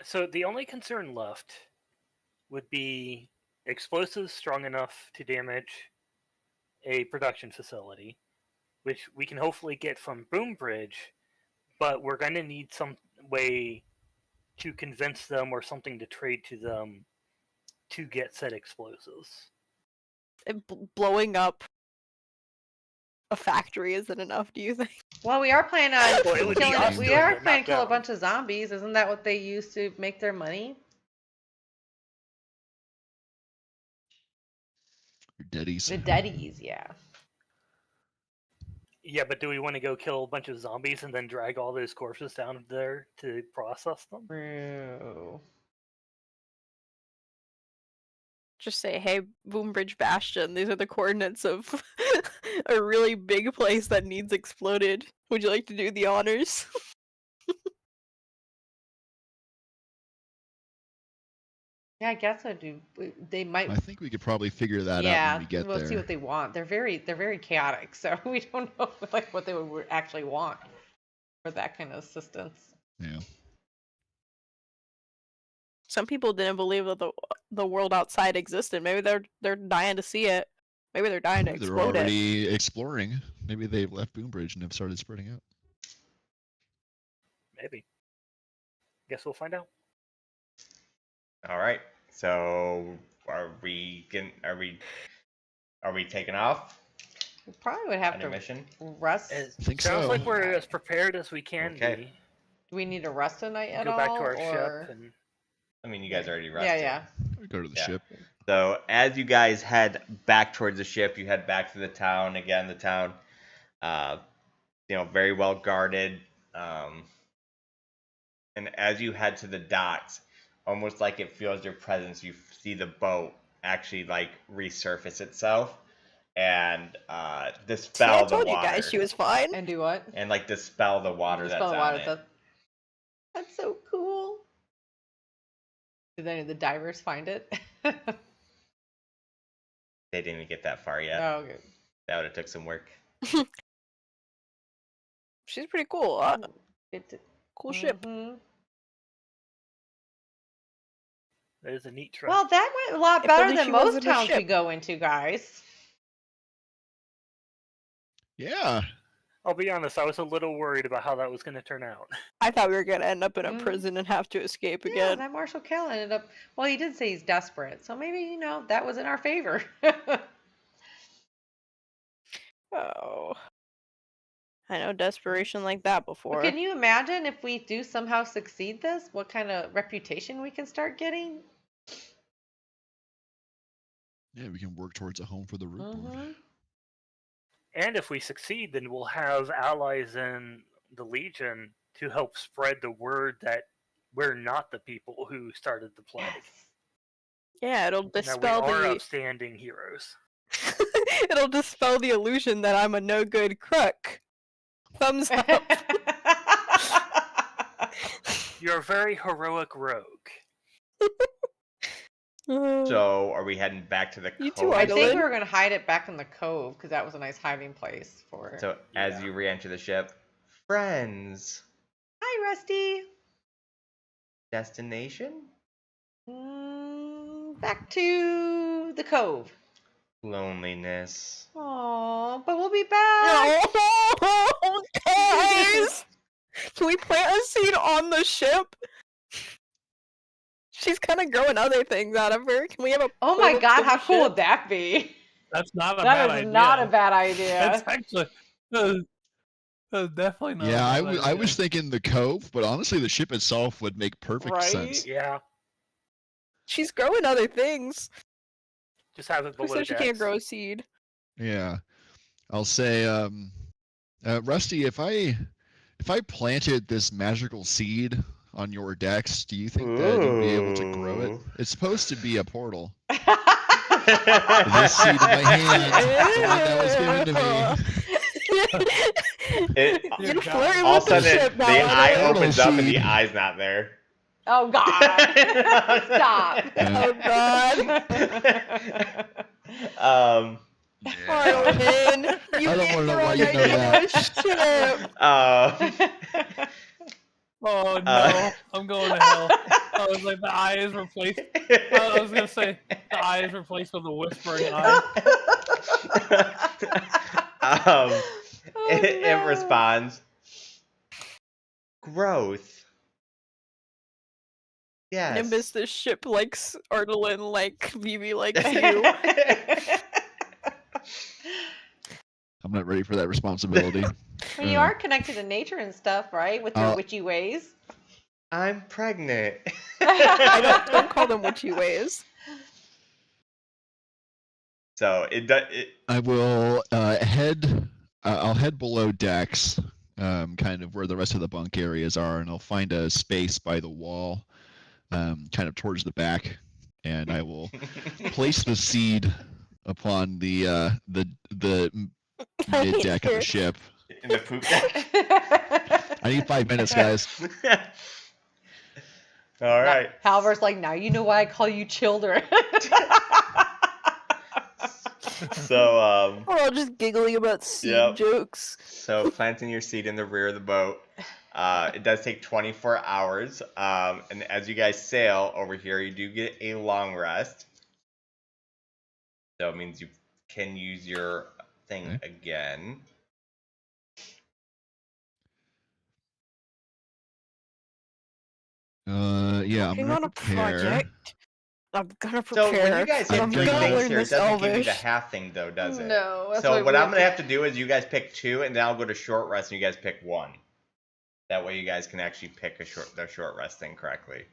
So the only concern left would be explosives strong enough to damage a production facility, which we can hopefully get from Boombridge, but we're going to need some way to convince them or something to trade to them to get said explosives. Blowing up a factory isn't enough, do you think? Well, we are planning on Well, it would be killing. us We doing are it, planning not to kill a them. bunch of zombies. Isn't that what they use to make their money? Your deadies. The deadies, yeah. Yeah, but do we want to go kill a bunch of zombies and then drag all those corpses down there to process them? True. Just say, hey, Boombridge Bastion, these are the coordinates of a really big place that needs exploded. Would you like to do the honors? Yeah, I guess I do. They might. I think we could probably figure that out Yeah, when we get we'll there. see what they want. They're very chaotic, so we don't know like what they would actually want for that kind of assistance. Yeah. Some people didn't believe that the world outside existed. Maybe they're dying to see it. Maybe they're dying to Maybe they're explode it. already exploring. Maybe they've left Boombridge and have started spreading out. Maybe. Guess we'll find out. All right. So are we taking off We probably would have on to a mission? rest. It I think sounds so. like we're as prepared as we can Okay. be. Do we need to rest tonight at Go all? back to our or... ship and I mean, you guys already rested. Yeah, Go to the Yeah. ship. So as you guys head back towards the ship, you head back to the town. Again, the town, very well guarded. And as you head to the docks, almost like it feels your presence, you see the boat actually like resurface itself and dispel I the told water. you guys she was fine. And do what? And like dispel the water Dispel that's the on water, it. That's so cool. Did any of the divers find it? They didn't even get that far yet. Oh, okay. That would have took some work. She's pretty cool. Cool ship. Mhm. that is a neat trip. Well, that went a lot If better only than she most wasn't a towns we ship. go into, guys. Yeah. I'll be honest, I was a little worried about how that was going to turn out. I thought we were gonna end up in a Mm. prison and have to escape Yeah, again. that Marshall Kell ended up. Well, he did say he's desperate, so maybe that was in our favor. Oh. I know desperation like that But before. can you imagine if we do somehow succeed this, what kind of reputation we can start getting? Yeah, we can work towards a home for the Rootborne. Mhm. And if we succeed, then we'll have allies in the Legion to help spread the word that we're not the people who started the plague. Yes. Yeah, it'll That we dispel are the upstanding heroes. it'll dispel the illusion that I'm a no good crook. Thumbs up. You're a very heroic rogue. So, are we heading back to the You cove? too, I think we Idolin. were gonna hide it back in the cove because that was a nice hiding place for it. So, as Yeah. you re-enter the ship, friends, Hi, Rusty. destination, Back to the cove. loneliness. Aw, but we'll be back. Oh, guys! Can we plant a seed on the ship? She's kind of growing other things out of her. Can we have a Oh my portal god, to the how cool ship? would that be? That's not a bad That idea. is not a bad idea. That's actually definitely not. Yeah, a bad I idea. was thinking the cove, but honestly, the ship itself would make perfect sense. Yeah. She's growing other things. Just have it Who below said she decks. can't grow a seed? Yeah, I'll say, Rusty, if I planted this magical seed on your decks, do you think that you'd be able to grow it? Ooh. It's supposed to be a portal. This seed in my hand, the one that was given to me. You're flirting All with of a the sudden, ship the now. eye Portal opens up and the seed. eye's not there. Oh god. Stop. Oh god. Arlen, you I don't can't wanna know grow why you your know that. ship. Oh no, I'm going to hell. I was like, the eye is replaced. I was gonna say the eye is replaced with a whispering eye. It responds, growth. Yes. Nimbus, this ship likes Arlen like Vivi likes you. I'm not ready for that responsibility. When you are connected to nature and stuff, right? With your witchy ways. I'm pregnant. I don't call them witchy ways. So I will head. I'll head below decks, kind of where the rest of the bunk areas are, and I'll find a space by the wall, kind of towards the back, and I will place the seed upon the mid deck of the ship. in the poop deck. I need 5 minutes, guys. All right. Halvor's like, now you know why I call you children. So We're all just giggling about seed Yep. jokes. So planting your seed in the rear of the boat. It does take 24 hours. And as you guys sail over here, you do get a long rest. So it means you can use your thing again. Yeah, I'm Working gonna on a prepare. project. I'm gonna So prepare. when you guys and hit I'm 3 gonna things learn here, it this doesn't give you the Elvish. half thing though, does it? No. That's So why what we I'm gonna have to do is you guys pick 2, and then I'll go to short rest, and you guys pick 1. That way, you guys can actually pick the short rest thing correctly.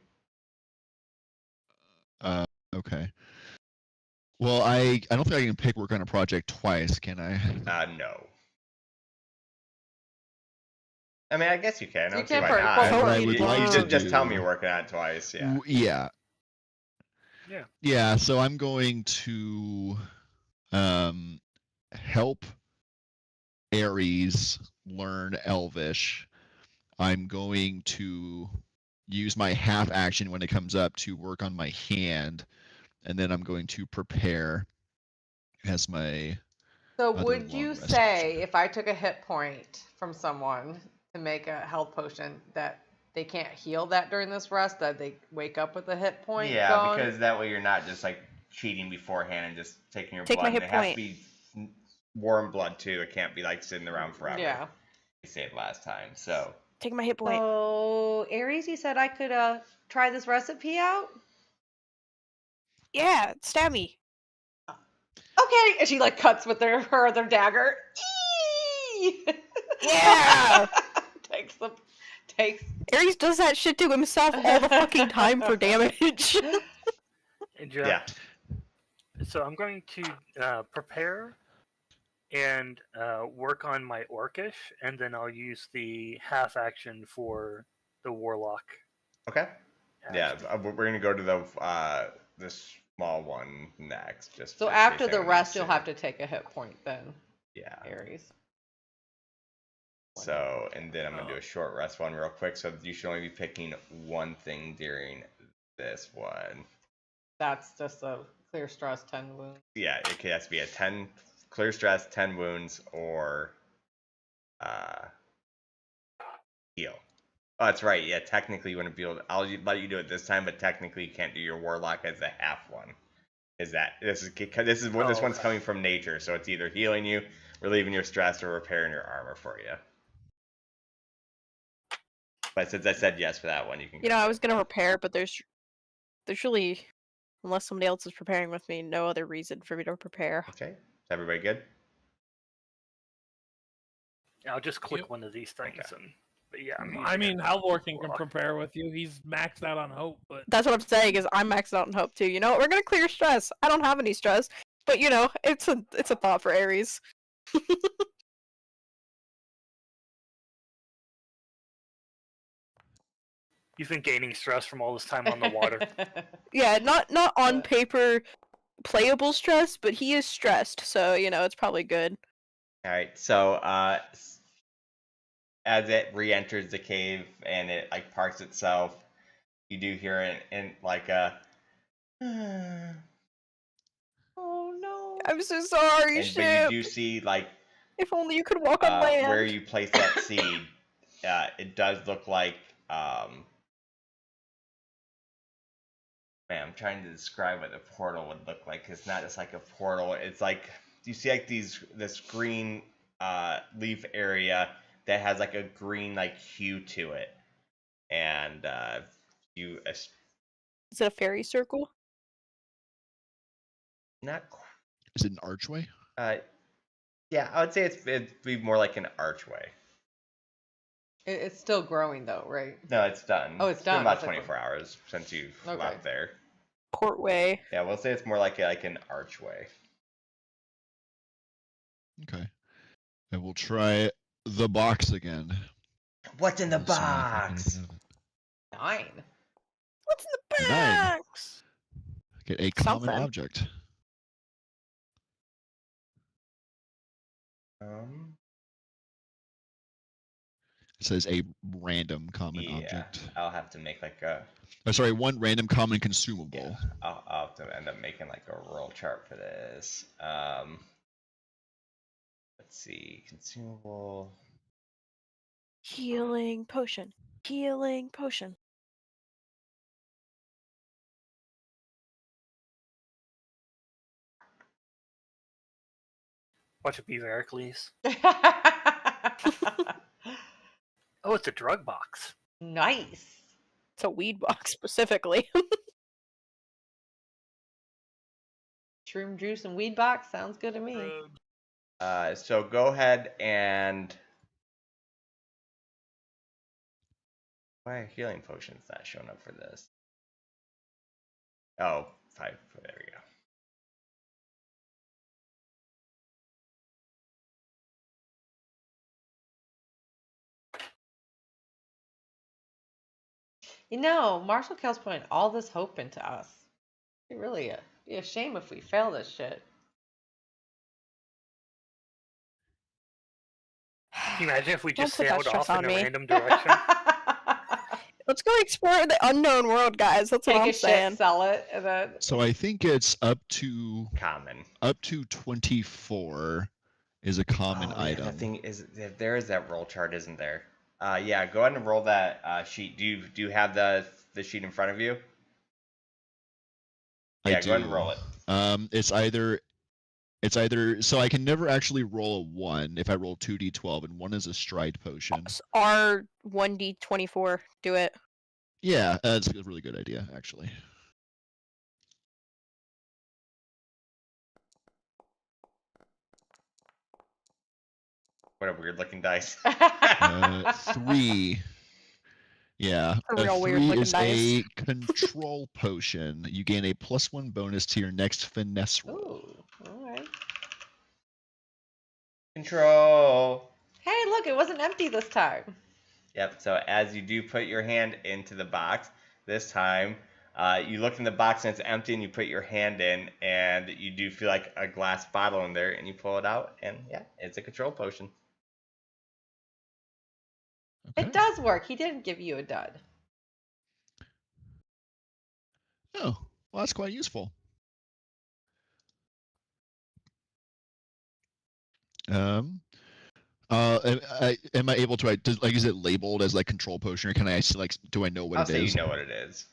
Okay. Well, I don't think I can pick work on a project twice, can I? No. I mean, I guess you can. I You don't see can why for- not. for what I would You like to just tell do- me you're working on it twice. Yeah. Yeah. Yeah. Yeah, so I'm going to help Ares learn Elvish. I'm going to use my half action when it comes up to work on my hand, and then I'm going to prepare as my So other would long you rest say action. if I took a hit point from someone to make a health potion that they can't heal that during this rest, that they wake up with a hit point Yeah, gone? because that way you're not just like cheating beforehand and just taking your Take my blood. hit And it has to point. be warm blood too. It can't be like sitting around forever. Yeah. You said last time. So Take my hit point. So Ares, you said I could try this recipe out? Yeah, stab me. okay, and she like cuts with her other dagger. Eee! Yeah! takes. Ares does that shit to himself all the fucking time for damage. And, Yeah. So I'm going to prepare and work on my orcish, and then I'll use the half action for the warlock. Okay. Yeah, action. we're gonna go to the small one next. Just So in case after the anyone rest, needs you'll have to take a hit point then, Yeah. Ares. So, and then I'm gonna do a short rest one real quick. So you should only be picking one thing during this one. That's just a clear stress 10 wounds. Yeah, it has to be a 10 clear stress, 10 wounds, or heal. Oh, that's right. Yeah, technically you wouldn't be able to. I'll let you do it this time, but technically you can't do your warlock as a half one. This one's coming from nature, so it's either healing you, relieving your stress, or repairing your armor for you. But since I said yes for that one, you can. You know, I was gonna repair, but there's really, unless somebody else is preparing with me, no other reason for me to prepare. Okay, is everybody good? I'll just click Yep. one of these things, Okay. but yeah. I mean, Halvorking can prepare with you. He's maxed out on hope, but That's what I'm saying, is I'm maxed out in hope too. You know what? We're gonna clear stress. I don't have any stress. But you know, it's a thought for Ares. You've been gaining stress from all this time on the water. Yeah, not on paper playable stress, but he is stressed, so you know, it's probably good. All right. So as it re-enters the cave and it like parks itself, you do hear it in like a. Oh no. I'm so sorry, But ship. you do see like If only you could walk on land. where you place that seed. It does look like man, I'm trying to describe what the portal would look like. It's not just like a portal. It's like you see like this green leaf area that has like a green like hue to it, and you Is it a fairy circle? not Is it an archway? yeah, I would say it'd be more like an archway. It's still growing though, right? No, it's done. Oh, it's done. Been about It's like 24 hours since you've Okay. left there. Portway. Yeah, we'll say it's more like an archway. Okay. I will try the box again. What's in the Let's see if I can box? have it. 9. What's in the 9. box? Get a common Something. object. It says a random common Yeah, object. I'll have to make like a. Oh, sorry, one random common consumable. Yeah, I'll have to end up making like a roll chart for this. Let's see, consumable. Healing potion. Healing potion. Watch it be Veracles. Oh, it's a drug box. Nice. It's a weed box specifically. Shroom juice and weed box sounds good to me. So go ahead and. Why are healing potions not showing up for this? Oh, 5. There we go. You know, Marshall Kell's putting all this hope into us. It'd really be a shame if we fail this shit. Can you imagine if we Don't just put that sailed stress off on in a me. random direction? Let's go explore the unknown world, guys. That's what Take I'm a saying. shit, sell it, and then. So I think it's up to Common. 24 is a common Oh, yeah, item. that thing is there is that roll chart, isn't there? Yeah, go ahead and roll that sheet. Do you have the sheet in front of you? Yeah, go ahead and roll it. It's either so I can never actually roll a 1 if I roll 2d12, and 1 is a stride potion. R 1d24. Do it. Yeah, that's a really good idea, actually. What a weird looking dice. 3. Yeah, A real 3 weird-looking is dice. a control potion. You gain a +1 bonus to your next finesse roll. Ooh, all right. Control. Hey, look, it wasn't empty this time. Yep, so as you do put your hand into the box, this time you look in the box and it's empty, and you put your hand in and you do feel like a glass bottle in there, and you pull it out, and yeah, it's a control potion. Okay. It does work. He didn't give you a dud. Oh, well, that's quite useful. Am I able to, is it labeled as like control potion, or can I see, like, do I know what I'll it say is? you know what it is.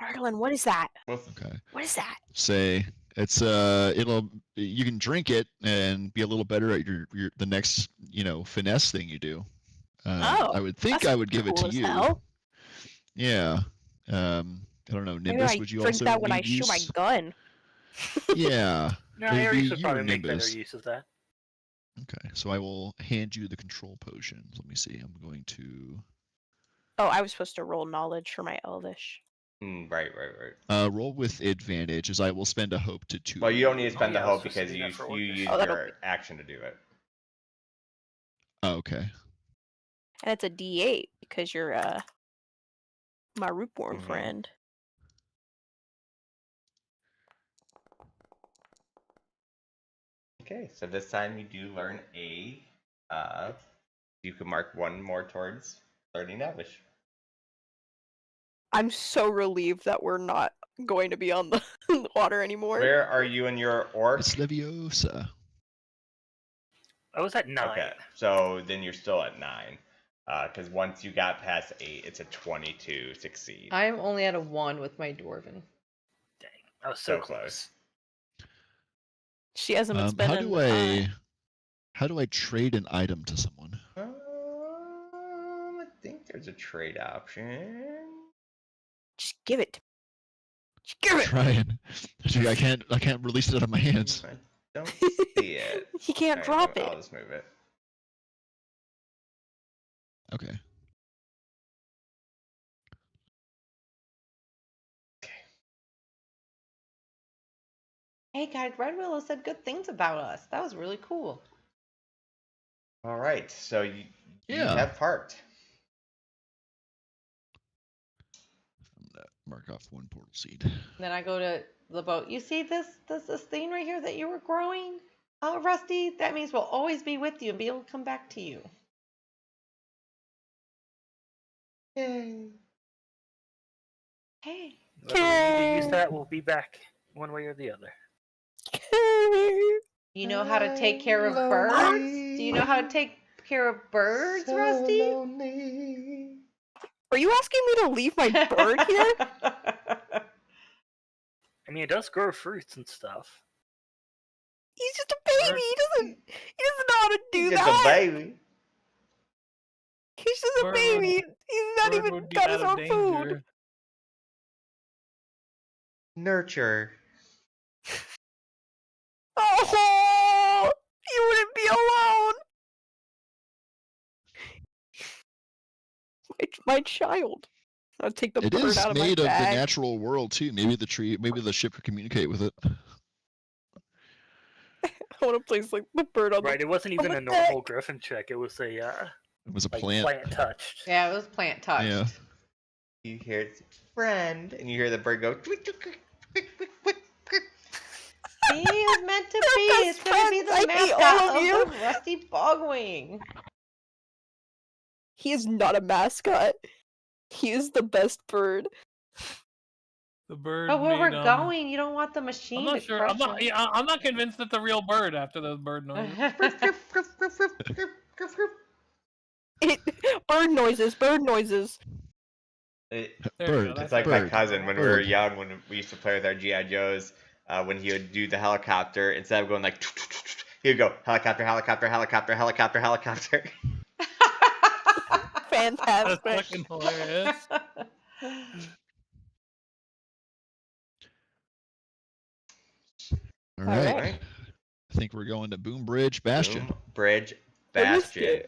Arlen, what is that? Okay. What is that? Say it's you can drink it and be a little better at your the next finesse thing you do. I would think I would give it to cool as you. hell. Yeah. I don't know, Maybe Nimbus. I Would you drink also that when I need shoot my use? gun. Yeah. No, It'd be Ares would you probably or make better Nimbus. use of that. Okay, so I will hand you the control potion. Let me see. I'm going to Oh, I was supposed to roll knowledge for my Elvish. Right. roll with advantage, as I will spend a hope to 2. Well, you don't need to spend yeah, the I was hope supposed to because do that for you Orcish. use Oh, that'll your be- action to do it. Oh, okay. And it's a D8 because you're my Rootborne Mhm. friend. Okay, so this time you do learn a. You can mark 1 more towards learning Elvish. I'm so relieved that we're not going to be on the water anymore. Where are you in your orc? It's Leviosa. I was at 9. Okay, so then you're still at 9. Because once you got past 8, it's a 20 to succeed. I'm only at a 1 with my dwarven. Dang, I was So so close. She hasn't been spending the time. How do I trade an item to someone? I think there's a trade option. Just give it. Just give it. Trying. I can't release it out of my hands. I don't see it. He can't Alright, drop I'll it. just move it. Okay. Hey, guys, Red Willow said good things about us. That was really cool. All right, so you Yeah. have parked. I'm gonna mark off 1 portal seed. Then I go to the boat. You see this thing right here that you were growing? Oh, Rusty, that means we'll always be with you and be able to come back to you. Yay. Hey. Whether we need to use that, we'll be back one way or the other. You know how to take care of birds? Do you know how to take care of birds, Rusty? Lonely. Are you asking me to leave my bird here? I mean, it does grow fruits and stuff. He's just a baby. He doesn't know how to do He's just that. a baby. He's just a Bird baby. He's not Bird even would be got out his of own food. danger. Nurture. Oh, you wouldn't be alone. My child. I'll take the It bird is out of my made of the bag. natural world too. Maybe the ship could communicate with it. I want to place like the bird on Right, it wasn't even the a normal griffin check. It was a It was a like plant. touched. Yeah, it was plant touched. Yeah. You hear it's friend, and you hear the bird go. Tweet, tweet, tweet, tweet, tweet, tweet, tweet. See, it was meant to be. They're It's gonna be best the friends. I hate mascot all of you. of the Rusty Bogwing. He is not a mascot. He is the best bird. The bird. But where made, we're going, you don't want the I'm machine not to sure. crush I'm not. him. Yeah, I'm not convinced it's a real bird after those bird noises. Bird noises. Bird noises. There you Bird. go. It's That's like it. my Bird. cousin when we were Bird. young, when we used to play with our GI Joes. When he would do the helicopter, instead of going like, he would go helicopter, helicopter, helicopter, helicopter, helicopter. That's Fantastic. fucking hilarious. All right. right. I think we're going to Boom Bridge Bastion. Boom, Bridge, bastion.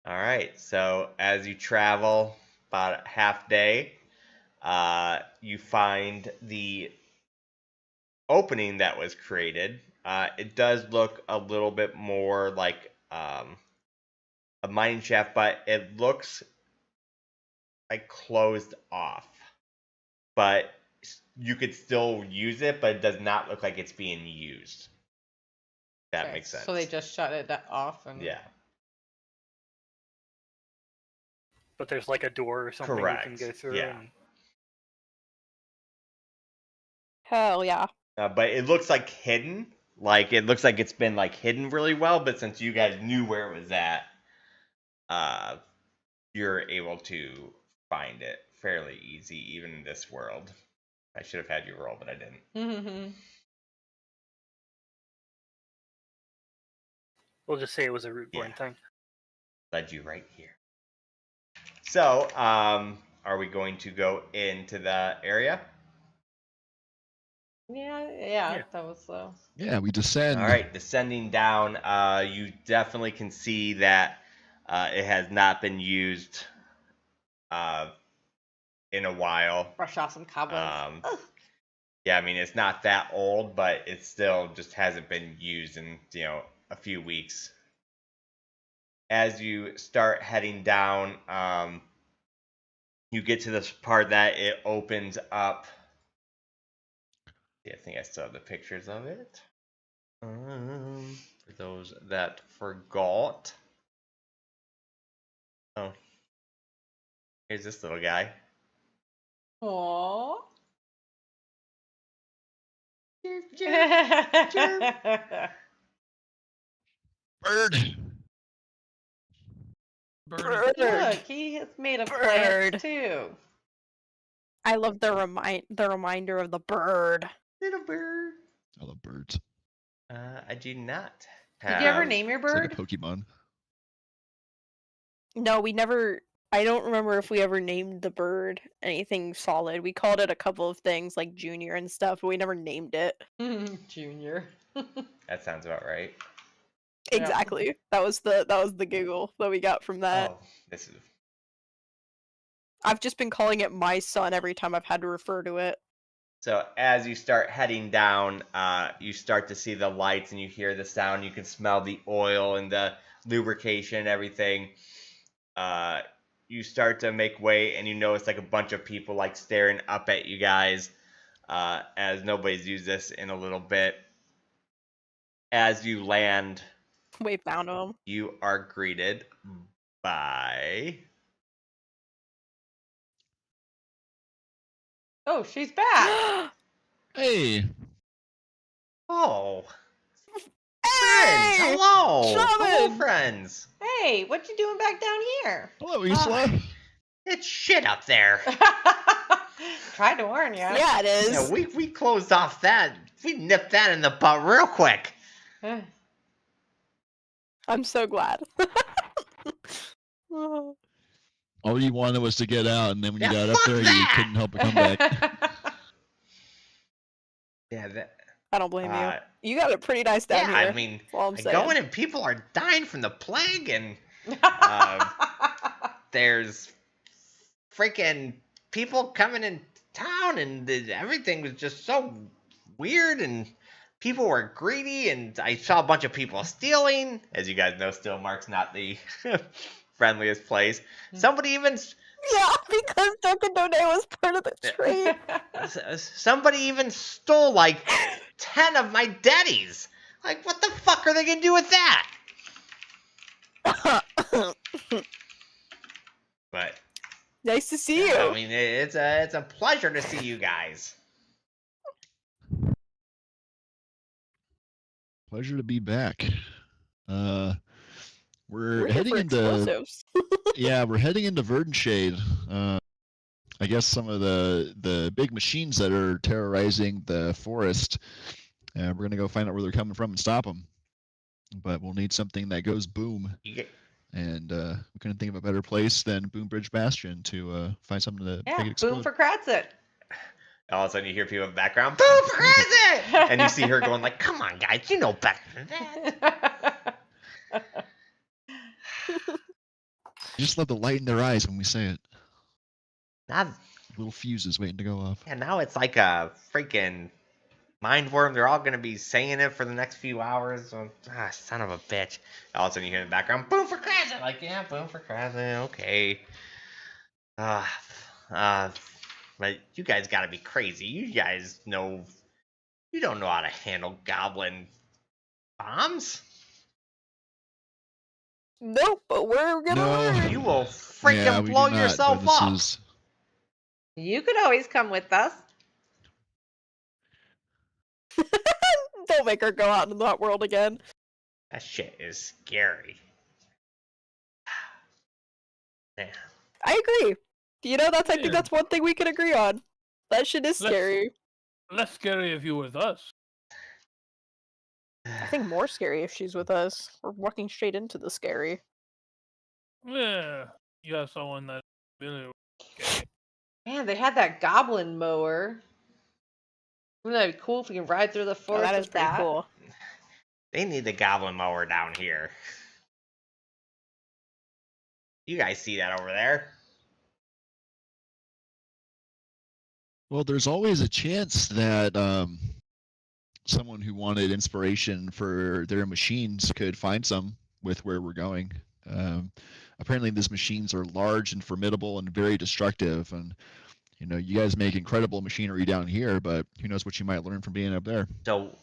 All right. So as you travel about a half day, you find the opening that was created. It does look a little bit more like a mining shaft, but it looks like closed off. But you could still use it, but it does not look like it's being used. That Okay, makes sense. So they just shut it off and Yeah. But there's like a door or something Correct. you can go through. Yeah. And... Hell yeah. But it looks like hidden. Like it looks like it's been like hidden really well. But since you guys knew where it was at, you're able to find it fairly easy, even in this world. I should have had you roll, but I didn't. Mm-hmm. We'll just say it was a Rootborne Yeah. thing. Led you right here. So, are we going to go into the area? Yeah, that was slow. Yeah, we descend. All right, descending down, you definitely can see that it has not been used in a while. Brush off some cobwebs. Yeah, I mean, it's not that old, but it still just hasn't been used in, a few weeks. As you start heading down, you get to this part that it opens up. Yeah, I think I still have the pictures of it. For those that forgot. Oh. Here's this little guy. Aww. Bird. Bird. Look, he has made a plants too. I love the reminder of the bird. Little bird. I love birds. I do not Did you ever name your It's like bird? a Pokemon. No, we never. I don't remember if we ever named the bird anything solid. We called it a couple of things like Junior and stuff, but we never named it. Junior. That sounds about right. Yeah. Exactly. That was the giggle that we got from that. Oh, this is. I've just been calling it my son every time I've had to refer to it. So as you start heading down, you start to see the lights and you hear the sound. You can smell the oil and the lubrication and everything. You start to make way and you notice like a bunch of people like staring up at you guys as nobody's used this in a little bit. As you land, We found him. you are greeted by... Oh, she's back. Hey. Oh, Hey! friends! Hello! Hello, Shaman! friends! Hey, what you doing back down here? Hello, Isla. It's shit up there. Tried to warn you. Yeah, it is. Yeah, we closed off that. We nipped that in the butt real quick. I'm so glad. Oh. All you wanted was to get out, and then when you Yeah, got up fuck there, you that! couldn't help but come back. Yeah, that. I don't blame Uh, you. You got it pretty nice down Yeah, here. I mean, That's all I'm I saying. go in and people are dying from the plague, and there's freaking people coming in town, and everything was just so weird, and people were greedy, and I saw a bunch of people stealing. As you guys know, Stillmark's not the friendliest place. Somebody even Yeah, because Dunkin' Donut was part of the trade. somebody even stole like 10 of my Denny's. Like, what the fuck are they gonna do with that? But Nice to see you. I mean, it's a pleasure to see you guys. Pleasure to be back. We're We're here heading for into explosives. yeah, we're heading into Verdant Shade. I guess some of the big machines that are terrorizing the forest. We're gonna go find out where they're coming from and stop them. But we'll need something that goes boom. And we couldn't think of a better place than Boombridge Bastion to find something to Yeah, make it explode. boom for Kratzik. All of a sudden, you hear people in the background, boom for Kratzik! And you see her going like, come on, guys, you know better than that. just love the light in their eyes when we say it. Now, Little fuses waiting to go off. yeah, now it's like a freaking mind worm. They're all gonna be saying it for the next few hours. Son of a bitch! All of a sudden you hear in the background, "Boom for Krasn!" Like, yeah, boom for Krasn. Okay. But you guys gotta be crazy. You guys know, you don't know how to handle goblin bombs. Nope, but we're gonna No. learn. You will freaking Yeah, we do blow not, yourself but up. this is You could always come with us. Don't make her go out in that world again. That shit is scary. Man. I agree. You know, I think Yeah. that's one thing we can agree on. That shit is Let's- scary. Less scary if you were with us. I think more scary if she's with us. We're walking straight into the scary. Yeah, you have someone that's really scary. Man, they had that goblin mower. Wouldn't that be cool if we can ride through the Oh, forest that is with pretty that? cool. They need the goblin mower down here. You guys see that over there? well, there's always a chance that someone who wanted inspiration for their machines could find some with where we're going. Apparently, these machines are large and formidable and very destructive. And you know, you guys make incredible machinery down here, but who knows what you might learn from being up there? So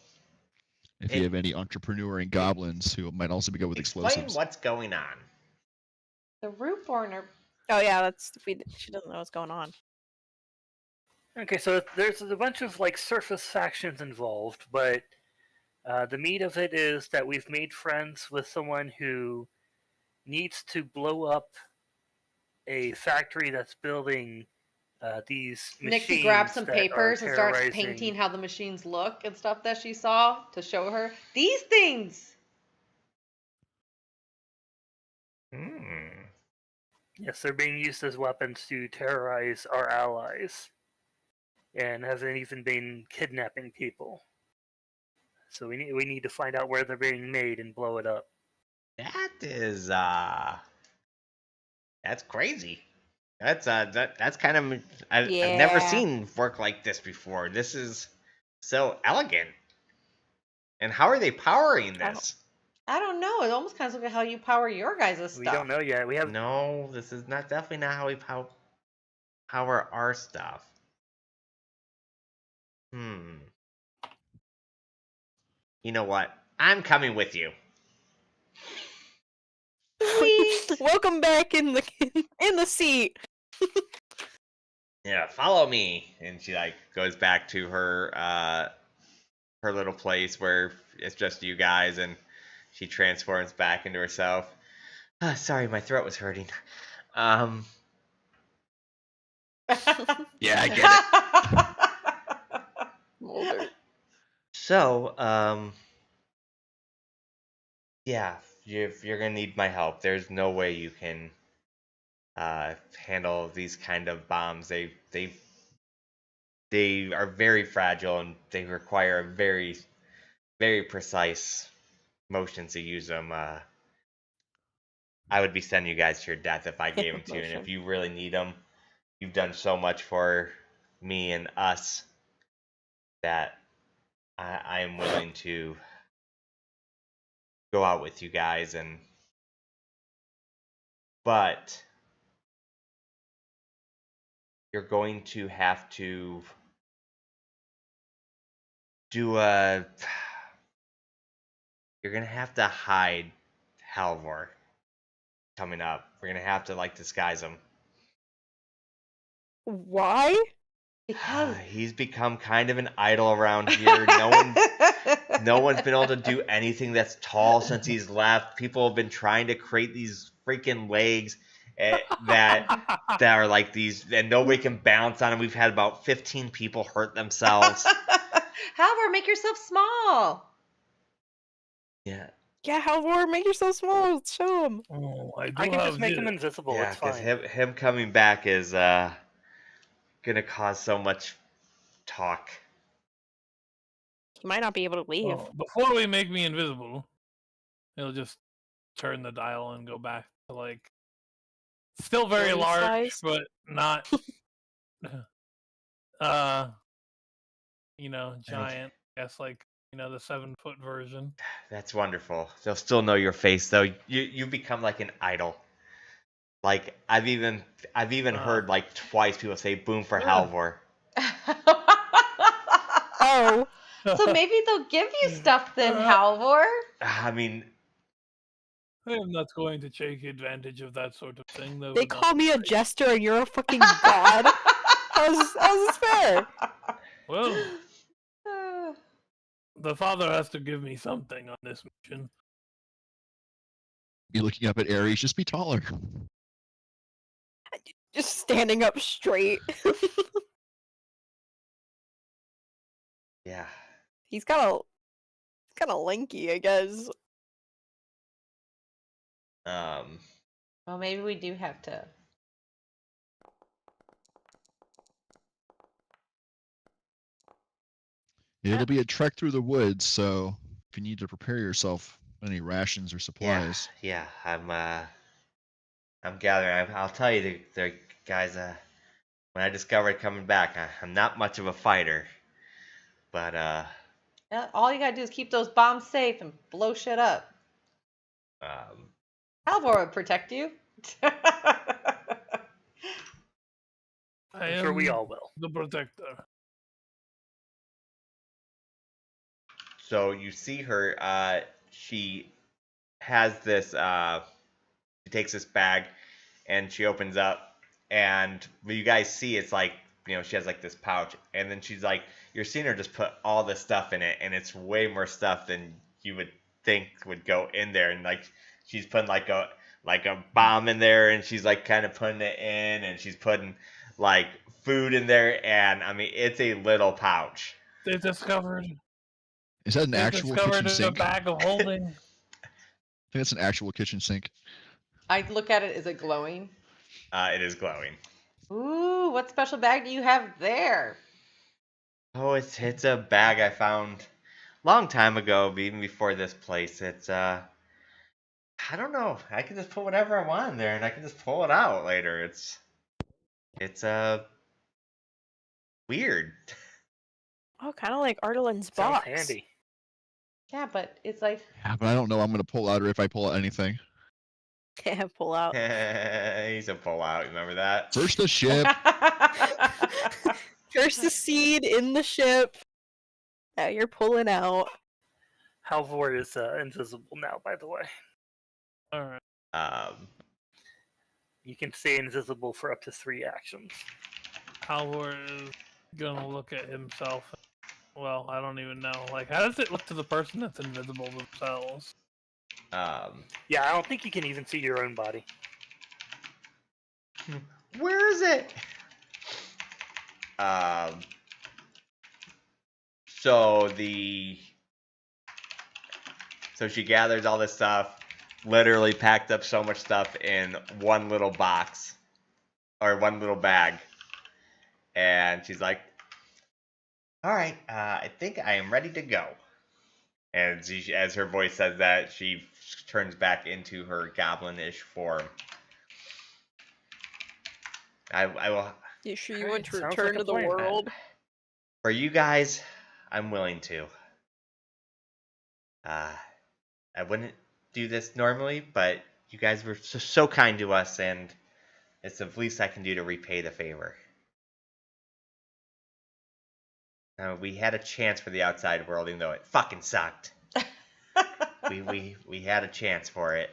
If you have any entrepreneuring goblins who might also be good with explain explosives. what's going on. The Rootborne are... Oh yeah, she doesn't know what's going on. Okay, so there's a bunch of like surface factions involved, but the meat of it is that we've made friends with someone who needs to blow up a factory that's building these machines. Nixie grabbed some that papers are and starts terrorizing- painting how the machines look and stuff that she saw to show her. These things! Yes, they're being used as weapons to terrorize our allies, and have even been kidnapping people. So we need to find out where they're being made and blow it up. That is that's crazy. That's kind of I've never Yeah. seen work like this before. This is so elegant. And how are they powering this? I don't know. It almost kind of looks like how you power your guys' stuff. We don't know yet. We have No, this is definitely not how we power our stuff. You know what? I'm coming with you. Sweet. Welcome back in the seat. Yeah, follow me. And she like goes back to her her little place where it's just you guys, and she transforms back into herself. Sorry, my throat was hurting. Yeah, I get it. Mulder. So, yeah, you're gonna need my help. There's no way you can handle these kind of bombs. They are very fragile, and they require a very, very precise motions to use them. I would be sending you guys to your death if I gave them to you. And if Motion. you really need them, you've done so much for me and us that I am willing to go out with you guys. But you're going to have to do you're gonna have to hide Halvor coming up. We're gonna have to like disguise him. Why? Because He's become kind of an idol around here. No one's been able to do anything that's tall since he's left. People have been trying to create these freaking legs that are like these, and nobody can bounce on them. We've had about 15 people hurt themselves. Halvor, make yourself small. Yeah, Yeah, Halvor, make yourself small. Show him. Oh, I can just make him invisible. yeah, It's because fine. him coming back is gonna cause so much talk. He might not be able to leave. Well, before we make me invisible, he'll just turn the dial and go back to like Still very Fairy large, size? but not, giant. I guess like the 7-foot version. That's wonderful. They'll still know your face though. You become like an idol. Like I've even heard like twice people say "boom" for Halvor. Oh, So maybe they'll give you stuff then, Halvor. I mean, I am not going to take advantage of that sort of thing. Though. they call me a jester and you're a fucking god. How's this fair? Well, the father has to give me something on this mission. Be looking up at Ares. Just be taller. Just standing up straight. yeah. He's kind of lanky, I guess. Well, maybe we do have to. It'll be a trek through the woods, so if you need to prepare yourself any rations or supplies. Yeah. I'm gathering. I'll tell you, the guys. When I discovered coming back, I'm not much of a fighter, but Yeah, all you gotta do is keep those bombs safe and blow shit up. Halvor would protect you. I'm sure we all will. The protector. So you see her. She has this. She takes this bag, and she opens up, and what you guys see, it's like she has like this pouch, and then she's like, you're seeing her just put all this stuff in it, and it's way more stuff than you would think would go in there, and like she's putting like a bomb in there, and she's like kind of putting it in, and she's putting like food in there, and I mean it's a little pouch. They discovered. Is that an actual kitchen a sink? bag of holding. I think that's an actual kitchen sink. I look at it. Is it glowing? It is glowing. Ooh, what special bag do you have there? Oh, it's a bag I found long time ago, even before this place. It's I don't know. I can just put whatever I want in there, and I can just pull it out later. It's weird. Oh, kind of like Ardalin's Sounds box. handy. Yeah, but it's like Yeah, but I don't know I'm going to pull out or if I pull out anything. Yeah, pull out. He's a pull out. Remember that? First the ship. First the seed in the ship. Now you're pulling out. Halvor is invisible now, by the way. All right. You can stay invisible for up to 3 actions. Halvor is gonna look at himself. Well, I don't even know. Like, how does it look to the person that's invisible themselves? Yeah, I don't think you can even see your own body. Where is it? So she gathers all this stuff, literally packed up so much stuff in one little box, or one little bag, and she's like, all right, I think I am ready to go. And she, as her voice says that, she turns back into her goblin-ish form. I will... You sure you Alright, want to sounds return like a to the plan, man. world? For you guys, I'm willing to. I wouldn't do this normally, but you guys were so kind to us, and it's the least I can do to repay the favor. We had a chance for the outside world, even though it fucking sucked. we had a chance for it,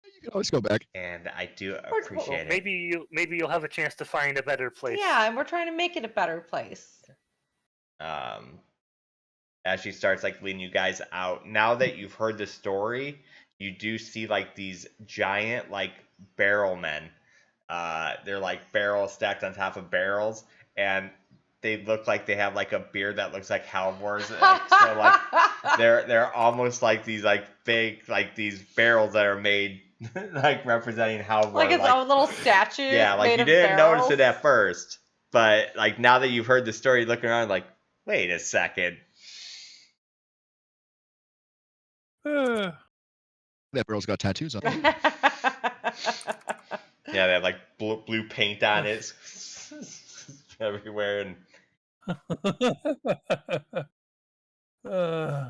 You can always go back. and I do Well, appreciate it. maybe you'll have a chance to find a better place. yeah, and we're trying to make it a better place. As she starts like leading you guys out, now that you've heard the story, you do see like these giant like barrel men. They're like barrels stacked on top of barrels, and they look like they have like a beard that looks like Halvor's. So like they're almost like these like big like these barrels that are made like representing Halvor. Like its own little statue. Yeah, like made you of didn't barrels. notice it at first, but like now that you've heard the story, looking around like, wait a second. That barrel's got tattoos on it. Yeah, they have like blue paint on it everywhere, and uh,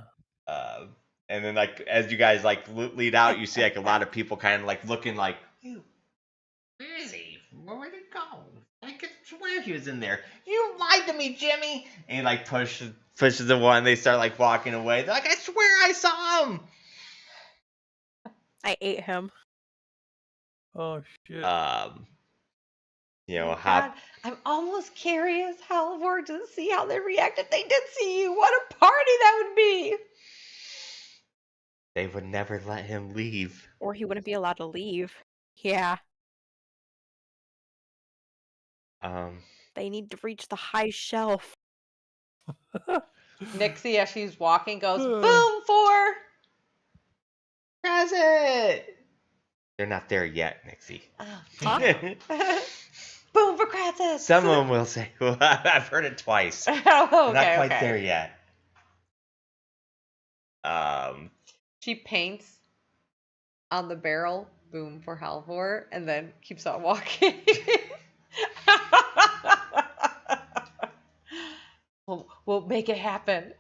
and then like as you guys like lead out, you see like a lot of people kind of like looking like, where is he? Where'd he go? I could swear he was in there. You lied to me, Jimmy. And he like pushes the one. They start like walking away. They're like, I swear I saw him. I ate him. oh shit. You know, Oh, hop. God, I'm almost curious, Halvor, to see how they react if they did see you. What a party that would be! They would never let him leave. Or he wouldn't be allowed to leave. Yeah. They need to reach the high shelf. Nixie, as she's walking, goes, boom for... Present! They're not there yet, Nixie. Oh, Huh? boom for Kratos! Some of them will say, well, I've heard it twice. Oh, They're not okay, quite okay. there yet. She paints on the barrel, boom for Halvor, and then keeps on walking. we'll make it happen.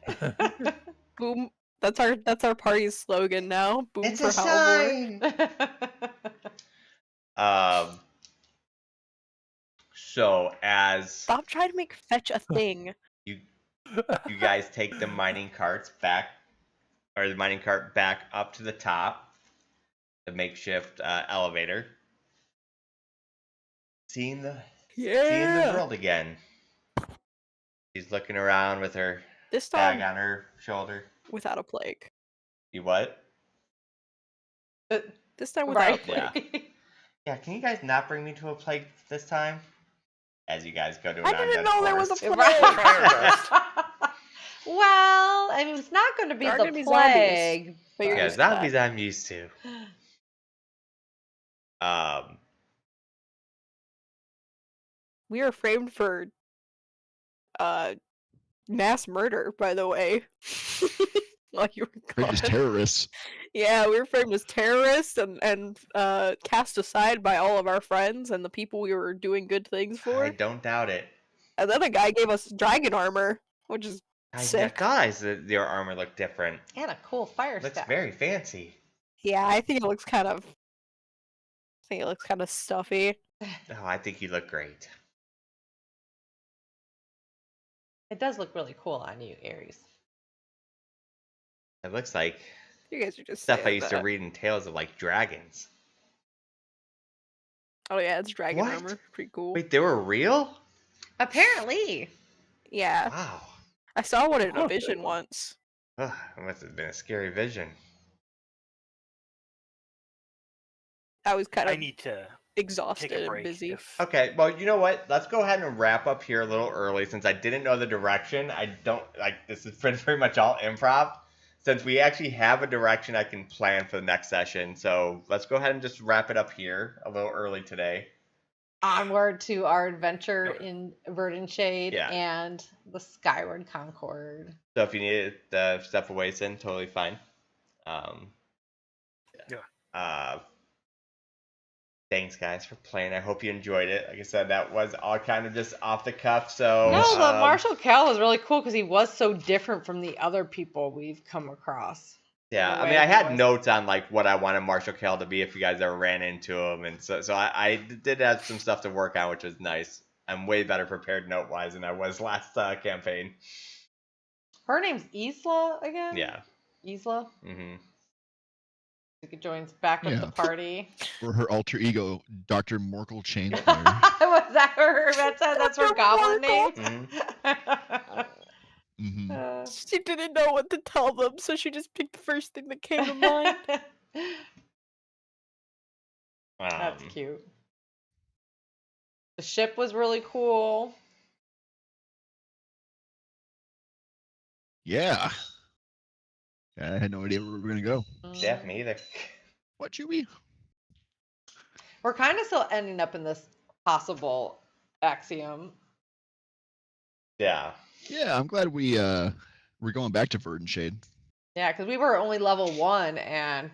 Boom. That's our party's slogan now. Boom It's for a Halvor. sign! So as Stop trying to make fetch a thing. you guys take the mining cart back up to the top, the makeshift elevator, seeing the world again. She's looking around with her This bag time on her shoulder. without a plague. You what? This time without Right. a plague. Yeah. Yeah, can you guys not bring me to a plague this time? As you guys go to an I didn't undead know there was a forest. plague. Try our best. Well, I mean, it's not going to be There are the gonna be zombies, plague. but you're Yeah, used to that. zombies I'm used to. We are framed for mass murder, by the way. While you were Framed as gone. terrorists. Yeah, we were framed as terrorists and cast aside by all of our friends and the people we were doing good things for. I don't doubt it. And then a guy gave us dragon armor, which is sick. Guys, your armor looked different. And a cool fire Looks staff. very fancy. Yeah, I think it looks kind of stuffy. Oh, I think you look great. It does look really cool on you, Aries. It looks like You guys are just stuff I saying used to that. read in Tales of like Dragons. Oh yeah, it's dragon What? armor. Pretty cool. Wait, they were real? Apparently. Yeah, Wow. I saw one in a Oh, vision once. Ugh, it must have been a scary vision. I was kind I of need to exhausted take a and break. busy. If... Okay, well, you know what? Let's go ahead and wrap up here a little early since I didn't know the direction. I don't like this is pretty much all improv. Since we actually have a direction I can plan for the next session. So let's go ahead and just wrap it up here a little early today. Onward to our adventure Okay. in Verdant Shade Yeah. and the Skyward Concord. So if you need to step away, then totally fine. Yeah. Thanks, guys, for playing. I hope you enjoyed it. Like I said, that was all kind of just off the cuff. So No, the Marshall Cal was really cool because he was so different from the other people we've come across. yeah, the I way mean, I he had was. notes on like what I wanted Marshall Cal to be if you guys ever ran into him, and so I did have some stuff to work on, which was nice. I'm way better prepared note wise than I was last campaign. Her name's Isla again? Yeah. Isla? Mm-hmm. She joins back with Yeah. the party. Or her alter ego, Dr. Morkel Chainfire. Was that her? That's her Dr. goblin name? Mm-hmm. hmm She didn't know what to tell them, so she just picked the first thing that came to mind. That's cute. The ship was really cool. Yeah. I had no idea where we were going to go. Yeah, me either. What, Chewie? We're kind of still ending up in this possible axiom. Yeah. Yeah, I'm glad we're going back to Verdant Shade. Yeah, because we were only level 1 and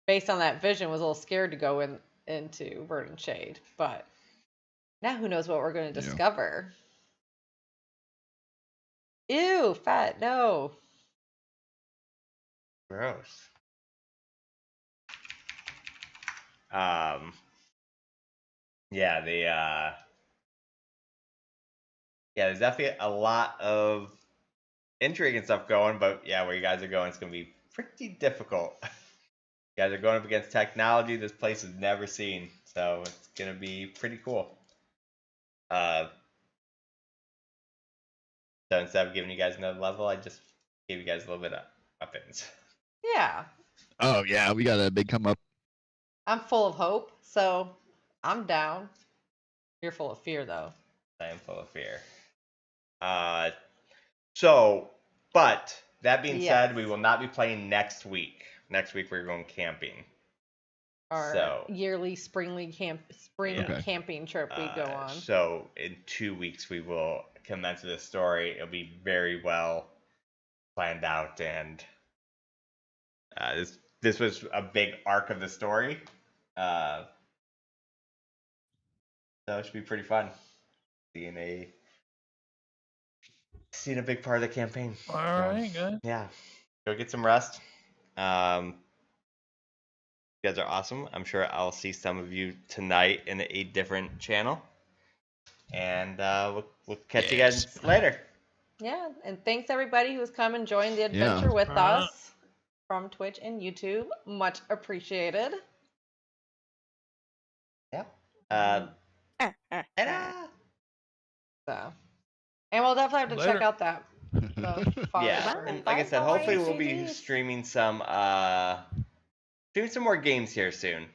based on that vision was a little scared to go in into Verdant Shade, but now who knows what we're going to Yeah. discover. Ew, fat, no. Gross. Yeah, there's definitely a lot of intrigue and stuff going, but yeah, where you guys are going, it's gonna be pretty difficult. You guys are going up against technology this place has never seen, so it's gonna be pretty cool. So instead of giving you guys another level, I just gave you guys a little bit of weapons. Yeah, Oh yeah, we got a big come up. I'm full of hope, so I'm down. You're full of fear, though. I am full of fear. But that being said, we will not be playing next week. Next week we're going camping. Our yearly spring Okay. camping trip we go on. So in 2 weeks we will commence this story. It'll be very well planned out, and this was a big arc of the story. So it should be pretty fun. Seeing a big part of the campaign. All right, guys. Yeah. Go get some rest. You guys are awesome. I'm sure I'll see some of you tonight in a different channel. And we'll catch you guys later. Yeah, and thanks everybody who's come and joined the adventure with us from Twitch and YouTube. Much appreciated. Yeah. So, and we'll definitely have to check Later. out that. Yeah, and like I said, hopefully we'll be streaming some more games here soon.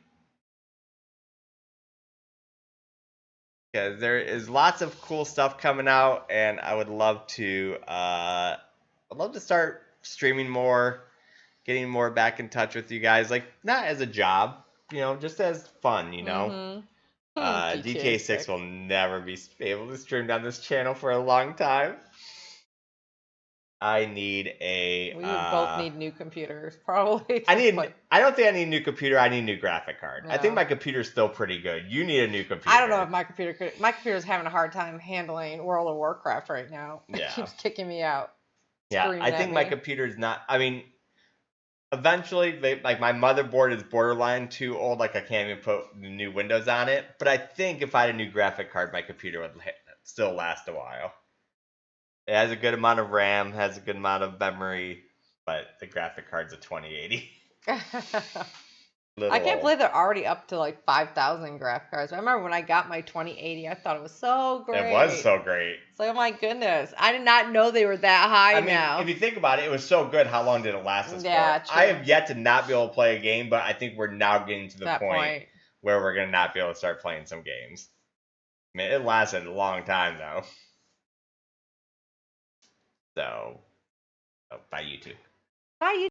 Because there is lots of cool stuff coming out, and I would love to start streaming more, getting more back in touch with you guys, like not as a job, just as fun, DK6 will never be able to stream down this channel for a long time. I need we both need new computers, probably. I don't think I need a new computer. I need a new graphic card. No. I think my computer's still pretty good. You need a new computer. I don't know if my computer's having a hard time handling World of Warcraft right now. Yeah. It keeps kicking me out. Yeah, I think my computer's not. I mean, eventually, my motherboard is borderline too old. Like I can't even put new Windows on it. But I think if I had a new graphic card, my computer would still last a while. It has a good amount of RAM, has a good amount of memory, but the graphic card's a 2080. I can't believe they're already up to like 5,000 graphic cards. I remember when I got my 2080, I thought it was so great. It was so great. It's like, oh my goodness. I did not know they were that high now. If you think about it, it was so good. How long did it last us for? True. I have yet to not be able to play a game, but I think we're now getting to the point where we're going to not be able to start playing some games. I mean, it lasted a long time, though. So, bye, YouTube. Bye, YouTube.